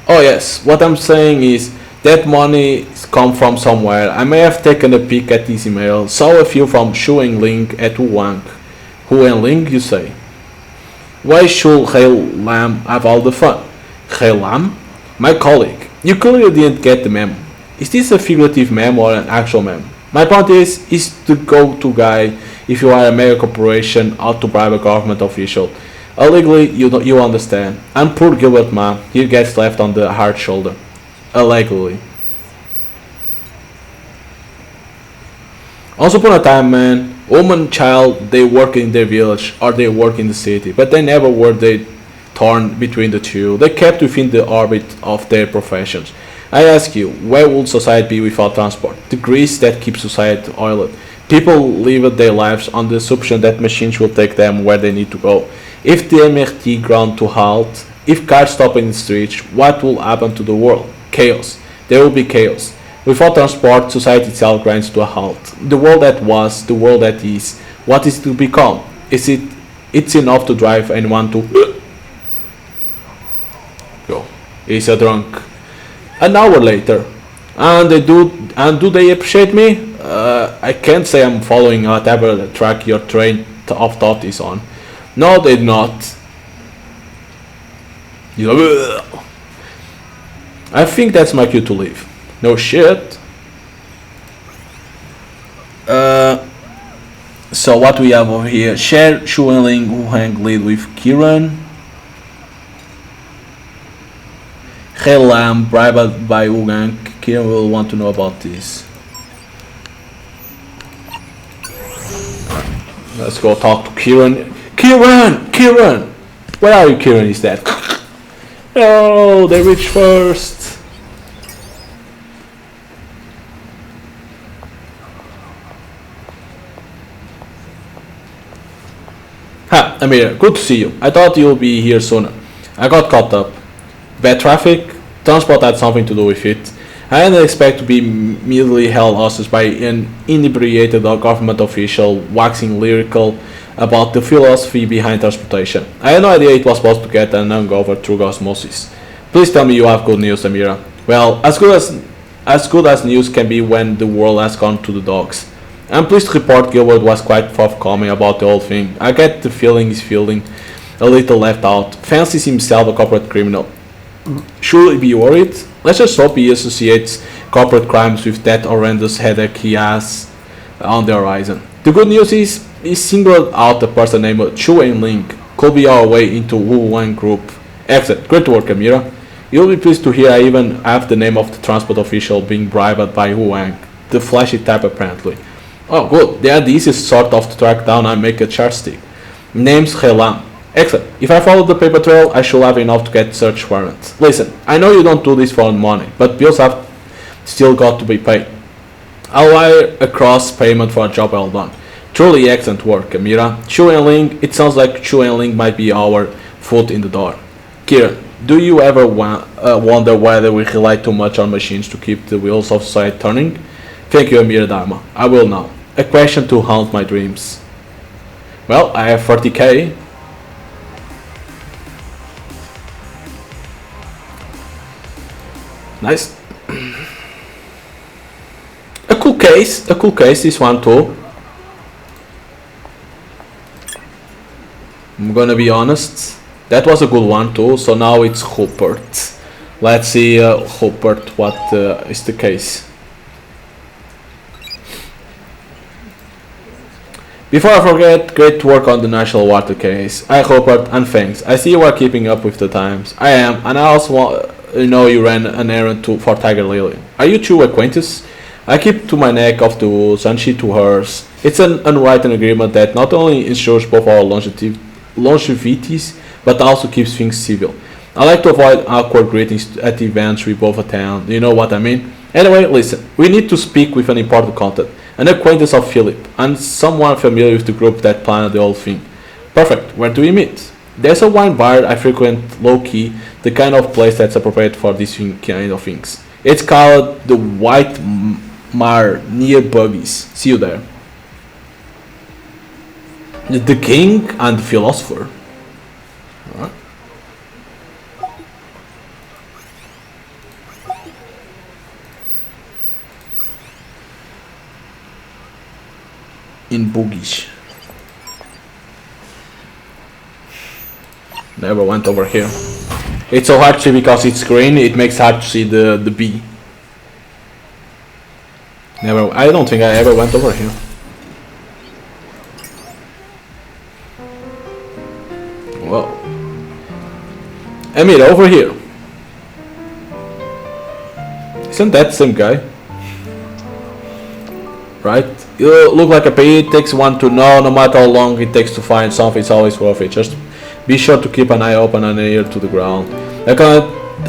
Speaker 1: Oh yes, what I'm saying is that money come from somewhere. I may have taken a peek at this email, saw a few from Shu and Ling at Wu Wang. Hu and Ling, you say? Why should Hei Lam have all the fun? Hei Lam? My colleague. You clearly didn't get the memo. Is this a figurative memo or an actual memo? My point is the go-to guy if you are a mega corporation out to bribe a government official. Illegally, you understand. And poor Gilbert Ma, he gets left on the hard shoulder. Illegally. Once upon a time, man, woman, child, they work in their village or they work in the city, but they never were they torn between the two. They kept within the orbit of their professions. I ask you, where would society be without transport? The grease that keeps society oiled. People live their lives on the assumption that machines will take them where they need to go. If the MRT ground to halt, if cars stop in the streets, what will happen to the world? Chaos. There will be chaos. Without transport, society itself grinds to a halt. The world that was, the world that is, what is to become? It's enough to drive anyone to go. He's a drunk. An hour later. And do they appreciate me? I can't say I'm following whatever track your train of thought is on. No, they're not. I think that's my cue to leave. No shit. So what we have over here? Cher, Shuenling, Wu Hang lead with Kiran. Hei Lam, bribed by Wu Gang. Kiran will want to know about this. Let's go talk to Kiran. Kiran! Where are you, Kiran? Is that? No, they reach first. Ha, Amir, good to see you. I thought you'll be here sooner. I got caught up. Bad traffic? Transport had something to do with it. I didn't expect to be immediately held hostage by an inebriated government official waxing lyrical about the philosophy behind transportation. I had no idea it was supposed to get an hangover through osmosis. Please tell me you have good news, Amira. Well, as good as news can be when the world has gone to the dogs. I'm pleased to report Gilbert was quite forthcoming about the whole thing. I get the feeling he's feeling a little left out, fancies himself a corporate criminal. Should he be worried? Let's just hope he associates corporate crimes with that horrendous headache he has on the horizon. The good news is he singled out a person named Chu Ling. Could be our way into Wu Wang Group. Excellent. Great work, Amira. You'll be pleased to hear I even have the name of the transport official being bribed by Wu Wang, the flashy type apparently. Oh, good. They are the easiest sort of to track down and make a charge stick. Name's Helan. Excellent. If I follow the paper trail, I should have enough to get search warrants. Listen, I know you don't do this for money, but bills have still got to be paid. I'll wire a cross payment for a job well done. Truly excellent work, Amira. Chu Ling, it sounds like Chu Ling might be our foot in the door. Kieran, do you ever wonder whether we rely too much on machines to keep the wheels of society turning? Thank you, Amira Dharma. I will now. A question to haunt my dreams. Well, I have 30k. Nice. A cool case, this one too. I'm gonna be honest, that was a good one too, so now it's Rupert. Let's see, Rupert, what is the case. Before I forget, great work on the National Water case. Hi Rupert, and thanks. I see you are keeping up with the times. I am, and I also know you ran an errand for Tiger Lily. Are you two acquaintances? I keep to my neck of the woods and she to hers. It's an unwritten agreement that not only ensures both our longevities, but also keeps things civil. I like to avoid awkward greetings at events we both attend, you know what I mean? Anyway, listen, we need to speak with an important contact, an acquaintance of Philip, and someone familiar with the group that planned the whole thing. Perfect, where do we meet? There's a wine bar I frequent low-key, the kind of place that's appropriate for this kind of things. It's called the White Mar near Buggies. See you there. The King and the Philosopher. Right. In Boogies. Never went over here. It's so hard to see because it's green, it makes hard to see the bee. Never, I don't think I ever went over here. Well, Emir, over here. Isn't that the same guy? Right? You look like a bee, it takes one to know, no matter how long it takes to find something, it's always worth it. Just be sure to keep an eye open and an ear to the ground. I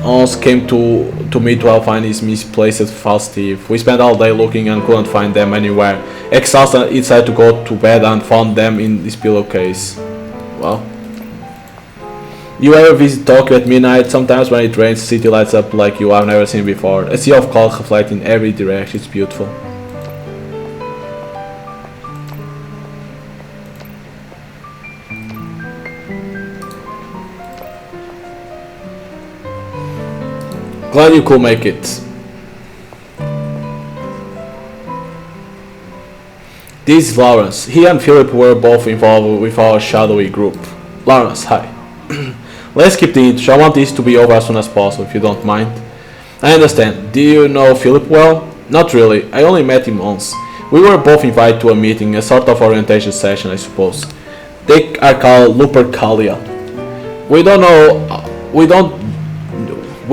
Speaker 1: once came to me to help find his misplaced false teeth. We spent all day looking and couldn't find them anywhere. Exhausted, he decided to go to bed and found them in this pillowcase. Well, you ever visit Tokyo at midnight? Sometimes when it rains, the city lights up like you have never seen before. A sea of color reflecting in every direction. It's beautiful. Glad you could make it. This is Lawrence. He and Philip were both involved with our shadowy group. Lawrence, hi. Let's keep the intro. I want this to be over as soon as possible, if you don't mind. I understand. Do you know Philip well? Not really. I only met him once. We were both invited to a meeting, a sort of orientation session, I suppose. They are called Lupercalia. We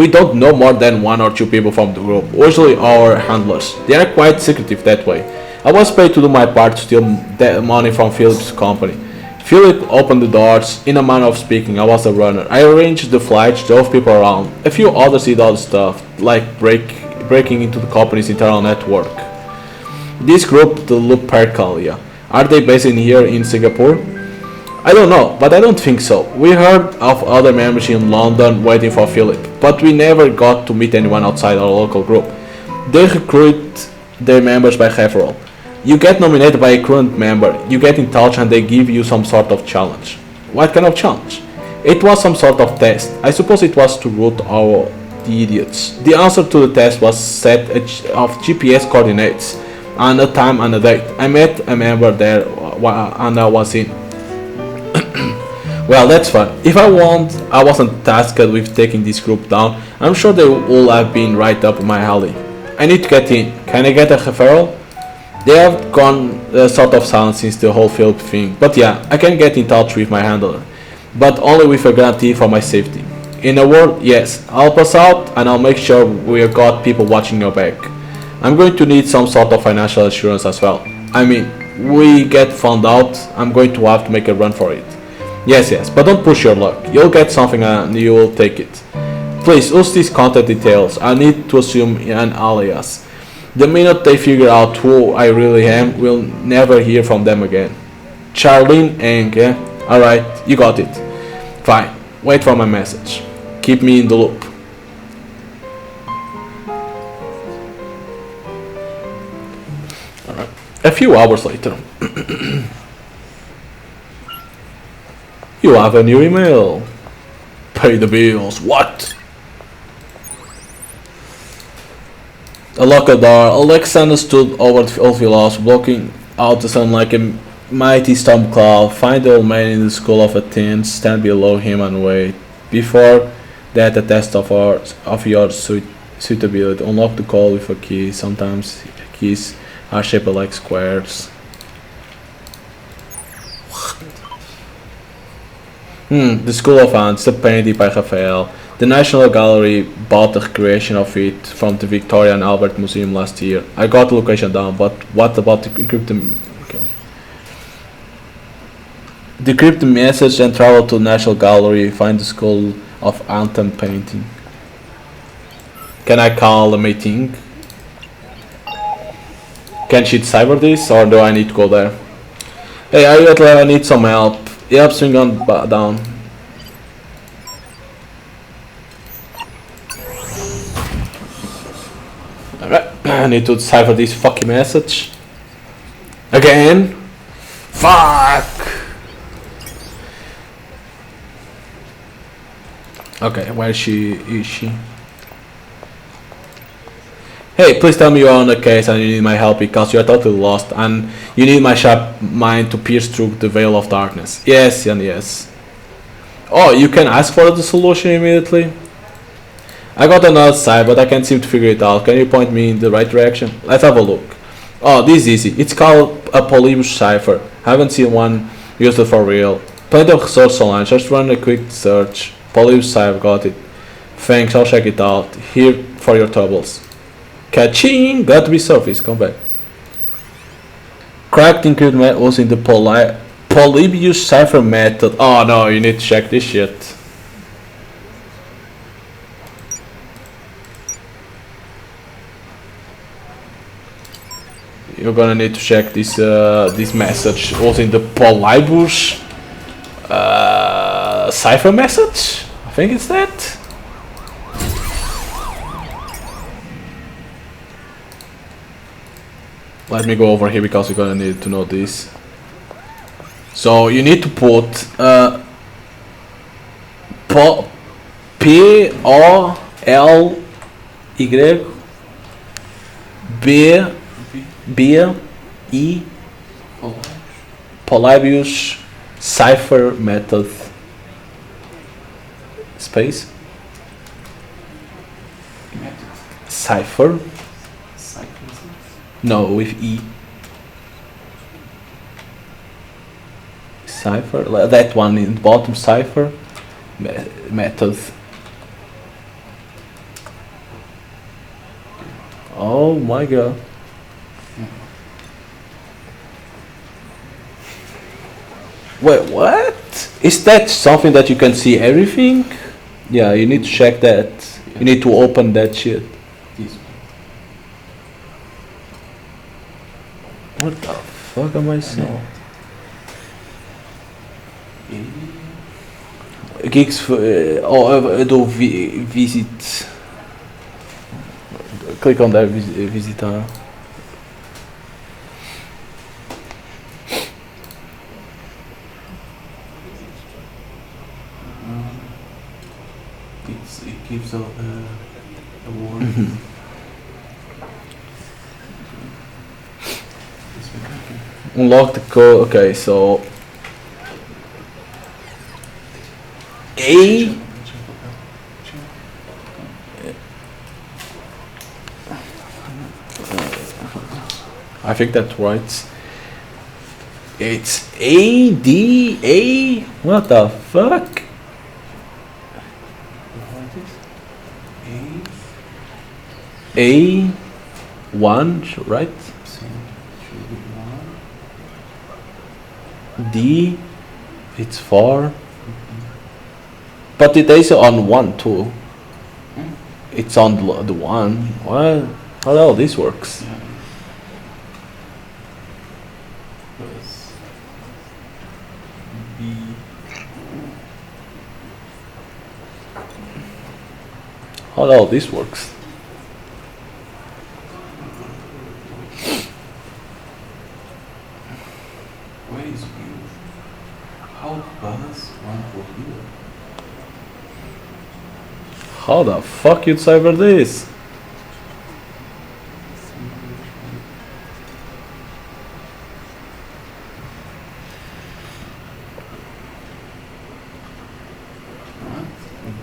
Speaker 1: don't know more than one or two people from the group, usually our handlers. They are quite secretive that way. I was paid to do my part to steal the money from Philip's company. Philip opened the doors. In a manner of speaking, I was the runner. I arranged the flights, drove people around. A few others did other stuff, like breaking into the company's internal network. This group, the Lupercalia, are they based in here in Singapore? I don't know, but I don't think so. We heard of other members in London waiting for Philip, but we never got to meet anyone outside our local group. They recruit their members by referral. You get nominated by a current member, you get in touch and they give you some sort of challenge. What kind of challenge? It was some sort of test. I suppose it was to root out the idiots. The answer to the test was set of GPS coordinates. and a time and a date. I met a member there and I was in. Well, that's fun. If I wasn't tasked with taking this group down, I'm sure they would have been right up my alley. I need to get in. Can I get a referral? They have gone sort of silent since the whole field thing, but yeah, I can get in touch with my handler, but only with a guarantee for my safety. In a word, yes, help us out and I'll make sure we've got people watching your back. I'm going to need some sort of financial assurance as well. I mean, we get found out, I'm going to have to make a run for it. Yes, but don't push your luck. You'll get something and you will take it. Please use these contact details. I need to assume an alias. The minute they figure out who I really am, we'll never hear from them again. Charlene Eng, yeah? Alright, you got it. Fine, wait for my message. Keep me in the loop. Alright. A few hours later. You have a new email. Pay the bills. What? A locked door. Alexander stood over the Ulfilos, blocking out the sun like a mighty storm cloud. Find the old man in the school of Athens. Stand below him and wait. Before that, a test of your suitability. Unlock the call with a key. Sometimes keys are shaped like squares. The School of Ants, a painting by Raphael. The National Gallery bought the creation of it from the Victoria and Albert Museum last year. I got the location down, but what about the encrypted? Okay. Decrypt the message and travel to the National Gallery. Find the School of Anthem painting. Can I call a meeting? Can she decipher this, or do I need to go there? Hey, are you at level? I need some help. Yep, swing on down. Alright, I need to decipher this fucking message. Again? Fuck! Okay, where is she? Hey, please tell me you're on the case and you need my help because you're totally lost and you need my sharp mind to pierce through the veil of darkness. Yes and yes. Oh, you can ask for the solution immediately? I got another side, but I can't seem to figure it out. Can you point me in the right direction? Let's have a look. Oh, this is easy. It's called a Polybius cipher. Haven't seen one used it for real. Plenty of resources online. Just run a quick search. Polybius cipher, got it. Thanks, I'll check it out. Here for your troubles. Catching! Got to be surface, come back. Cracked encrypted was in the Polybius cipher method. Oh no, you need to check this shit. You're gonna need to check this this message. Was in the Polybius cipher message? I think it's that. Let me go over here because we're gonna need to know this. So you need to put P-O-L-Y-B-I Polybius cipher method space cipher. No, with E. Cipher, that one in the bottom, cipher method. Oh my god. Wait, what? Is that something that you can see everything? Yeah, you need to check that. You need to open that shit. What the fuck am I saying? Gigs do visit. Click on that visitor.
Speaker 3: It gives a word.
Speaker 1: Unlock the code. Okay, so A. I think that's right. It's A D A. What the fuck? A one, right? D, it's 4. But it is on 1 too. It's on the 1. What? How the hell this works?
Speaker 3: Plus B.
Speaker 1: How the hell this works?
Speaker 3: Where is U? How does one for U?
Speaker 1: How the fuck you cipher this?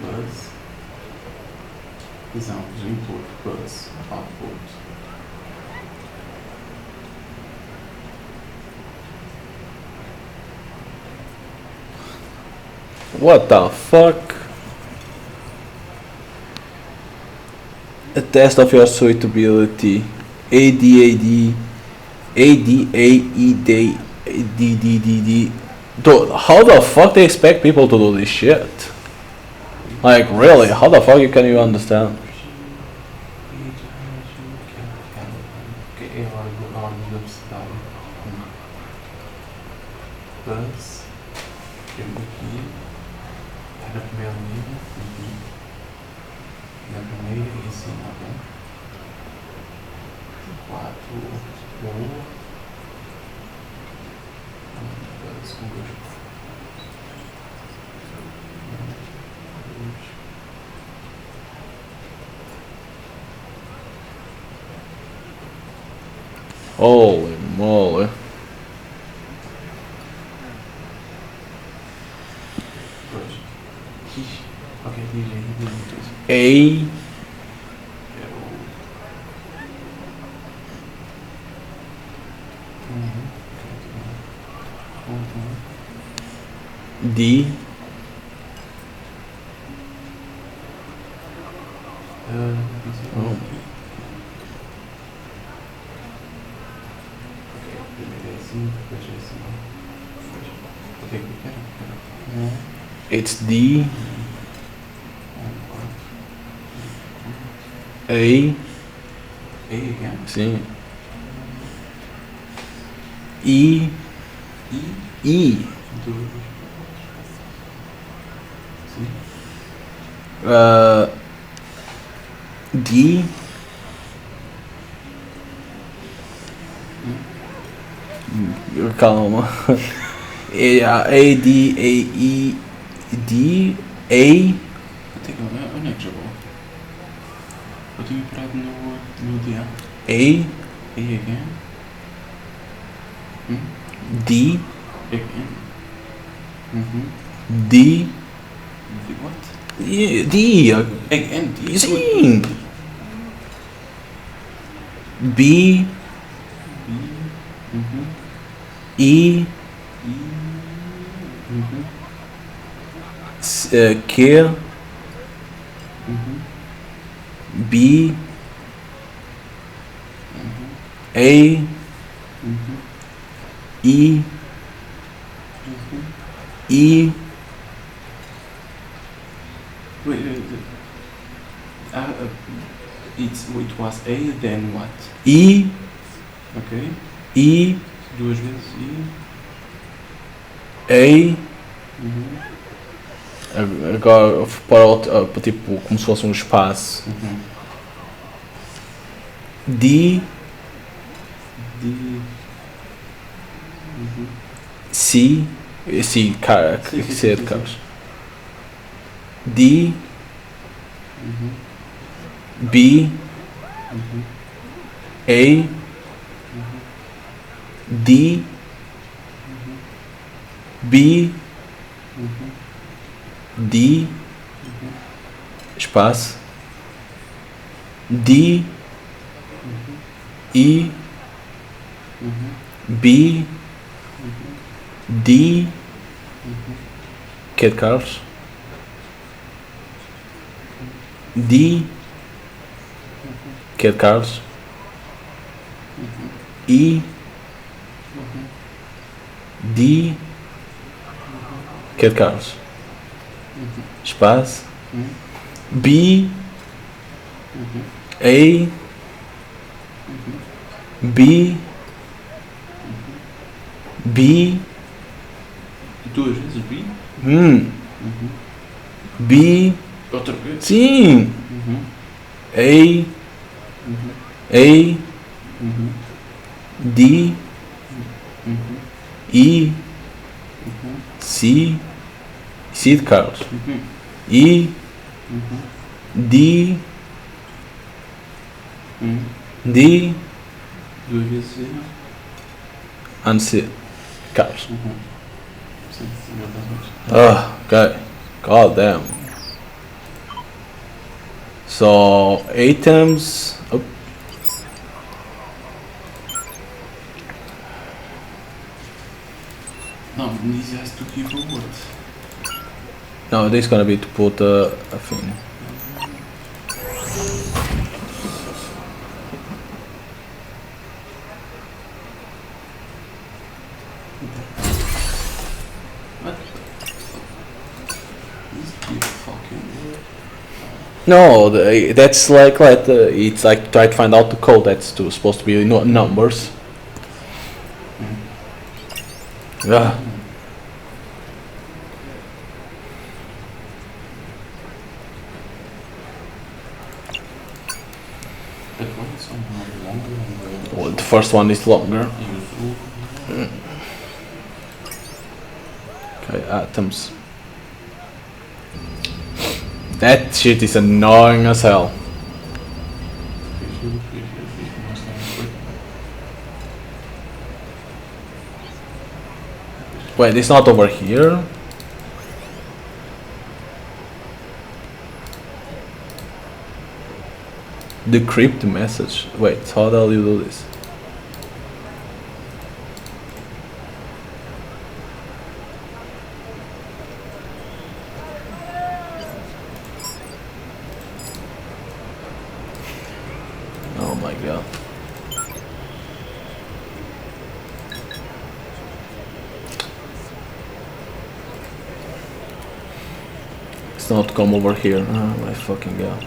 Speaker 3: Plus examples input plus output.
Speaker 1: What the fuck? A test of your suitability. ADAD. ADAED. Dude, how the fuck they expect people to do this shit? Like, really? How the fuck you can you understand?
Speaker 3: Plus a primeira na primeira e assim, ok? 4 ou
Speaker 1: Holy moly.
Speaker 3: ok, DJ.
Speaker 1: A. D. Oh. It's D. A.
Speaker 3: again?
Speaker 1: Sim. E. E. D. Calma. A D A E D A.
Speaker 3: Onde é que jogou? Eu tinha parado no dia.
Speaker 1: A
Speaker 3: again?
Speaker 1: D
Speaker 3: Again?
Speaker 1: D
Speaker 3: What?
Speaker 1: D
Speaker 3: Again? D?
Speaker 1: sim. B E Q B A E E
Speaker 3: Wait, it was A, then what?
Speaker 1: E
Speaker 3: Ok.
Speaker 1: E
Speaker 3: Duas vezes
Speaker 1: A. Agora para tipo como se fosse um espaço. D C C cara que ser de carros. D B A D B D espaço D E B D Cat Carlos D Cat Carlos E D Cat Carlos espaço B A B B
Speaker 3: Duas vezes B?
Speaker 1: B
Speaker 3: Outra vez?
Speaker 1: sim A D E C C de Carlos E D D
Speaker 3: Duas vezes E?
Speaker 1: and C Carlos.
Speaker 3: Sim, exatamente.
Speaker 1: Oh, okay. God damn. So items. Oh.
Speaker 3: No, this has to keep a word.
Speaker 1: No, this is gonna be to put a thing. No, that's like it's like try to find out the code. That's supposed to be numbers. Yeah.
Speaker 3: That one is somehow longer than
Speaker 1: Well, the first one is longer.
Speaker 3: usual.
Speaker 1: Okay, atoms. That shit is annoying as hell. Wait, it's not over here? Decrypt the message. Wait, how the hell you do this? Oh my god. It's not come over here. Oh my fucking god.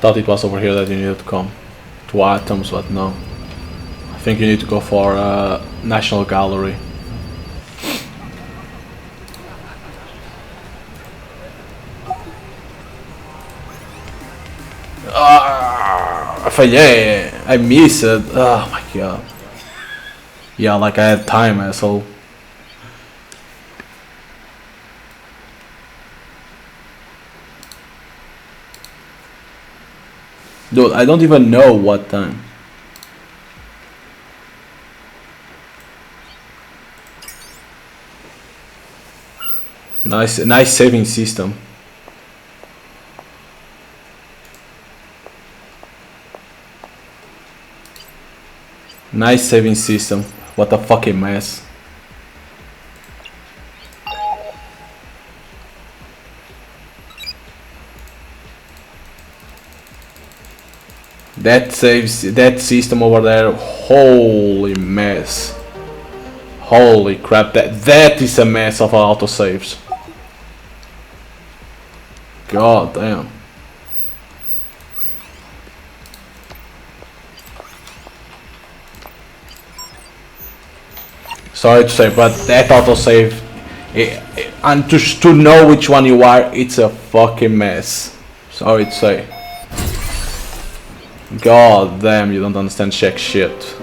Speaker 1: Thought it was over here that you needed to come to items, but no. I think you need to go for National Gallery. Yeah, I miss it. Oh my god. Yeah, like I had time, asshole. Dude, I don't even know what time. Nice saving system. Nice saving system. What a fucking mess. That saves that system over there. Holy mess. Holy crap, that is a mess of autosaves. God damn. Sorry to say, but that autosave, and to know which one you are, it's a fucking mess. Sorry to say. God damn, you don't understand Czech shit.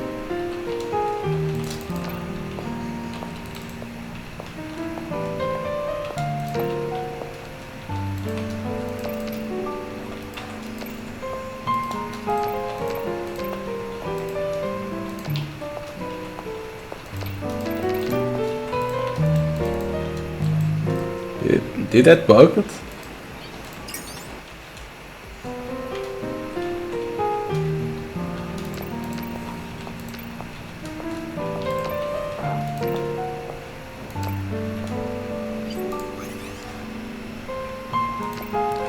Speaker 1: Did that bug it?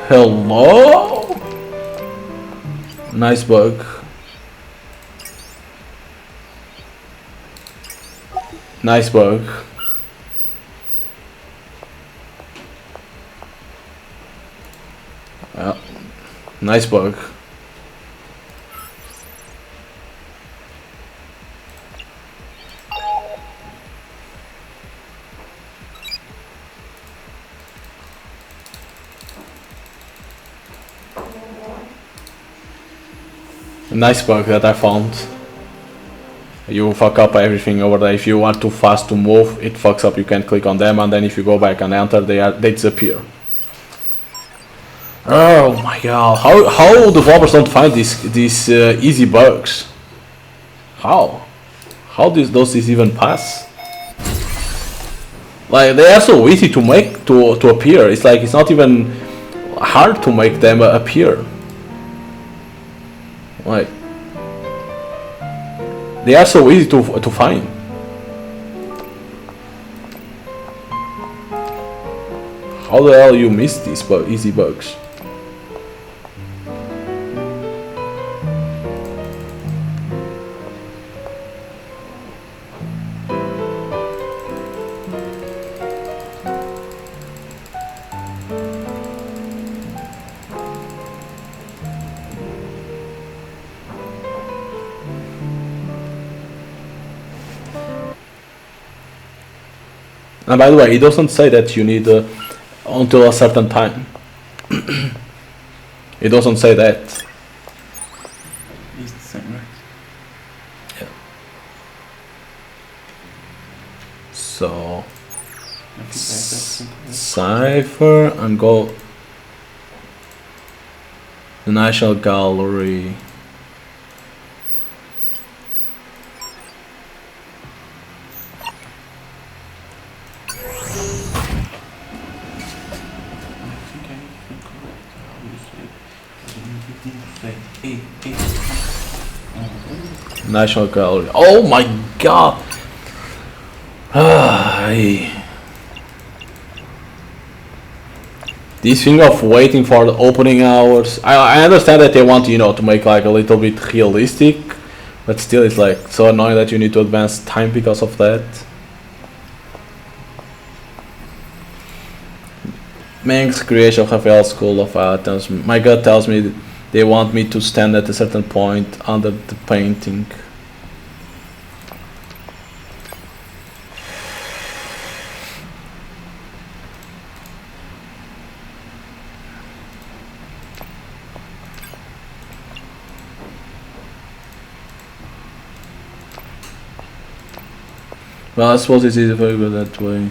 Speaker 1: Hello? Nice bug. Nice bug. Yeah. Nice bug. Nice bug that I found. You fuck up everything over there. If you are too fast to move, it fucks up. You can't click on them, and then if you go back and enter, they disappear. Oh my god! How developers don't find these easy bugs? How does this even pass? Like, they are so easy to make to appear. It's like it's not even hard to make them appear. Like, they are so easy to find. How the hell you miss these easy bugs? And by the way, it doesn't say that you need until a certain time. It doesn't say that.
Speaker 3: It's the same, right?
Speaker 1: Yeah. So cipher and go the National Gallery. National Gallery. Oh my god! This thing of waiting for the opening hours. I understand that they want, you know, to make like a little bit realistic, but still it's like so annoying that you need to advance time because of that. Manx creation of Rafael School of Athens. My gut tells me they want me to stand at a certain point under the painting. Well, I suppose it's easy very good that way.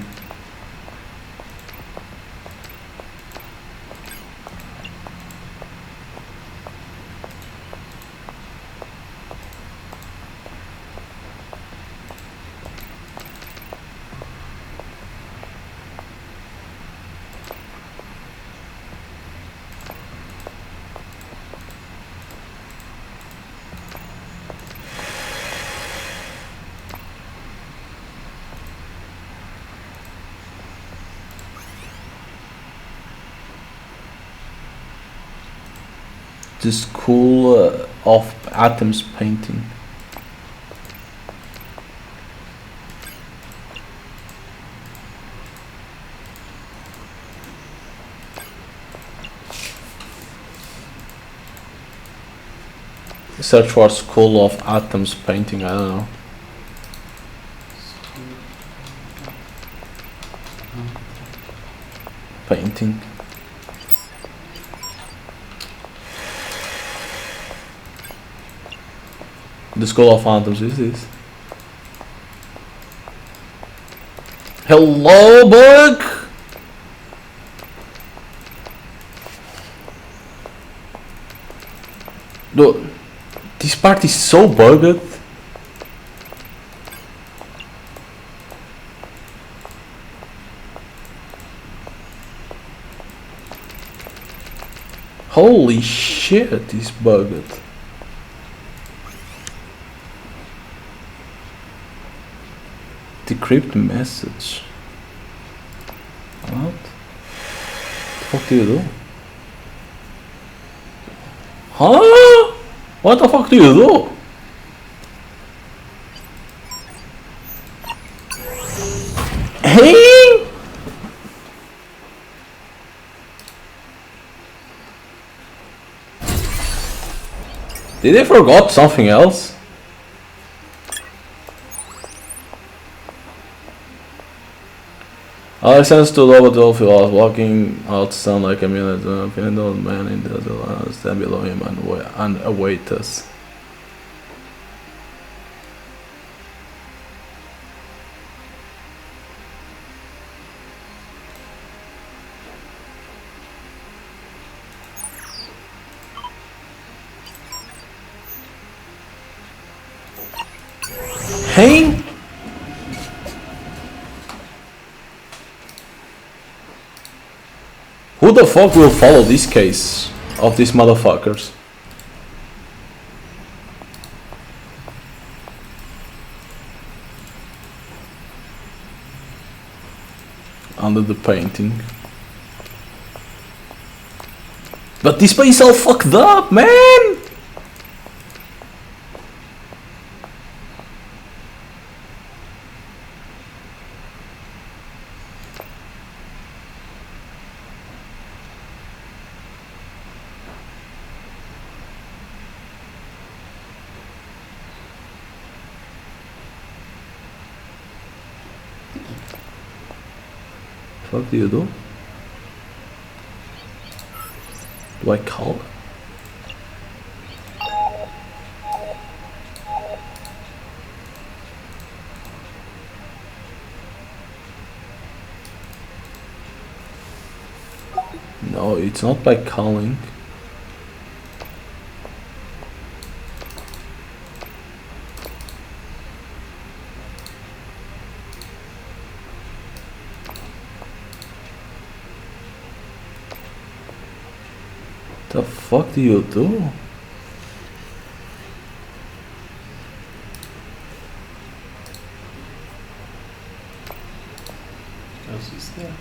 Speaker 1: The School of Athens painting. Search for School of Athens painting, I don't know. Painting. the School of Phantoms is this? Hello, bug! Dude, this part is so bugged. Holy shit, it's bugged. Decrypt message. What? The fuck do you do? Huh? What the fuck do you do? Hey! Did they forgot something else? I sense to lower the field. I was walking out, sound like a minute. An old man in the stand below him and await us. Hey! Who the fuck will follow this case of these motherfuckers? Under the painting. But this place is all fucked up, man! What do you do? Do I call? No, it's not by calling. The fuck do you do?
Speaker 3: What is that?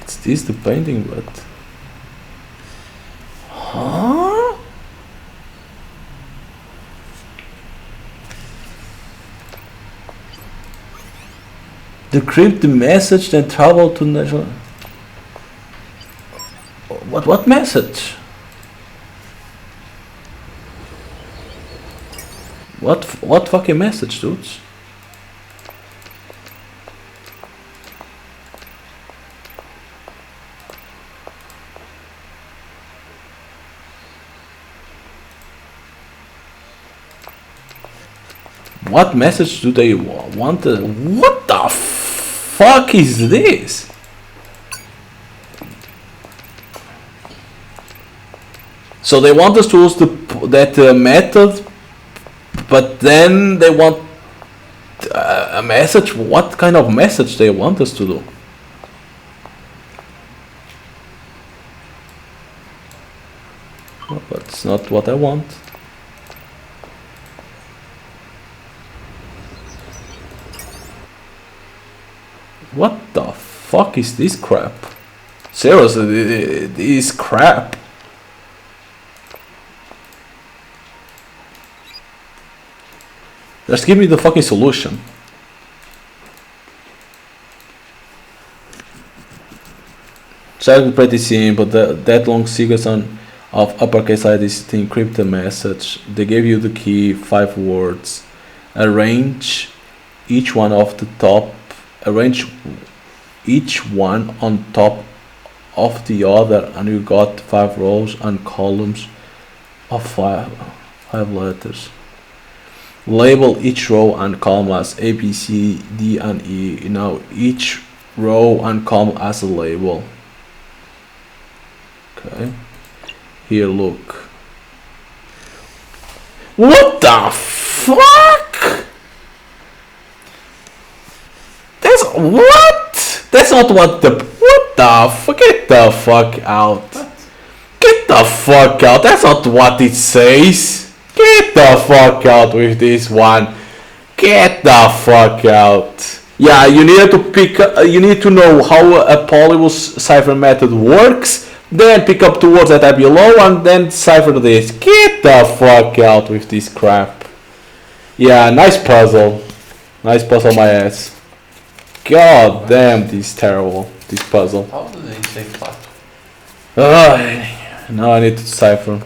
Speaker 1: It's this the painting, but huh? Decrypt the message, then travel to national. What message? What fucking message, dudes? What message do they want? What the fuck is this? So they want us to use that method, but then they want a message. What kind of message they want us to do? Well, that's not what I want. What the fuck is this crap? Seriously, this crap. Just give me the fucking solution. It's actually pretty simple. That long sequence of uppercase IDs to encrypt the message. They gave you the key, 5 words. Arrange each one off the top. Arrange each one on top of the other, and you got 5 rows and columns of five letters. Label each row and column as A, B, C, D, and E. Now each row and column as a label. Okay. Here, look. What the fuck? That's what? That's not what the. What the fuck? Get the fuck out. Get the fuck out. That's not what it says. Get the fuck out with this one. Get the fuck out. Yeah, you need to pick. You need to know how a polybus cipher method works. Then pick up two words that are below and then cipher this. Get the fuck out with this crap. Yeah, nice puzzle. Nice puzzle, my ass. God damn, this is terrible. This puzzle.
Speaker 3: How do they say flat?
Speaker 1: Now I need to cipher.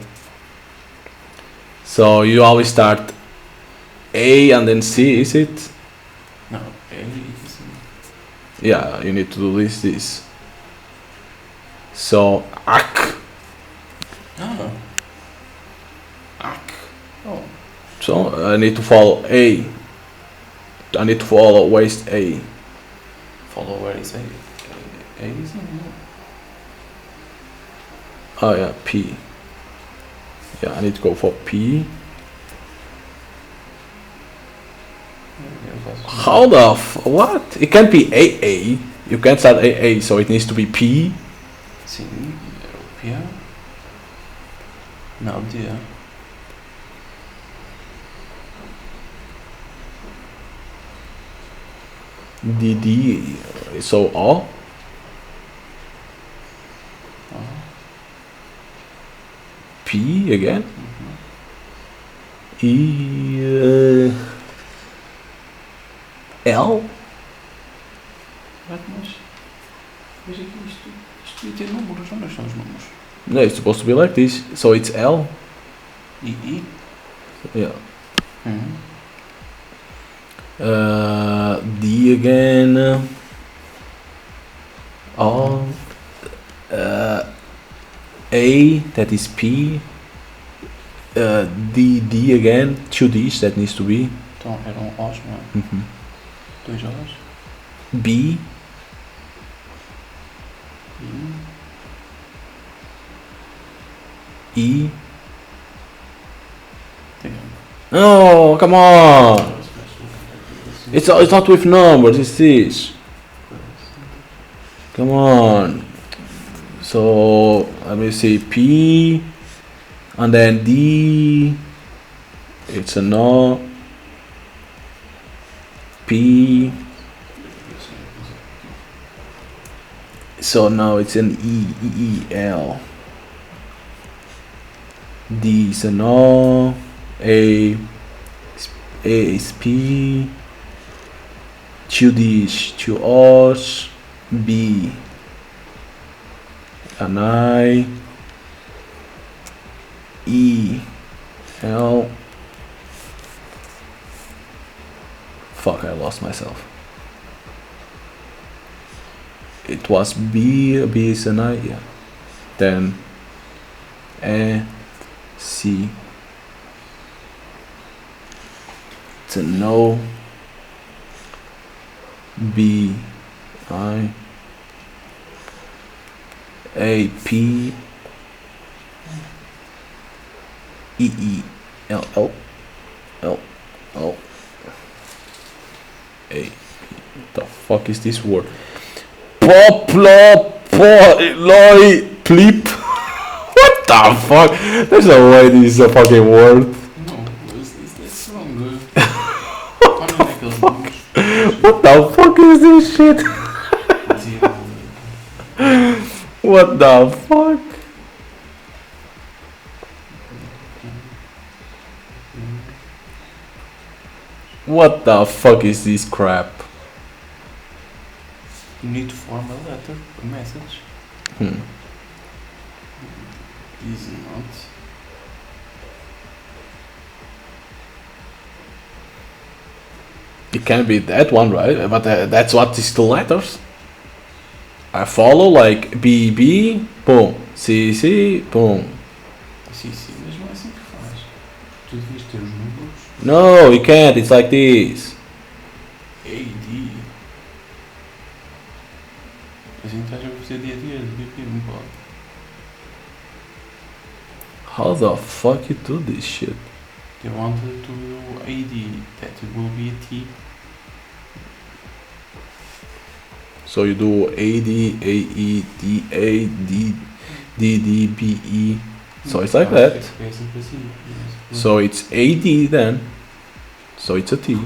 Speaker 1: So you always start A and then C, is it?
Speaker 3: No, A is.
Speaker 1: Yeah, you need to do this. So ak.
Speaker 3: No. Ak. Oh.
Speaker 1: So I need to follow A. I need to follow waist A.
Speaker 3: Follow where is A? A is in here.
Speaker 1: Oh yeah, P. Yeah, I need to go for P. How the what? It can't be AA. You can't start AA, so it needs to be P.
Speaker 3: Sim, Europea. Now dear.
Speaker 1: DD. So O. P again. E. L.
Speaker 3: Mas aqui isto devia ter números. Onde estão os números?
Speaker 1: No, it's supposed to be like this. So it's L.
Speaker 3: E.
Speaker 1: Yeah. D again. O. A, that is P. D again. Two D's, that needs to be.
Speaker 3: Então eram O's, não é? Dois O's.
Speaker 1: B. E. Oh, come on! It's not with numbers, it's this. Come on. So let me see, P, and then D. It's a no. P. So now it's an E, D is an O, A is P, two D's, two O's, B, an I, E, L. Fuck, I lost myself. It was B is an I, yeah. Then A, C. It's a no. B, I, A, P, E, L, L, L, L, A, P. What the fuck is this word? Loi, pleep. What the fuck? There's no way this is a fucking word.
Speaker 3: No, that's wrong.
Speaker 1: What the fuck is this shit? What the fuck? What the fuck is this crap?
Speaker 3: You need to form a letter, a message. Is not.
Speaker 1: It can be that one, right? But that's what is the letters. I follow like B, B, boom. C, C, boom.
Speaker 3: Sim, mesmo é assim que faz. tu devias ter os números.
Speaker 1: No, you can't. It's like this.
Speaker 3: AD. Assim estás a fazer dia a dia, não pode.
Speaker 1: How the fuck you do this shit?
Speaker 3: They wanted to do AD, that it will be a T.
Speaker 1: So you do AD, AE, DA, DD, BE. So it's like that. So it's AD then. So it's a T.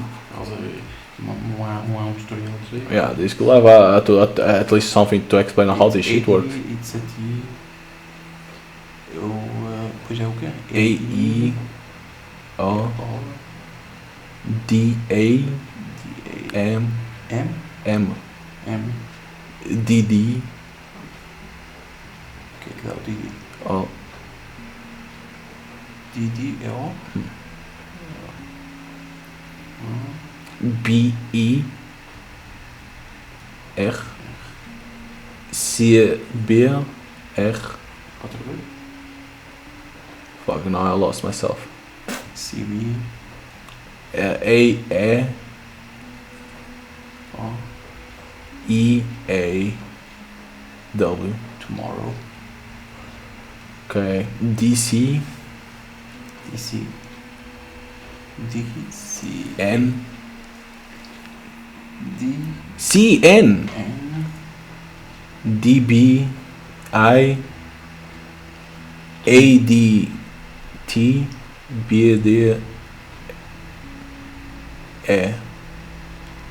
Speaker 1: Yeah, this could have at least something to explain how this shit works.
Speaker 3: It's a T. Pois é o quê?
Speaker 1: AE, O, DA, M,
Speaker 3: M?
Speaker 1: M,
Speaker 3: M.
Speaker 1: DD,
Speaker 3: O que é que dá o DD?
Speaker 1: O.
Speaker 3: DD é O?
Speaker 1: BE, R, C, B, R.
Speaker 3: Outra vez?
Speaker 1: Fuck, now I lost myself.
Speaker 3: CB.
Speaker 1: A, E,
Speaker 3: O.
Speaker 1: E, A, W.
Speaker 3: Tomorrow.
Speaker 1: Okay, DC,
Speaker 3: DC. DC.
Speaker 1: N,
Speaker 3: D.
Speaker 1: C, N,
Speaker 3: N.
Speaker 1: DB, I, AD, T, BD, E.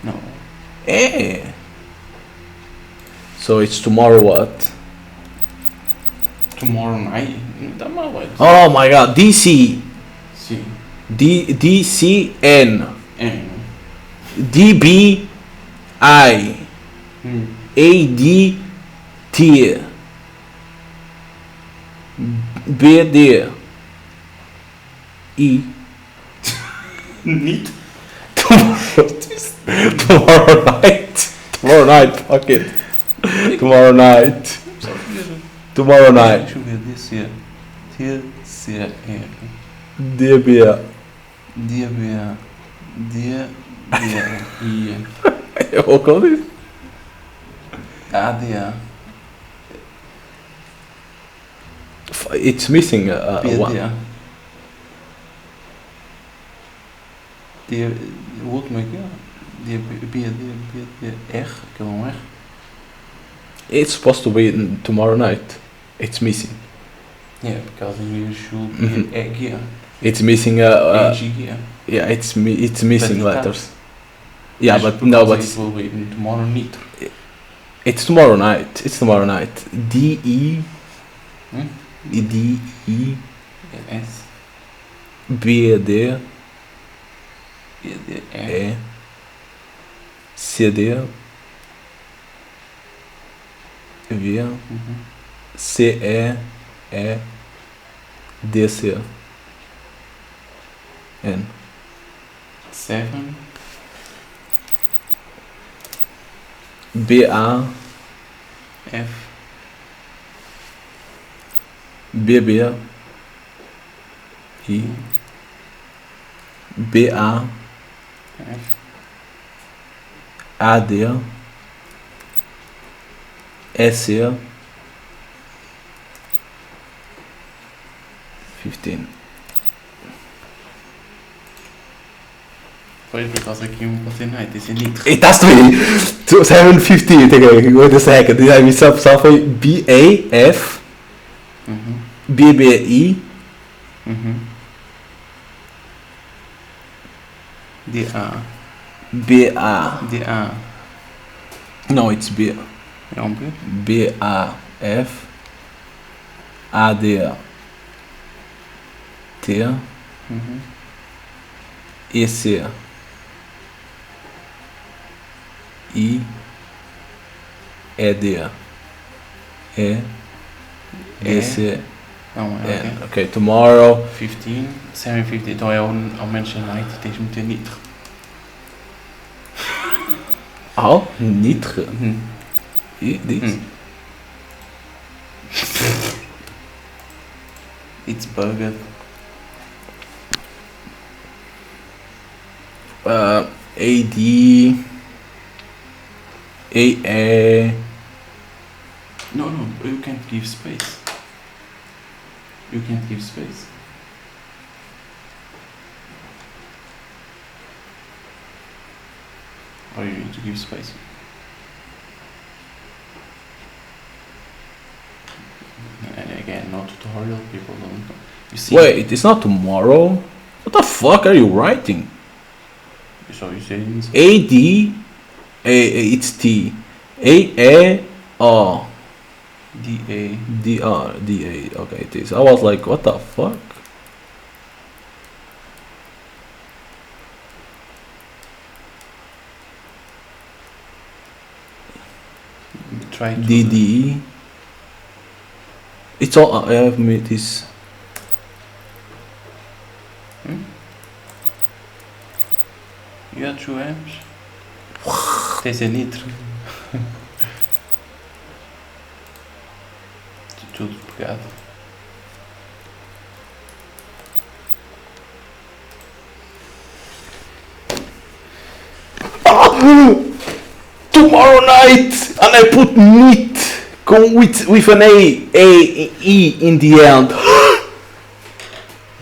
Speaker 3: No.
Speaker 1: E. So it's tomorrow what?
Speaker 3: Tomorrow night. Dá mal, ué.
Speaker 1: Oh my god, DC,
Speaker 3: Sim.
Speaker 1: DCN,
Speaker 3: N.
Speaker 1: DB, I, AD, T, BD, E.
Speaker 3: Neat.
Speaker 1: Tomorrow night. Tomorrow night, fuck it. Tomorrow night. Tomorrow night.
Speaker 3: Deixa eu ver. DC. TCR.
Speaker 1: DB.
Speaker 3: DB. I.
Speaker 1: Eu call this?
Speaker 3: ADA.
Speaker 1: It's missing one.
Speaker 3: PDA. O último aqui, ó. R, aquele é um R.
Speaker 1: It's supposed to be tomorrow night. It's missing.
Speaker 3: Yeah, because you should be G.
Speaker 1: It's missing
Speaker 3: G.
Speaker 1: yeah, it's missing
Speaker 3: But it
Speaker 1: letters. Yeah, but no, but
Speaker 3: it will be tomorrow night.
Speaker 1: it's tomorrow night. It's tomorrow night. DE, DE,
Speaker 3: S.
Speaker 1: BD,
Speaker 3: E.
Speaker 1: E, CD, V, CE, DC, N.
Speaker 3: 7.
Speaker 1: BA,
Speaker 3: F.
Speaker 1: BB, I, BA,
Speaker 3: F.
Speaker 1: AD, SE, 15.
Speaker 3: Pois, por causa aqui um você night, esse é nitro.
Speaker 1: It has to be 7:15. Okay, wait a second. Did I miss up something? BAF, BBI,
Speaker 3: DA.
Speaker 1: BA.
Speaker 3: DA.
Speaker 1: No, it's B.
Speaker 3: É um B?
Speaker 1: BAF, AD, T, EC, I, ED, E, DC,
Speaker 3: Não, é
Speaker 1: N. Okay, tomorrow.
Speaker 3: 15, 7:50. Então é ao menos a night tens de meter nitro.
Speaker 1: Oh, nitre. This.
Speaker 3: It's bugged.
Speaker 1: AD, AA.
Speaker 3: No, you can't give space. You can't give space. Or you need to give space. And again, no tutorial, people don't know. You see.
Speaker 1: Wait, it's not tomorrow? What the fuck are you writing?
Speaker 3: So you say it
Speaker 1: AD, it's T. AA, oh.
Speaker 3: DA.
Speaker 1: DR, DA, okay, it is. I was like, what the fuck?
Speaker 3: Try to
Speaker 1: DD. It's all, I have made this.
Speaker 3: You got 2 amps? Tens a nitro? Tudo pegado.
Speaker 1: Tomorrow night, and I put meat with an E in the end.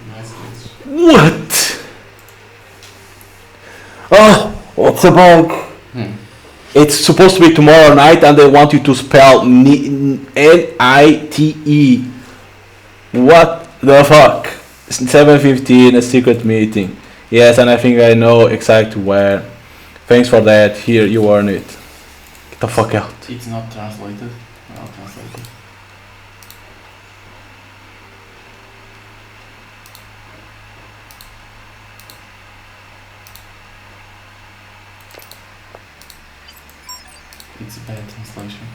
Speaker 3: Nice.
Speaker 1: What? Oh, what's the bug? It's supposed to be tomorrow night, and they want you to spell N-I-T-E. What the fuck? 7:15, a secret meeting. Yes, and I think I know exactly where. Thanks for that. Here, you earn it. Get the fuck out.
Speaker 3: It's not translated. Well translated. It's a bad translation.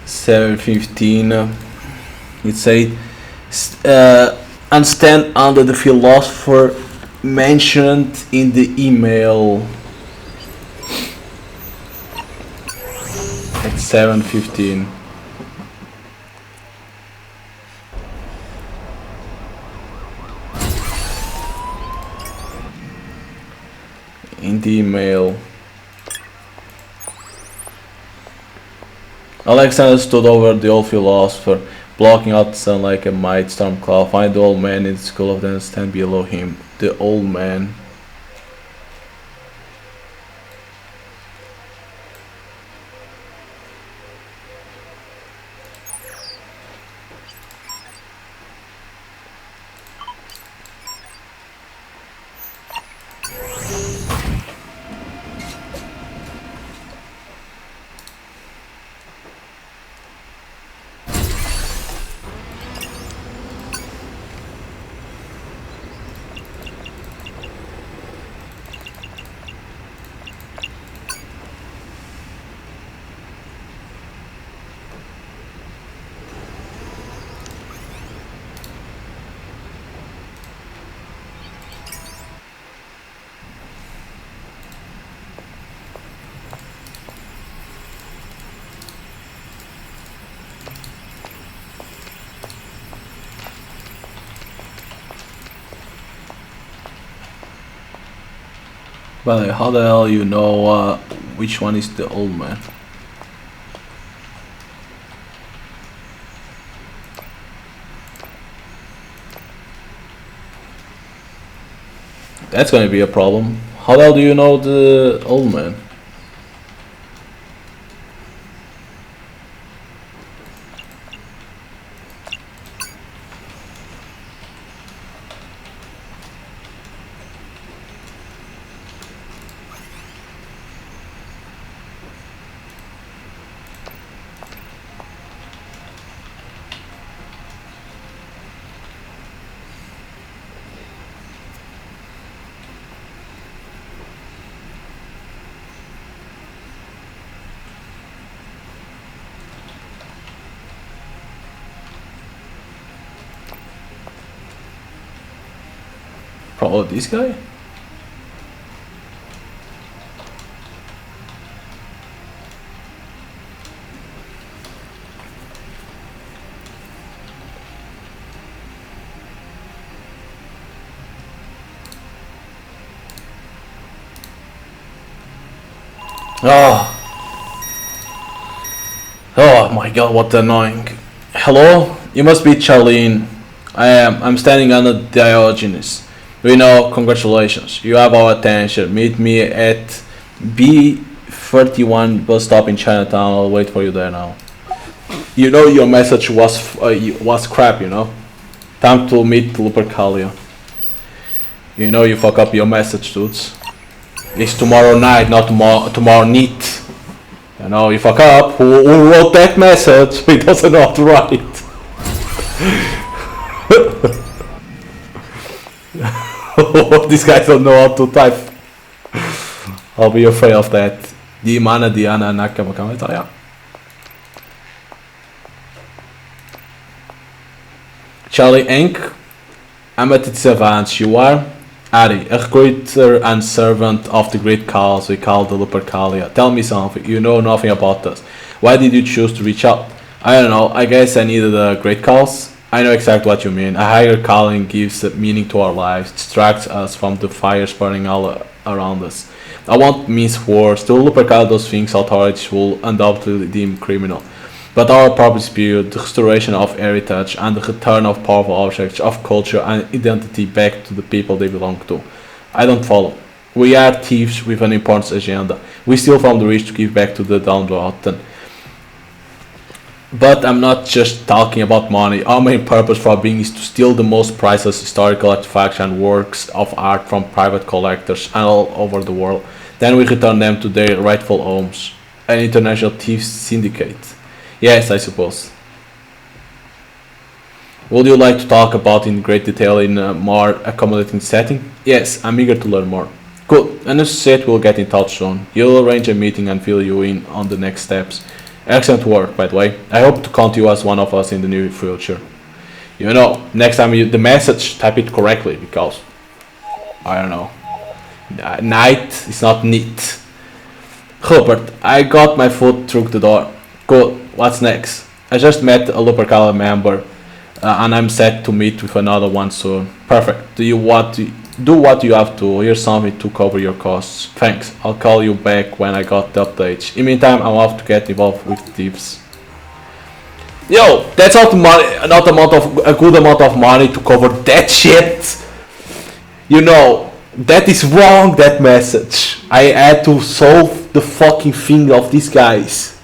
Speaker 1: 7:15. It said, and stand under the philosopher mentioned in the email. At 7:15. In the email. Alexander stood over the old philosopher, blocking out the sun like a mighty storm cloud. Find the old man in the school of then stand below him. The old man. But how the hell you know which one is the old man? That's gonna be a problem. How the hell do you know the old man? Probably this guy? Oh, oh my god, what annoying. Hello? You must be Charlene. I am. I'm standing under Diogenes. We know, congratulations. You have our attention. Meet me at B31 bus stop in Chinatown. I'll wait for you there now. You know your message was crap, you know? Time to meet Lupercalia. You know you fuck up your message, dudes. It's tomorrow night, not tomorrow night. You know, you fuck up. Who wrote that message? He doesn't know how to write. These guys don't know how to type. I'll be afraid of that. Di mana Diana nakama kamera. Charlie Inc. I'm at its advance. You are? Ari, a recruiter and servant of the great cause we call the Lupercalia. Tell me something. You know nothing about us. Why did you choose to reach out? I don't know. I guess I needed a great cause. I know exactly what you mean. A higher calling gives meaning to our lives, distracts us from the fires burning all around us. I won't mince words. To Lupercalia, those things authorities will undoubtedly deem criminal. But our purpose period, the restoration of heritage and the return of powerful objects of culture and identity back to the people they belong to. I don't follow. We are thieves with an important agenda. We steal from the rich to give back to the downtrodden. But I'm not just talking about money. Our main purpose for being is to steal the most priceless historical artifacts and works of art from private collectors all over the world. Then we return them to their rightful homes. An international thieves syndicate. Yes, I suppose. Would you like to talk about in great detail in a more accommodating setting? Yes, I'm eager to learn more. Good, and as said, we'll get in touch soon. You'll arrange a meeting and fill you in on the next steps. Excellent work, by the way. I hope to count you as one of us in the near future. You know, next time the message, type it correctly, because, I don't know, night is not neat. Hubert, I got my foot through the door. Good. What's next? I just met a Lupercalia member, and I'm set to meet with another one soon. Perfect. Do what you have to. Here's something to cover your costs. Thanks. I'll call you back when I got the updates. In the meantime, I'm off to get involved with thieves. Yo, that's not a good amount of money to cover that shit. You know, that is wrong. That message. I had to solve the fucking thing of these guys.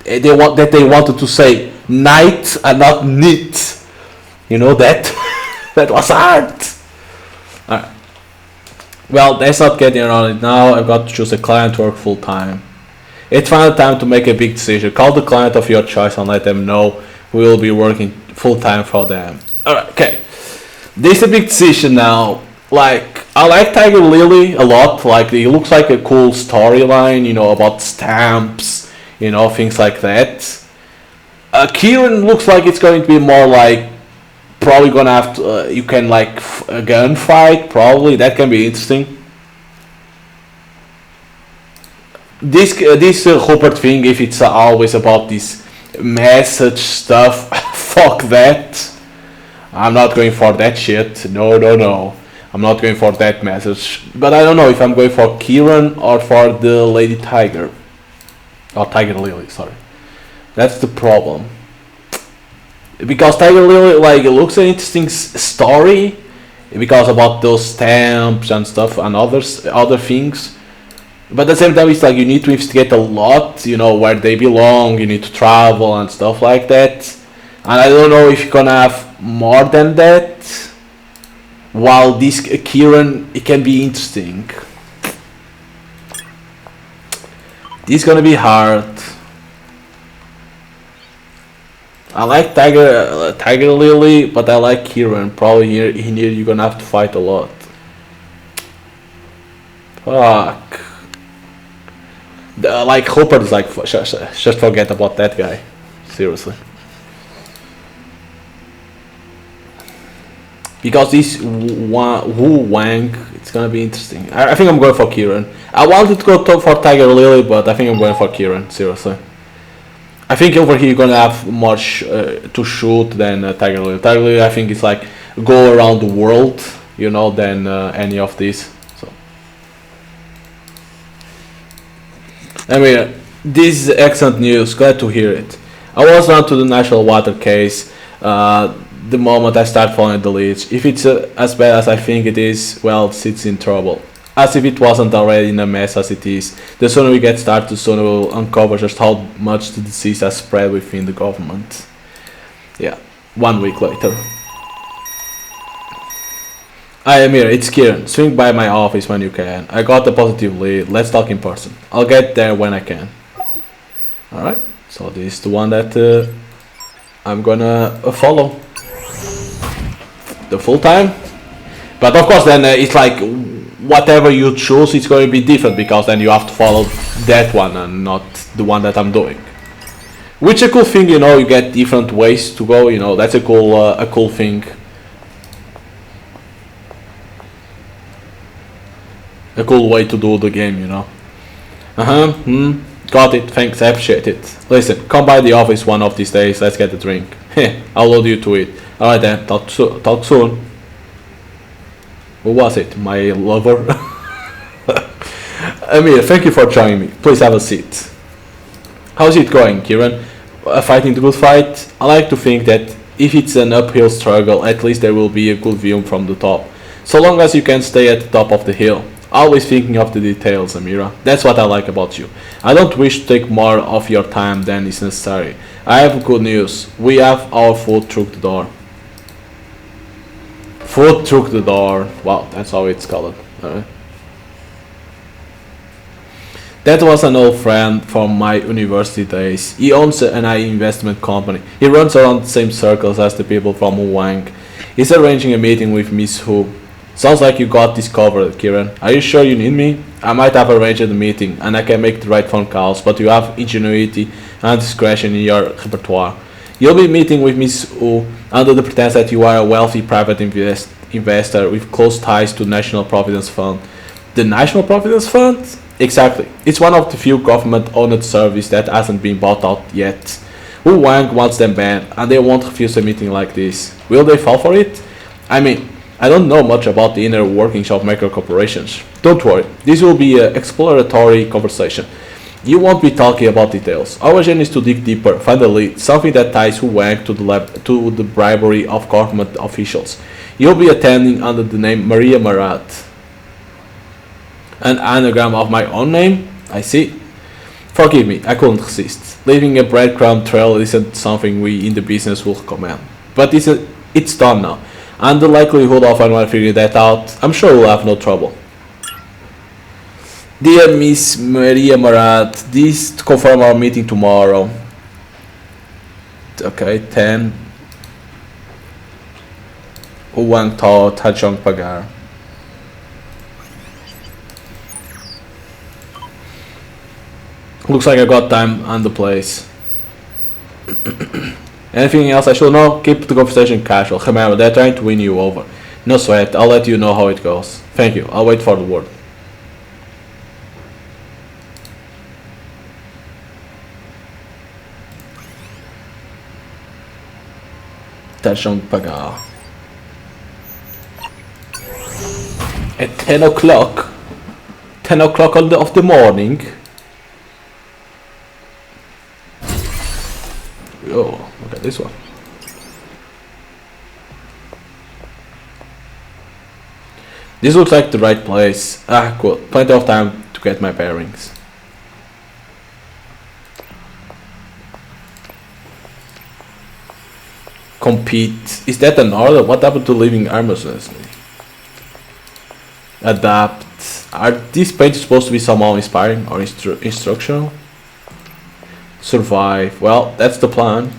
Speaker 1: They wanted to say night and not knit. You know that? That was hard. Alright. Well, let's not getting around it now. I've got to choose a client to work full time. It's finally time to make a big decision. Call the client of your choice and let them know we will be working full time for them. Alright, okay. This is a big decision now. Like, I like Tiger Lily a lot. Like, it looks like a cool storyline, you know, about stamps. You know, things like that. Kieran looks like it's going to be more like probably gonna have to. You can like a gunfight. Probably that can be interesting. This Hubert thing, if it's always about this message stuff, fuck that. I'm not going for that shit. No. I'm not going for that message. But I don't know if I'm going for Kieran or for the Lady Tiger. Or Tiger Lily, sorry. That's the problem. Because Tiger Lily, like, it looks an interesting story. Because about those stamps and stuff and other things. But at the same time, it's like you need to investigate a lot, you know, where they belong. You need to travel and stuff like that. And I don't know if you're gonna have more than that. While this Kieran, it can be interesting. This is gonna be hard. I like Tiger Lily, but I like Kieran. Probably here you're gonna have to fight a lot. Fuck. Like Hopper is like just forget about that guy. Seriously. Because this Wu Wang, it's gonna be interesting. I think I'm going for Kieran. I wanted to go for Tiger Lily, but I think I'm going for Kieran. Seriously. I think over here you're gonna have much to shoot than Tiger Lily. Tiger Lily, I think it's like go around the world, you know, than any of these. So Amir, this is excellent news. Glad to hear it. I was on to the national water case the moment I start following the leads. If it's as bad as I think it is, well, it's in trouble. As if it wasn't already in a mess as it is. The sooner we get started, the sooner we'll uncover just how much the disease has spread within the government. Yeah, 1 week later. Hi Amir, it's Kieran. Swing by my office when you can. I got a positive lead. Let's talk in person. I'll get there when I can. Alright, so this is the one that I'm gonna follow. The full time. But of course then it's like whatever you choose, it's going to be different because then you have to follow that one and not the one that I'm doing. Which a cool thing, you know, you get different ways to go, you know, that's a cool thing. A cool way to do the game, you know. Got it, thanks, I appreciate it. Listen, come by the office one of these days, let's get a drink. I'll load you to it. Alright then, talk soon. Who was it? My lover? Amir, thank you for joining me. Please have a seat. How's it going, Kieran? Fighting the good fight? I like to think that if it's an uphill struggle, at least there will be a good view from the top. So long as you can stay at the top of the hill. Always thinking of the details, Amira. That's what I like about you. I don't wish to take more of your time than is necessary. I have good news. We have our food through the door. Food through the door. Wow, that's how it's called. That was an old friend from my university days. He owns an AI investment company. He runs around the same circles as the people from Wang. He's arranging a meeting with Miss Hu. Sounds like you got this covered, Kieran. Are you sure you need me? I might have arranged a meeting and I can make the right phone calls, but you have ingenuity and discretion in your repertoire. You'll be meeting with Miss Wu under the pretense that you are a wealthy private investor with close ties to National Providence Fund. The National Providence Fund? Exactly. It's one of the few government-owned services that hasn't been bought out yet. Wu Wang wants them banned, and they won't refuse a meeting like this. Will they fall for it? I mean, I don't know much about the inner workings of macro corporations. Don't worry, this will be an exploratory conversation. You won't be talking about details. Our aim is to dig deeper, find a lead, something that ties Hu Wang to the bribery of government officials. You'll be attending under the name Maria Marat. An anagram of my own name? I see. Forgive me, I couldn't resist. Leaving a breadcrumb trail isn't something we in the business will recommend. But it's done now. And the likelihood of anyone figuring that out, I'm sure we'll have no trouble. Dear Miss Maria Marat, this to confirm our meeting tomorrow. Okay, 10. Wang Tao Tachong Pagar. Looks like I got time and the place. Anything else I should know? Keep the conversation casual. Remember, they're trying to win you over. No sweat, I'll let you know how it goes. Thank you, I'll wait for the word. Tachong Pagar. At 10 o'clock. 10 o'clock of the morning. Oh, look at this one. This looks like the right place. Ah, cool. Plenty of time to get my bearings. Compete. Is that an order? What happened to living harmoniously? Adapt. Are these pages supposed to be somehow inspiring or instructional? Survive. Well, that's the plan.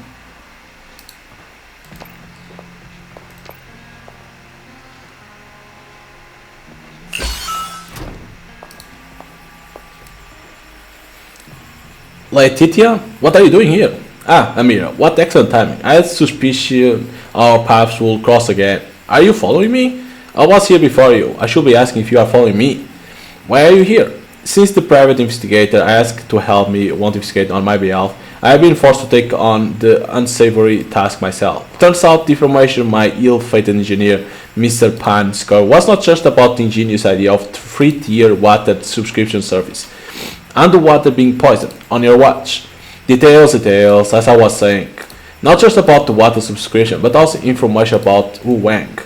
Speaker 1: Laetitia, what are you doing here? Ah, Amira, what excellent timing. I had suspicion our paths will cross again. Are you following me? I was here before you. I should be asking if you are following me. Why are you here? Since the private investigator asked to help me investigate on my behalf, I have been forced to take on the unsavory task myself. Turns out the information my ill-fated engineer, Mr. Pan, scored was not just about the ingenious idea of 3-tier water subscription service. and the water being poisoned on your watch. Details, details, as I was saying. Not just about the water subscription, but also information about Wu Wang.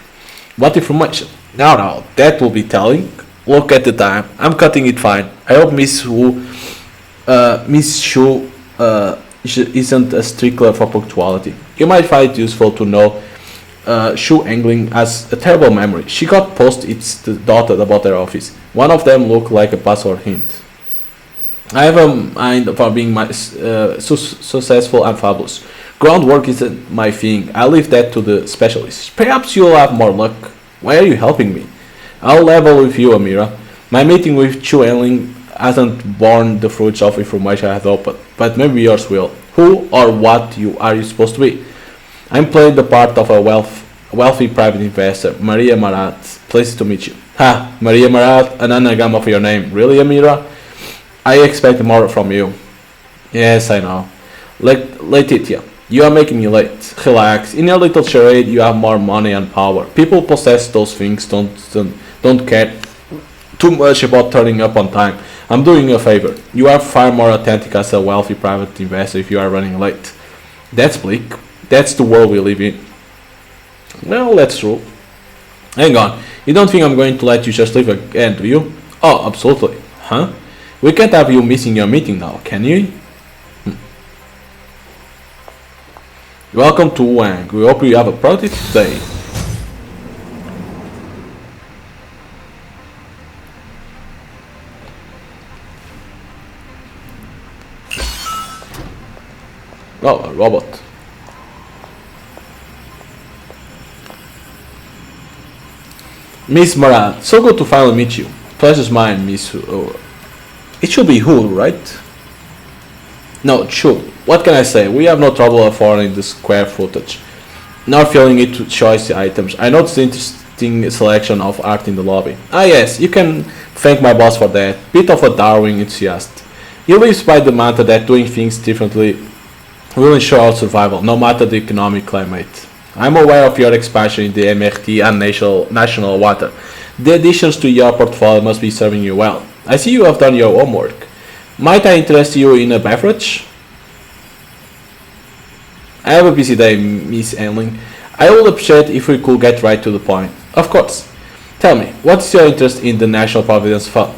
Speaker 1: What information? Now, that will be telling. Look at the time. I'm cutting it fine. I hope Miss Shu isn't a stickler for punctuality. You might find it useful to know Shu Angling has a terrible memory. She got post-its dotted about her office. One of them looked like a password hint. I have a mind for being successful and fabulous. Groundwork isn't my thing. I leave that to the specialists. Perhaps you'll have more luck. Why are you helping me? I'll level with you, Amira. My meeting with Chu Enling hasn't borne the fruits of information I had hoped, but maybe yours will. Who or what are you supposed to be? I'm playing the part of a wealthy private investor, Maria Marat. Pleased to meet you. Ha, Maria Marat, an anagram of your name. Really, Amira? I expect more from you. Yes, I know. Letitia, you are making me late. Relax. In your little charade, you have more money and power. People possess those things, don't care too much about turning up on time. I'm doing you a favor. You are far more authentic as a wealthy private investor if you are running late. That's bleak. That's the world we live in. Well, that's true. Hang on. You don't think I'm going to let you just leave again, do you? Oh, absolutely. Huh? We can't have you missing your meeting now, can you? Welcome to Wang. We hope you have a productive day. Oh, a robot. Miss Marat, so good to finally meet you. Pleasure's mine, Miss. It should be Hu, right? No, Chu. What can I say? We have no trouble affording the square footage, nor filling it with choice items. I noticed the interesting selection of art in the lobby. Ah yes, you can thank my boss for that. Bit of a Darwin enthusiast. He lives by the mantra that doing things differently will ensure our survival, no matter the economic climate. I'm aware of your expansion in the MRT and national water. The additions to your portfolio must be serving you well. I see you have done your homework. Might I interest you in a beverage? I have a busy day, Miss Enling. I would appreciate if we could get right to the point. Of course. Tell me, what is your interest in the National Providence Fund?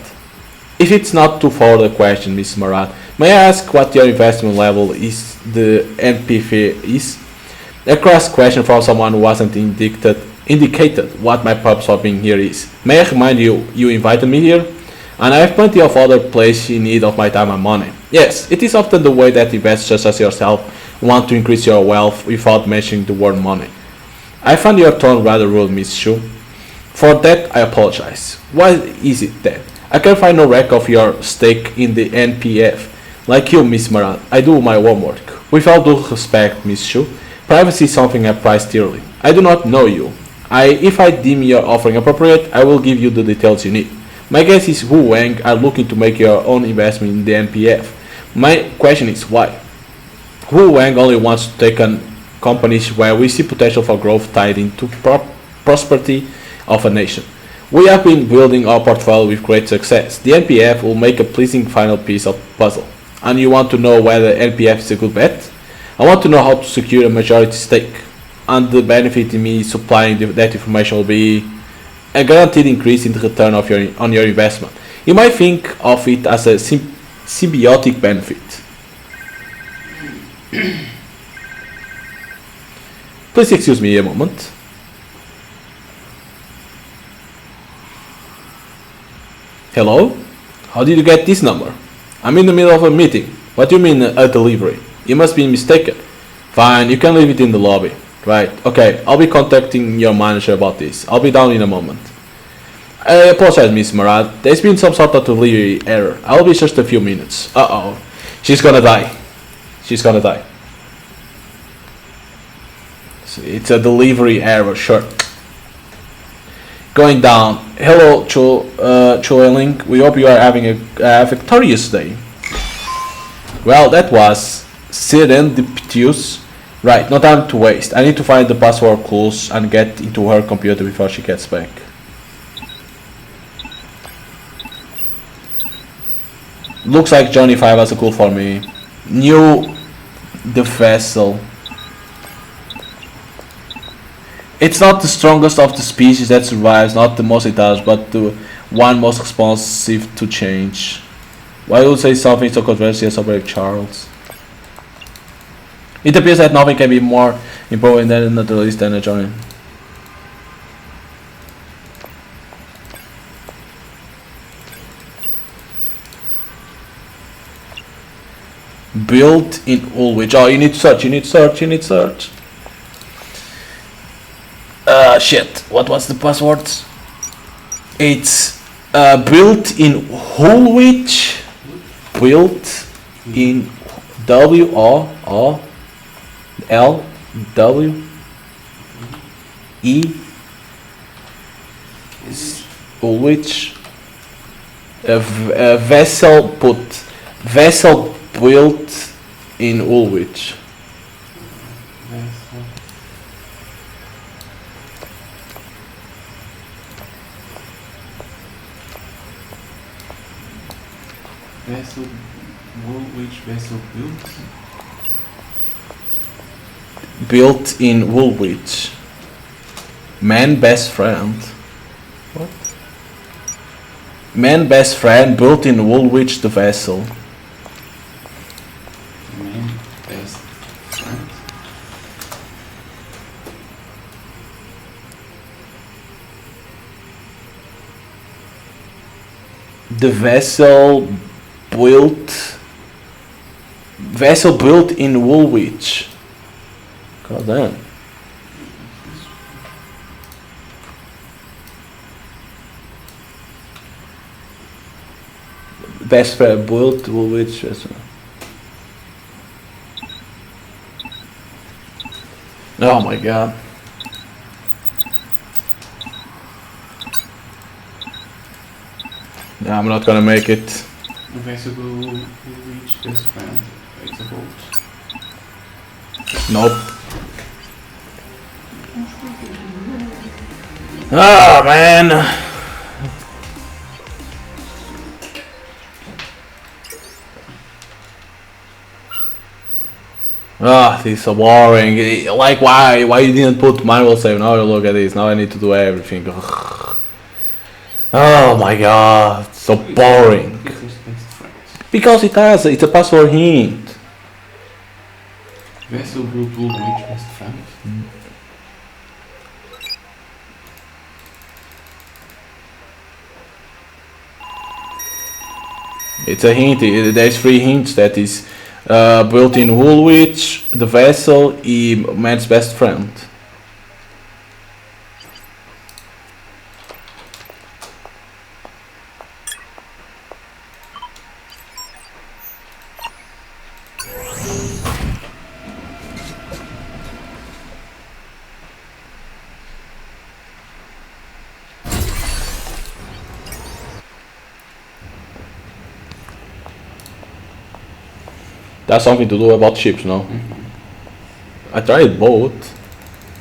Speaker 1: If it's not too forward a question, Miss Marat, may I ask what your investment level is the NPV is? A cross question from someone who wasn't indicated what my purpose for being here is. May I remind you, you invited me here? And I have plenty of other places in need of my time and money. Yes, it is often the way that investors such as yourself want to increase your wealth without mentioning the word money. I find your tone rather rude, Miss Shu. For that, I apologize. Why is it then? I can find no record of your stake in the NPF. Like you, Miss Marat, I do my homework. With all due respect, Miss Shu, privacy is something I prize dearly. I do not know you. If I deem your offering appropriate, I will give you the details you need. My guess is Wu Wang are looking to make your own investment in the NPF. My question is why? Wu Wang only wants to take on companies where we see potential for growth tied into prosperity of a nation. We have been building our portfolio with great success. The NPF will make a pleasing final piece of puzzle. And you want to know whether NPF is a good bet? I want to know how to secure a majority stake. And the benefit in me supplying that information will be a guaranteed increase in the return on your investment. You might think of it as a symbiotic benefit. Please excuse me a moment. Hello? How did you get this number? I'm in the middle of a meeting. What do you mean a delivery? You must be mistaken. Fine, you can leave it in the lobby. Right, okay, I'll be contacting your manager about this. I'll be down in a moment. I apologize, Miss Marat. There's been some sort of delivery error. I'll be just a few minutes. Uh-oh. She's gonna die. She's gonna die. So it's a delivery error, sure. Going down. Hello, Choeling. We hope you are having a victorious day. Well, that was serendipitous. Right, no time to waste. I need to find the password clues and get into her computer before she gets back. Looks like Johnny 5 was a cool for me. New the vessel. It's not the strongest of the species that survives, not the most intelligent, but the one most responsive to change. Why would you say something so controversial as Brave Charles? It appears that nothing can be more important than a naturalist than a Johnny. Built in Woolwich. Oh, you need search, you need search, you need search. Shit. What was the password? It's built in Woolwich. Built in W-O-L-W-E. Woolwich. Vessel built in Woolwich.
Speaker 3: Vessel, which vessel built?
Speaker 1: Built in Woolwich. Man best friend. What? Man best friend built in Woolwich the vessel.
Speaker 3: Man best friend.
Speaker 1: The vessel built in Woolwich. God damn. Best friend built Woolwich vessel. Oh my god. Yeah, I'm not gonna make it.
Speaker 3: The vessel will reach best friend. It's a boat.
Speaker 1: Nope. Ah man. Ah, this is so boring. Like why you didn't put manual save? Now look at this. Now I need to do everything. Oh my god, so boring. Because it has, it's a password hint.
Speaker 3: Vessel will reach best friend.
Speaker 1: It's a hint. There's 3 hints that is built in Woolwich, the vessel, man's best friend. That's something to do about ships, no? I tried both.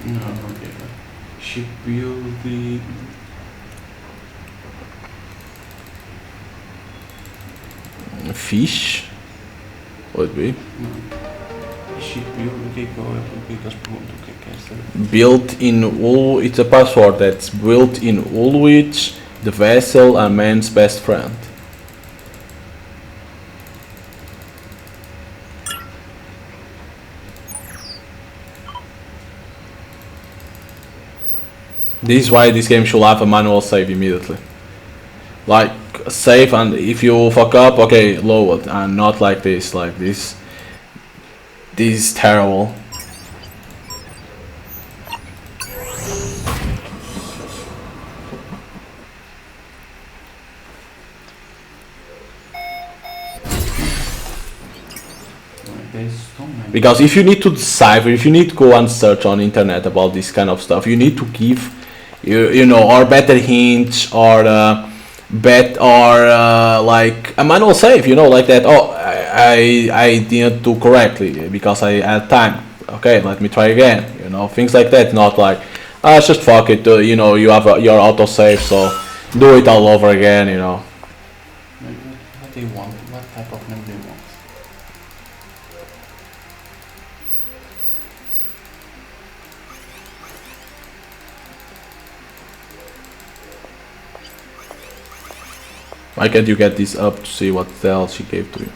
Speaker 3: No, okay. Shipbuilding.
Speaker 1: Fish? Would be.
Speaker 3: Shipbuilding, okay, because pronto, que quer saber.
Speaker 1: Built in Wool, it's a password that's built in Woolwich, the vessel, and man's best friend. This is why this game should have a manual save immediately. Like, save, and if you fuck up, okay, load, and not like this, This is terrible. Because if you need to decipher, if you need to go and search on internet about this kind of stuff, you need to give, you know, or better hints, or like a manual save, you know, like that. Oh, I didn't do correctly because I had time. Okay, let me try again. You know, things like that. Not like, just fuck it. You know, you have your autosave, so do it all over again. You know.
Speaker 3: What they want, what type
Speaker 1: Why can't you get this up to see what the hell she gave to you?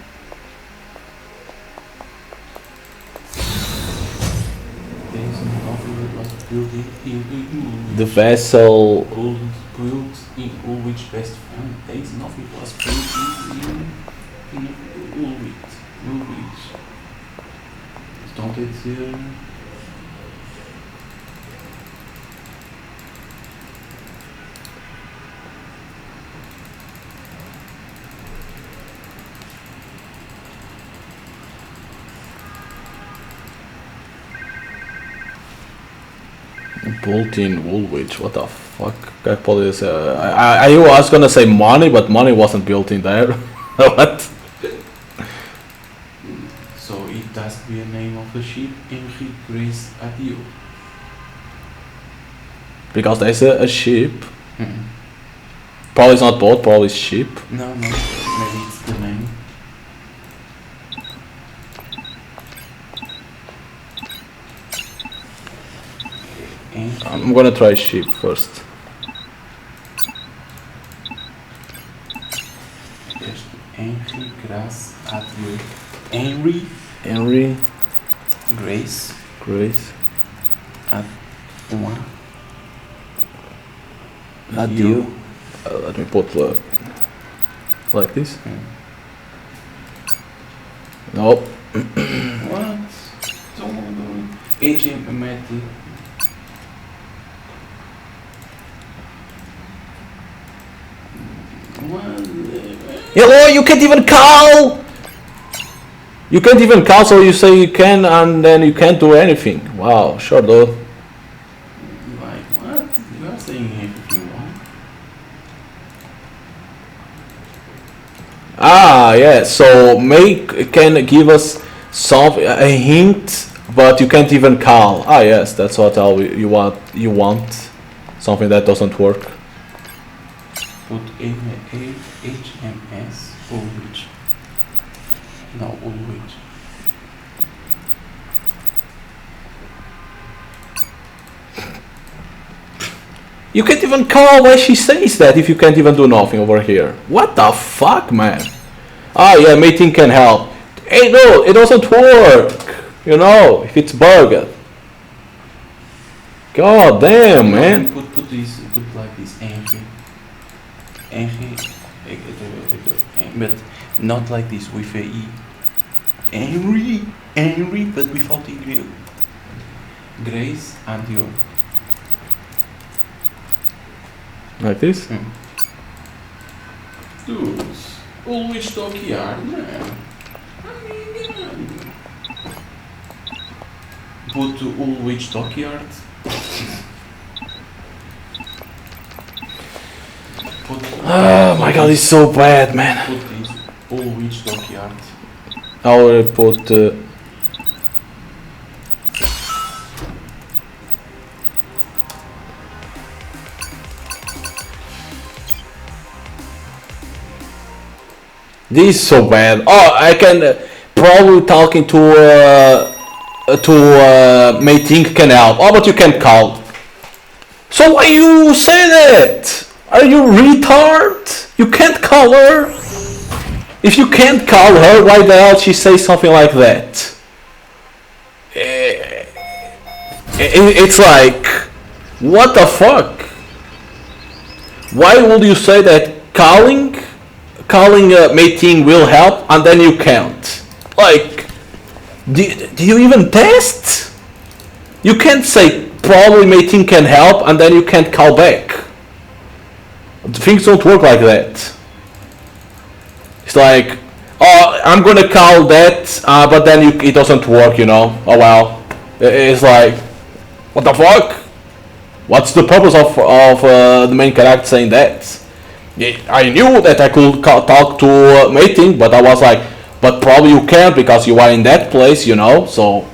Speaker 3: There is nothing that was built in Ulrich.
Speaker 1: The vessel.
Speaker 3: Built in Ulrich best friend. There is nothing that was built in Ulrich. Ulrich. Stond dit hier?
Speaker 1: Built-in Woolwich, what the fuck? I was gonna say money, but money wasn't built in there. What?
Speaker 3: So it does be a name of the ship, Henry Grace Adio.
Speaker 1: Because there's a ship. Probably it's not boat, probably it's ship.
Speaker 3: No, maybe it's the name.
Speaker 1: I'm gonna try ship first.
Speaker 3: There's Henry Grace Adio. Henry Grace
Speaker 1: Adio. Let me put like this. Nope.
Speaker 3: What? Don't HM
Speaker 1: Hello, you can't even call! You can't even call, so you say you can and then you can't do anything. Wow, sure though.
Speaker 3: Like what? You are saying everything wrong.
Speaker 1: Ah, yeah, so make can give us a hint, but you can't even call. Ah, yes, that's what you want. You want something that doesn't work.
Speaker 3: Put HMS Ulrich. No, Ulrich.
Speaker 1: You can't even call why she says that if you can't even do nothing over here. What the fuck, man? Ah, yeah, mating can help. Hey, no, it doesn't work. You know, if it's bugged. God damn, man.
Speaker 3: Put like this, Henry, but not like this with a E. Henry, but without E. Grace and you.
Speaker 1: Like this?
Speaker 3: Dude, Ulrich Dockyard, man. Put Ulrich Dockyard.
Speaker 1: Oh my god, it's so bad, man.
Speaker 3: Put this Ulrich Dockyard.
Speaker 1: I will put. This is so bad. Oh, I can probably talking to Mating can help. Oh, but you can't call. So why you say that? Are you retard? You can't call her. If you can't call her, why the hell she say something like that? It's like, what the fuck? Why would you say that calling mating will help and then you can't? Like, do you even test? You can't say probably mating can help and then you can't call back. Things don't work like that. It's like, oh, I'm gonna call that, but then it doesn't work, you know. Oh well. It's like, what the fuck? What's the purpose of the main character saying that? Yeah, I knew that I could talk to mating, but I was like, but probably you can't because you are in that place, you know. So,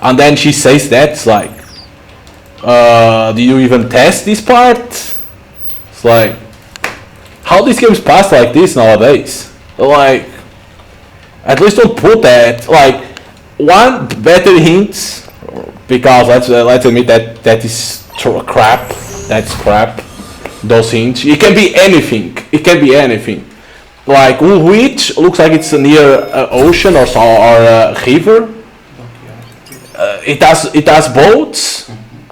Speaker 1: and then she says that, it's like, do you even test this part? It's like, how these games pass like this nowadays? Like, at least don't put that. Like, one better hint, because let's admit that is crap. That's crap. Those hints. It can be anything. It can be anything. Like Woolwich looks like it's near ocean or river. It has boats.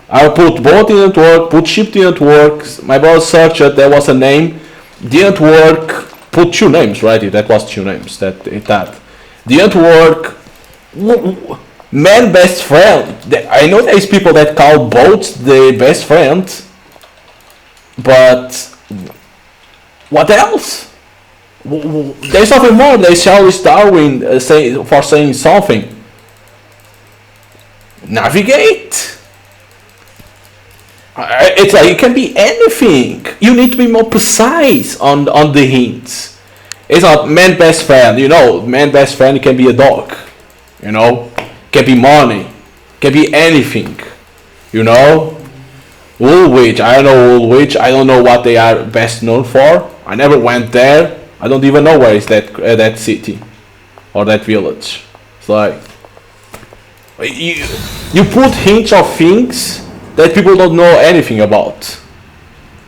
Speaker 1: I put boat didn't work, put ship didn't work. My brother searched it, there was a name, didn't work. Put two names, right? That was two names. That didn't work. Man best friend. I know there's people that call boats the best friend, but what else? There's something more. There's Charles Darwin saying something. Navigate. It's like it can be anything. You need to be more precise on the hints. It's not man best friend. You know, man best friend can be a dog. You know, can be money, can be anything. You know, Woolwich. I don't know Woolwich. I don't know what they are best known for. I never went there. I don't even know where is that city or that village. It's like you put hints of things that people don't know anything about.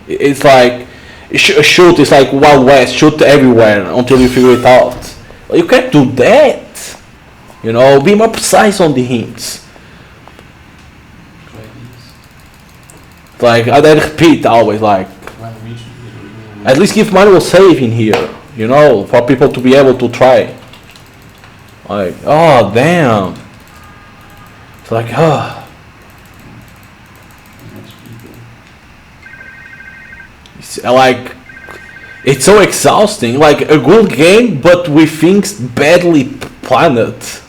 Speaker 1: It's like shoot. It's like Wild West. Shoot everywhere until you figure it out. You can't do that. You know, be more precise on the hints. Like I repeat always. Like at least give manual save in here. You know, for people to be able to try. Like, oh damn. It's like, like it's so exhausting. Like a good game, but with things badly planned.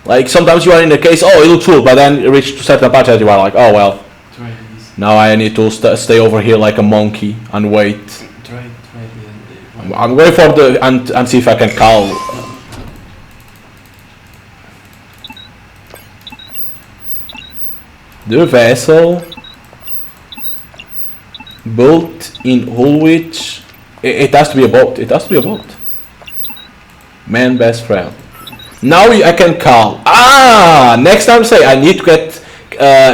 Speaker 1: Like sometimes you are in a case, oh, it looks cool, but then you reach to certain parts and you are like, oh well. Now I need to stay over here like a monkey and wait. I'm going for the and see if I can call. The vessel built in Woolwich. It has to be a boat. It has to be a boat. Man best friend. Now I can call. Next time say I need to get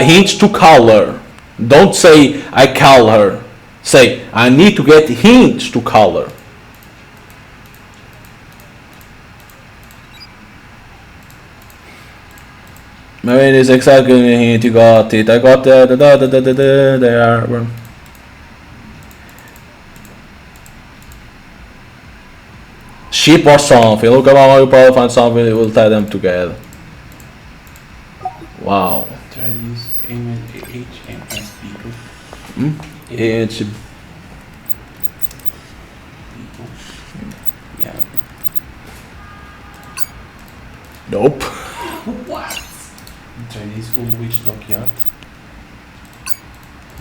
Speaker 1: hints to call her. Don't say I call her. Say I need to get hints to call her. My name is exactly hint. You got it. I got there. Sheep or something. Look around, you probably find something that will tie them together. Wow.
Speaker 3: Try this HMS people.
Speaker 1: It's
Speaker 3: People. Yeah.
Speaker 1: nope.
Speaker 3: What? Try this Woolwich Dockyard.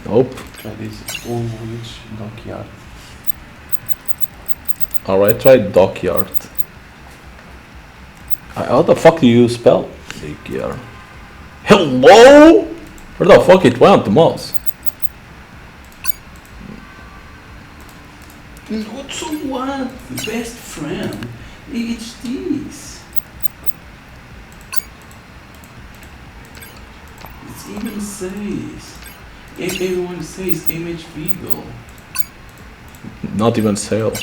Speaker 1: Nope.
Speaker 3: Try this Woolwich Dockyard.
Speaker 1: Alright, try dockyard. How the fuck do you spell dockyard? Hello? Where the fuck it went, the mouse?
Speaker 3: What's so what? Best friend. It's this. It even says. Everyone says image Beagle.
Speaker 1: Not even sale.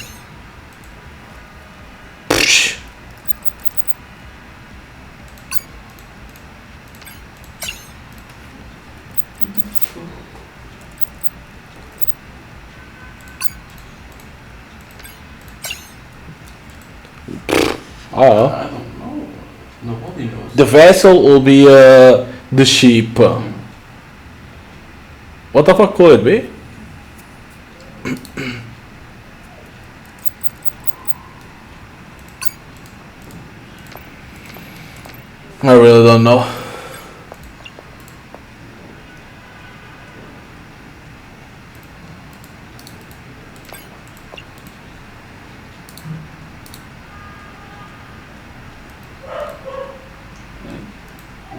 Speaker 3: I don't know. Nobody knows.
Speaker 1: The vessel will be the ship. What the fuck could it be? I really don't know.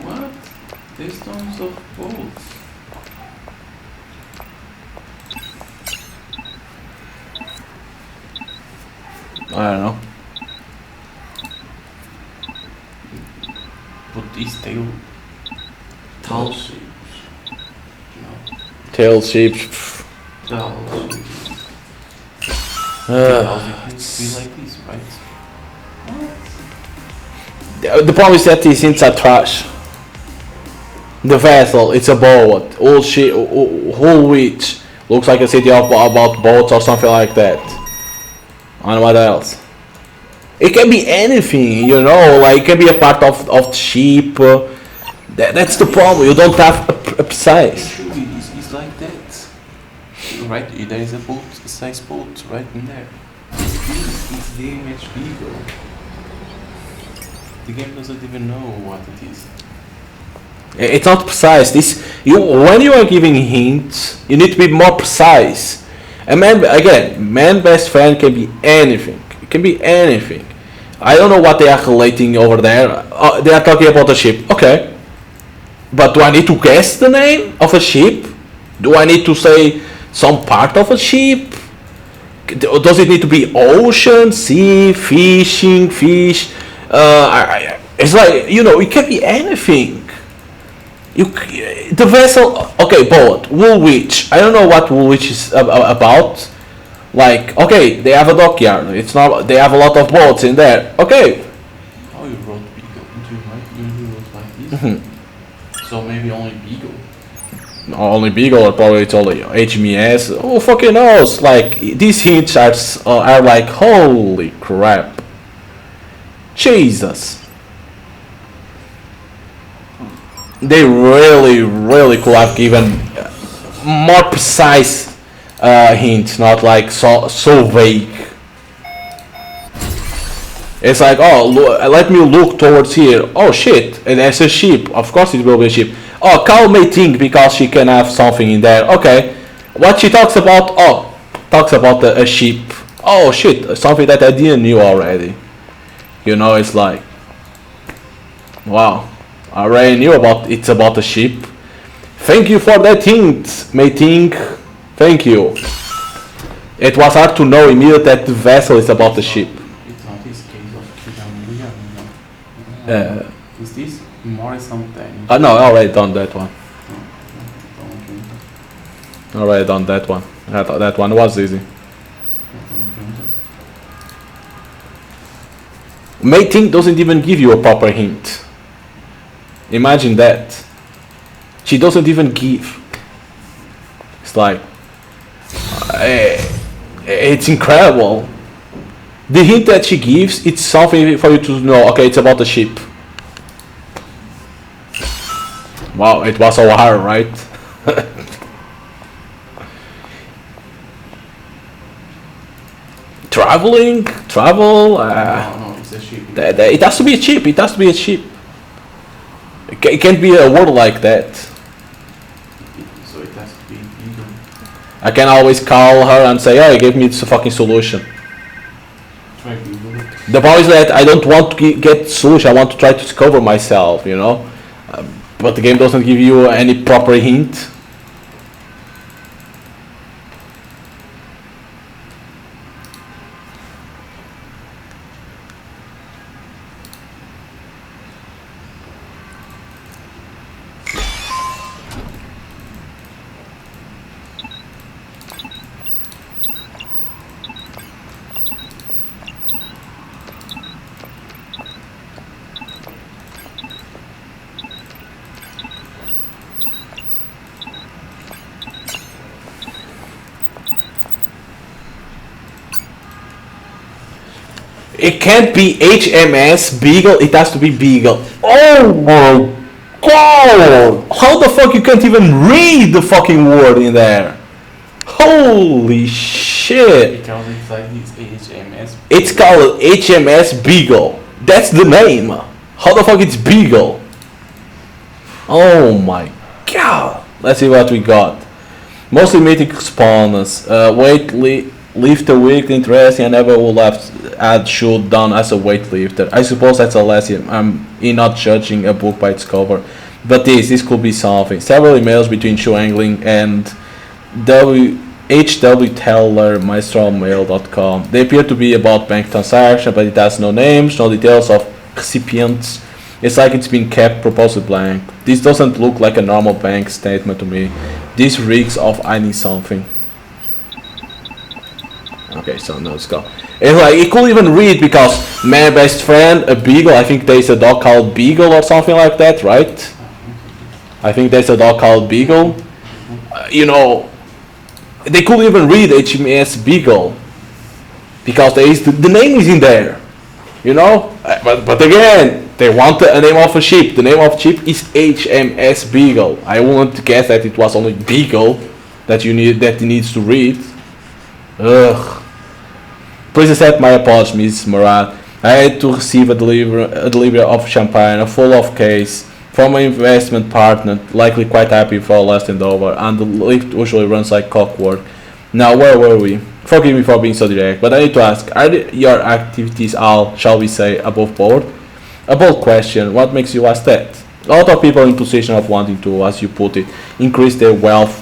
Speaker 3: What? There's tons of boats.
Speaker 1: I don't know.
Speaker 3: But these tall ships. No.
Speaker 1: Tail ship.
Speaker 3: Tall ships. Because it needs to be like this, right?
Speaker 1: The problem is that these hints are trash. The vessel, it's a boat. All shit, whole witch. Looks like a city about boats or something like that. And what else? It can be anything, you know, like it can be a part of the ship. That's the problem, you don't have a precise.
Speaker 3: Surely it's like that. Right, there is a boat, a size boat right in there. It's the image beagle. The game doesn't even know what it is.
Speaker 1: It's not precise. When you are giving hints, you need to be more precise. And man best friend can be anything. It can be anything. I don't know what they are collating over there. They are talking about a ship. Okay. But do I need to guess the name of a ship? Do I need to say some part of a ship? Does it need to be ocean, sea, fishing, fish? It's like, you know, it can be anything. The vessel, okay, boat, Woolwich. I don't know what Woolwich is about. Like, okay, they have a dockyard. It's not. They have a lot of boats in there. Okay.
Speaker 3: How you wrote beagle? You wrote like this. So maybe only beagle.
Speaker 1: Only beagle, or probably it's only HMS. Who fucking knows? Like these hints are like holy crap. Jesus. They really could have given more precise hints, not like so vague. It's like, oh, let me look towards here. Oh shit, and there's a ship. Of course it will be a ship. Oh, Carl may think because she can have something in there. Okay, what she talks about? Oh, talks about a ship. Oh shit, something that I didn't knew already. You know, it's like, wow. I already knew it's about a ship. Thank you for that hint, may think. Thank you. It was hard to know immediately that the vessel is about the ship.
Speaker 3: It's not this case of no. Is this more something?
Speaker 1: No, I already done that one. Already done that one. That one was easy. May think doesn't even give you a proper hint. Imagine that. She doesn't even give. It's like, it's incredible. The hint that she gives, it's something for you to know. Okay, it's about the ship. Wow, it was so hard, right? Travel.
Speaker 3: No, it's a ship.
Speaker 1: It has to be a ship. It has to be a ship. It can't be a word like that.
Speaker 3: So it has to be beagle.
Speaker 1: I can always call her and say, "Oh, give me the fucking solution."
Speaker 3: Try Google it.
Speaker 1: The problem is that I don't want to get solution. I want to try to discover myself, you know. But the game doesn't give you any proper hint. It can't be HMS Beagle, it has to be Beagle. Oh my god! How the fuck you can't even read the fucking word in there? Holy shit!
Speaker 3: Because it's like this HMS.
Speaker 1: It's called HMS Beagle. That's the name. How the fuck it's Beagle? Oh my god! Let's see what we got. Mostly mythic spawners. Weightlifter weekly interesting. I never would have had shoot done as a weightlifter. I suppose that's a lesson. I'm not judging a book by its cover. But this could be something. Several emails between shoe angling and hwteller@mystrongmail.com. They appear to be about bank transaction, but it has no names, no details of recipients. It's like it's been kept purposely blank. This doesn't look like a normal bank statement to me. This reeks of I need something. Okay, so now let's go. It's like he couldn't even read because my best friend, a beagle. I think there's a dog called Beagle or something like that, right? I think there's a dog called Beagle. You know, they couldn't even read HMS Beagle because there is the name is in there. You know, but again, they want a name of a ship. The name of ship is HMS Beagle. I wouldn't guess that it was only Beagle that he needs to read. Ugh. Please accept my apologies, Miss Morat. I had to receive a delivery of champagne, a full of case, from an investment partner, likely quite happy for last and over, and the lift usually runs like clockwork. Now, where were we? Forgive me for being so direct, but I need to ask, are your activities all, shall we say, above board? A bold question, what makes you ask that? A lot of people in position of wanting to, as you put it, increase their wealth,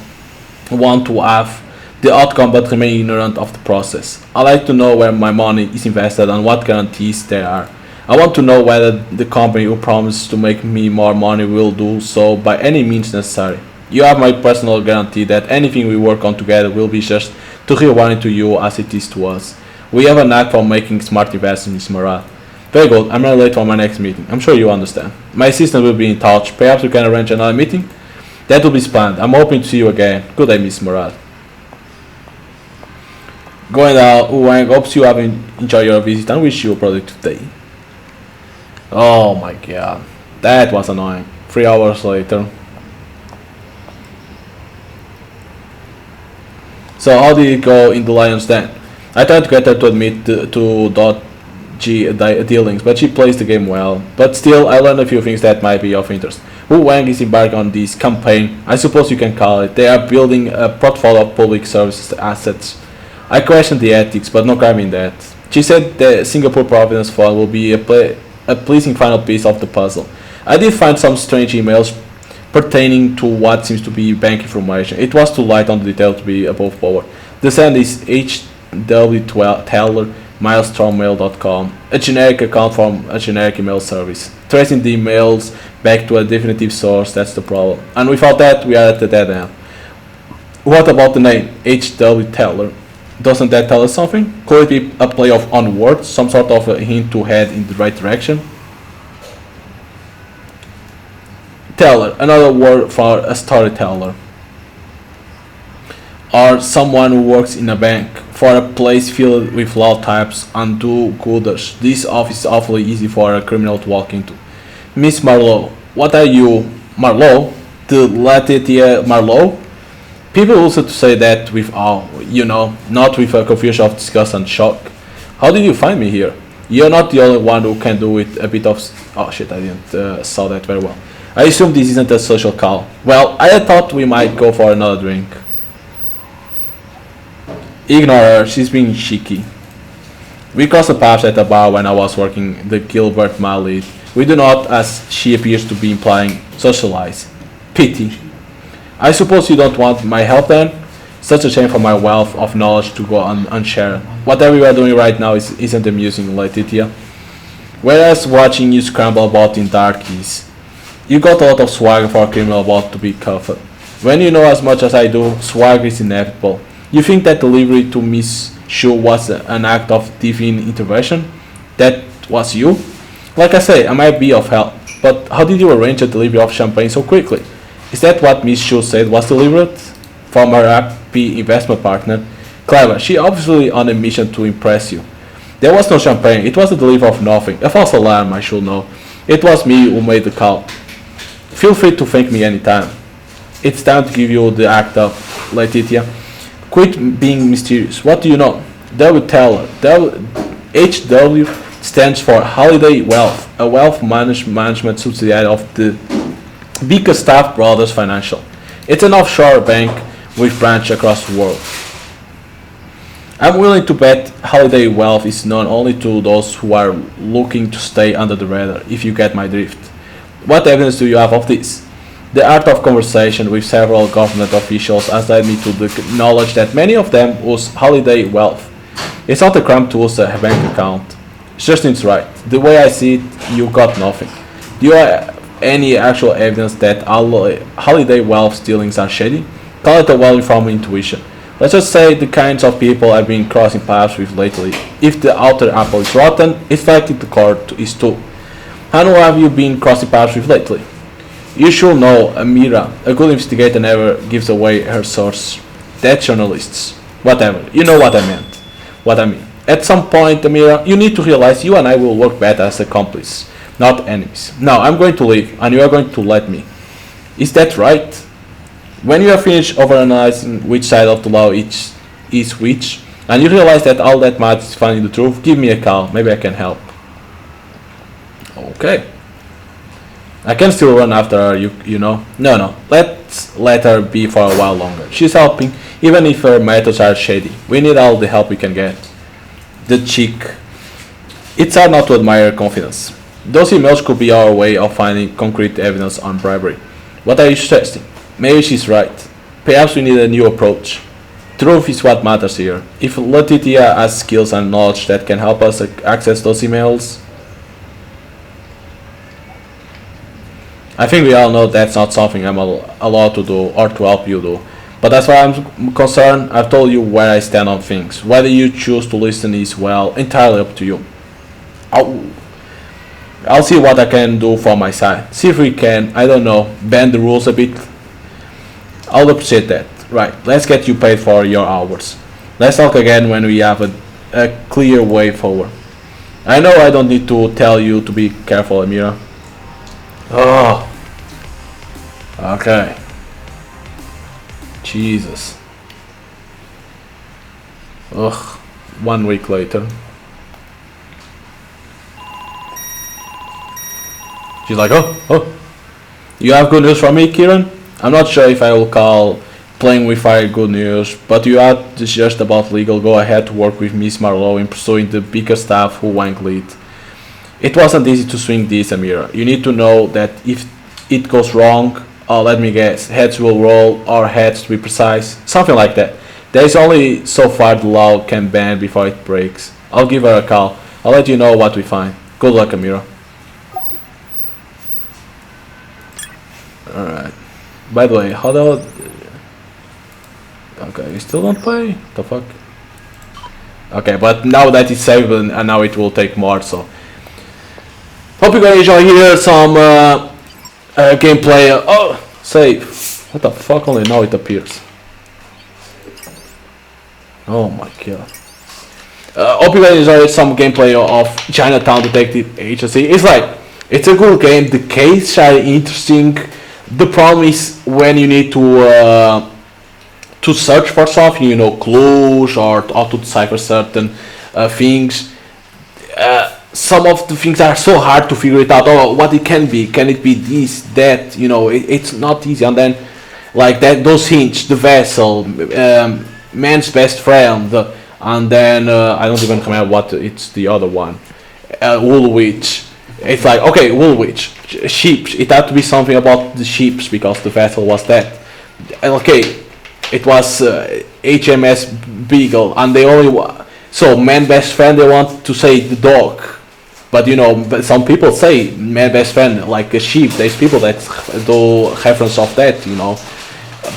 Speaker 1: want to have the outcome but remain ignorant of the process. I like to know where my money is invested and what guarantees there are. I want to know whether the company who promises to make me more money will do so by any means necessary. You have my personal guarantee that anything we work on together will be just to reward to you as it is to us. We have a knack for making smart investments, Marat. Very good, I'm running late for my next meeting. I'm sure you understand. My assistant will be in touch. Perhaps we can arrange another meeting? That will be splendid. I'm hoping to see you again. Good day, Miss Marat. Going out, Wang, hopes you have enjoyed your visit and wish you a productive day. Oh my god, that was annoying. 3 hours later. So how did it go in the Lion's Den? I tried to get her to admit to dodgy dealings, but she plays the game well. But still, I learned a few things that might be of interest. Wu Wang is embarking on this campaign, I suppose you can call it. They are building a portfolio of public services assets. I questioned the ethics, but no crime in that. She said the Singapore Providence Fund will be a pleasing final piece of the puzzle. I did find some strange emails pertaining to what seems to be bank information. It was too light on the detail to be above board. The send is hw.teller, mailstrommail.com, a generic account from a generic email service. Tracing the emails back to a definitive source, that's the problem. And without that, we are at the dead end. What about the name, H.W. Teller? Doesn't that tell us something? Could it be a play of on words, some sort of a hint to head in the right direction? Teller, another word for a storyteller. Or someone who works in a bank, for a place filled with law types and do-gooders. This office is awfully easy for a criminal to walk into. Miss Marlowe, what are you? Marlowe? The Letitia Marlowe? People also to say that with awe, not with a confusion of disgust and shock. How did you find me here? You're not the only one who can do it a bit of... Oh shit, I didn't saw that very well. I assume this isn't a social call. Well, I had thought we might go for another drink. Ignore her, she's being cheeky. We crossed the paths at a bar when I was working the Gilbert Mallet. We do not, as she appears to be implying, socialize. Pity. I suppose you don't want my help then? Such a shame for my wealth of knowledge to go unshared. Whatever you are doing right now isn't amusing, Letitia. Whereas watching you scramble about in darkies. You got a lot of swagger for a criminal about to be cuffed. When you know as much as I do, swagger is inevitable. You think that delivery to Miss Shu was an act of divine intervention? That was you? Like I say, I might be of help, but how did you arrange a delivery of champagne so quickly? Is that what Miss Shu said was delivered? From her happy investment partner? Clever, she obviously on a mission to impress you. There was no champagne, it was a delivery of nothing. A false alarm, I should know. It was me who made the call. Feel free to thank me anytime. It's time to give you the act of Letitia. Quit being mysterious. What do you know? W. Teller. HW stands for Holiday Wealth, a wealth management subsidiary of the Bickerstaff Brothers Financial. It's an offshore bank with branch across the world. I'm willing to bet Holiday Wealth is known only to those who are looking to stay under the radar, if you get my drift. What evidence do you have of this? The art of conversation with several government officials has led me to the knowledge that many of them use Holiday Wealth. It's not a crime to use a bank account. Justin's right. The way I see it, you got nothing. Do you have any actual evidence that Holiday Wealth dealings are shady? Call it a well-informed intuition. Let's just say the kinds of people I've been crossing paths with lately. If the outer apple is rotten, it's likely the core is too. And who have you been crossing paths with lately? You should know, Amira. A good investigator never gives away her source. That's journalists. Whatever. You know what I meant. What I mean. At some point, Amira, you need to realize you and I will work better as accomplices, not enemies. Now, I'm going to leave, and you are going to let me. Is that right? When you are finished overanalyzing which side of the law each is which, and you realize that all that matters is finding the truth, give me a call. Maybe I can help. Okay. I can still run after her, you know. No. Let's let her be for a while longer. She's helping, even if her methods are shady. We need all the help we can get. The chick. It's hard not to admire her confidence. Those emails could be our way of finding concrete evidence on bribery. What are you suggesting? Maybe she's right. Perhaps we need a new approach. Truth is what matters here. If Letitia has skills and knowledge that can help us access those emails, I think we all know that's not something I'm allowed to do or to help you do. But as far as I'm concerned, I've told you where I stand on things. Whether you choose to listen is, well, entirely up to you. I'll see what I can do for my side. See if we can, I don't know, bend the rules a bit. I'll appreciate that. Right, let's get you paid for your hours. Let's talk again when we have a clear way forward. I know I don't need to tell you to be careful, Amira. Oh. Okay. Jesus. Ugh. 1 week later. She's like, oh. You have good news for me, Kieran? I'm not sure if I will call playing with fire good news, but you had just about legal go ahead to work with Miss Marlowe in pursuing the bigger staff who wank lead. It wasn't easy to swing this, Amira. You need to know that if it goes wrong, let me guess, heads will roll, or heads to be precise, something like that. There is only so far the law can bend before it breaks. I'll give her a call. I'll let you know what we find. Good luck, Amira. Alright. By the way, how the... Okay, you still don't pay? The fuck? Okay, but now that it's saved and now it will take more, so... Hope you guys enjoy here some gameplay. Oh, save. What the fuck? Only now it appears. Oh my god. Hope you guys enjoyed some gameplay of Chinatown Detective Agency. It's a good game. The cases are interesting. The problem is when you need to search for something, you know, clues or to decipher certain things. Some of the things are so hard to figure it out. Oh, what it can be? Can it be this, that? You know, it's not easy. And then, like that, those hints, the vessel, man's best friend, and then I don't even remember what it's the other one. Woolwich. It's like, okay, Woolwich, ships. It had to be something about the ships because the vessel was that. Okay, it was HMS Beagle, and they only so man best friend. They want to say the dog. But you know, some people say my best friend like a sheep. There's people that do reference of that, you know.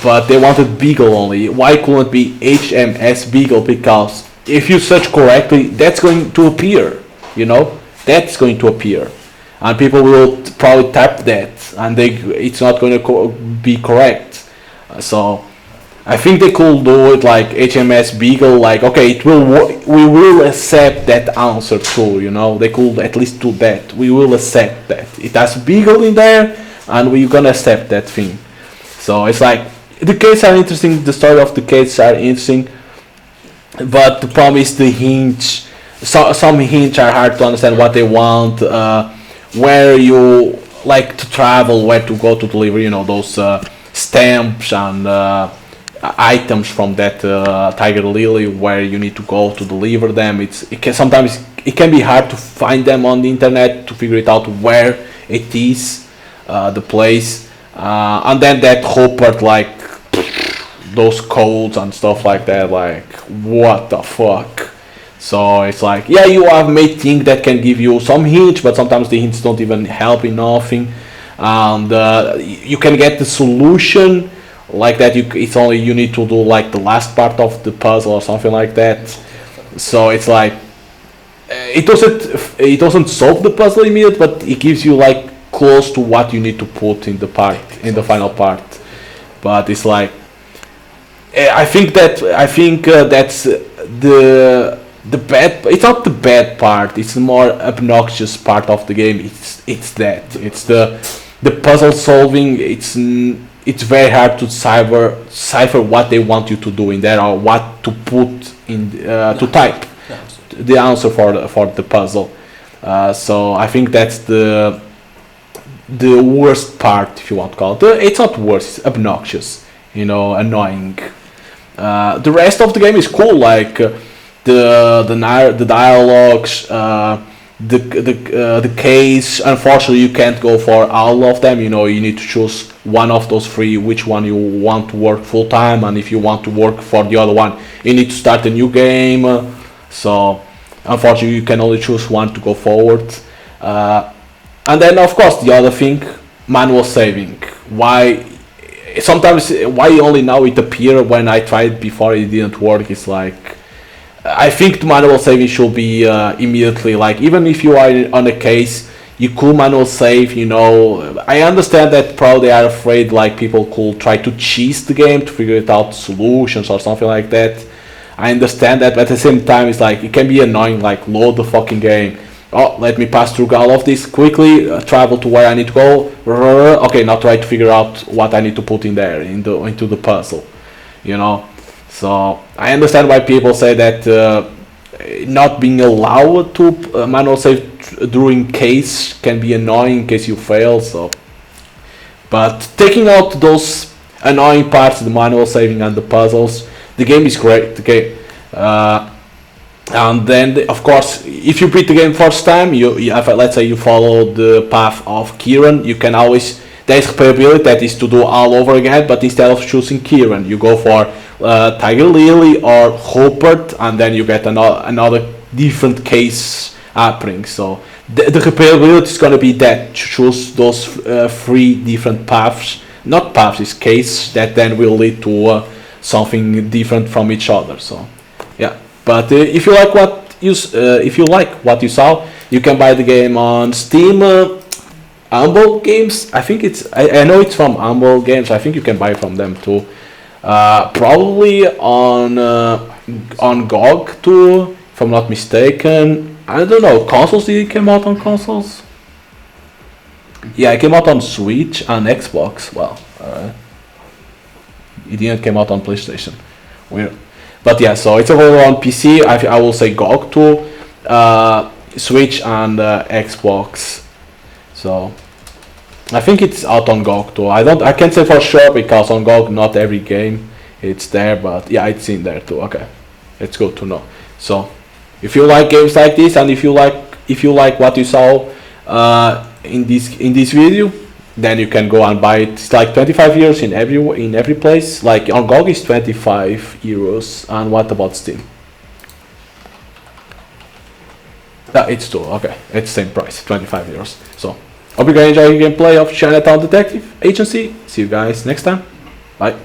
Speaker 1: But they wanted Beagle only. Why couldn't it be HMS Beagle? Because if you search correctly, that's going to appear. You know, that's going to appear, and people will probably type that, and it's not going to be correct. So I think they could do it like HMS Beagle, like okay, it will we will accept that answer too, you know. They could at least do that. We will accept that it has Beagle in there, and we're gonna accept that thing. So it's like the cases are interesting, the story of the cases are interesting, but the problem is the hints. So some hints are hard to understand what they want, where you like to travel, where to go to deliver, you know, those stamps and items from that Tiger Lily, where you need to go to deliver them. Sometimes it can be hard to find them on the internet, to figure it out where it is, the place, and then that Hopper, like those codes and stuff like that, like what the fuck. So it's like, yeah, you have made things that can give you some hints, but sometimes the hints don't even help in nothing, and you can get the solution like that. It's only you need to do like the last part of the puzzle or something like that. So it's like it doesn't solve the puzzle immediately, but it gives you like close to what you need to put in the part in the final part. But it's like I think that's the bad. It's not the bad part. It's the more obnoxious part of the game. It's the puzzle solving. It's very hard to cipher what they want you to do in there or what to put in to type the answer for the puzzle. So I think that's the worst part, if you want to call it. It's not worse. It's obnoxious. Annoying. The rest of the game is cool, like the dialogues, the case. Unfortunately, you can't go for all of them. You need to choose one of those three, which one you want to work full time, and if you want to work for the other one, you need to start a new game. So unfortunately, you can only choose one to go forward. And then, of course, the other thing, manual saving. Why only now it appeared when I tried before it didn't work? It's like I think the manual saving should be immediately. Like even if you are on a case, you could manual save. I understand that probably they are afraid like people could try to cheat the game to figure it out solutions or something like that. I understand that, but at the same time, it's like it can be annoying. Like load the fucking game. Oh, let me pass through all of this quickly, travel to where I need to go. Okay, now try to figure out what I need to put in there into the puzzle. So I understand why people say that not being allowed to manual save during case can be annoying in case you fail. So, but taking out those annoying parts, the manual saving and the puzzles, the game is great. Okay. And then, of course, if you beat the game first time, let's say you follow the path of Kieran, you can always. There's replayability that is to do all over again, but instead of choosing Kieran, you go for Tiger Lily or Rupert, and then you get another different case happening. So the replayability is going to be that choose those three different paths, not paths, it's case that then will lead to something different from each other. So yeah. But if you like what you saw, you can buy the game on Steam, Humble Games. I think I know it's from Humble Games. I think you can buy from them too. Probably on GOG too, if I'm not mistaken. I don't know. Consoles? Did it come out on consoles? Yeah, it came out on Switch and Xbox. Well, it didn't come out on PlayStation. Weird. But yeah, so it's available on PC. I will say GOG too, Switch and Xbox. So I think it's out on GOG too. I can't say for sure because on GOG not every game it's there, but yeah, it's in there too. Okay, it's good to know. So if you like games like this and if you like what you saw in this video, then you can go and buy it. It's like 25 euros in every place. Like on GOG is 25 euros. And what about Steam? It's too okay. It's the same price, 25 euros. So hope you guys enjoy your gameplay of Chinatown Detective Agency. See you guys next time. Bye.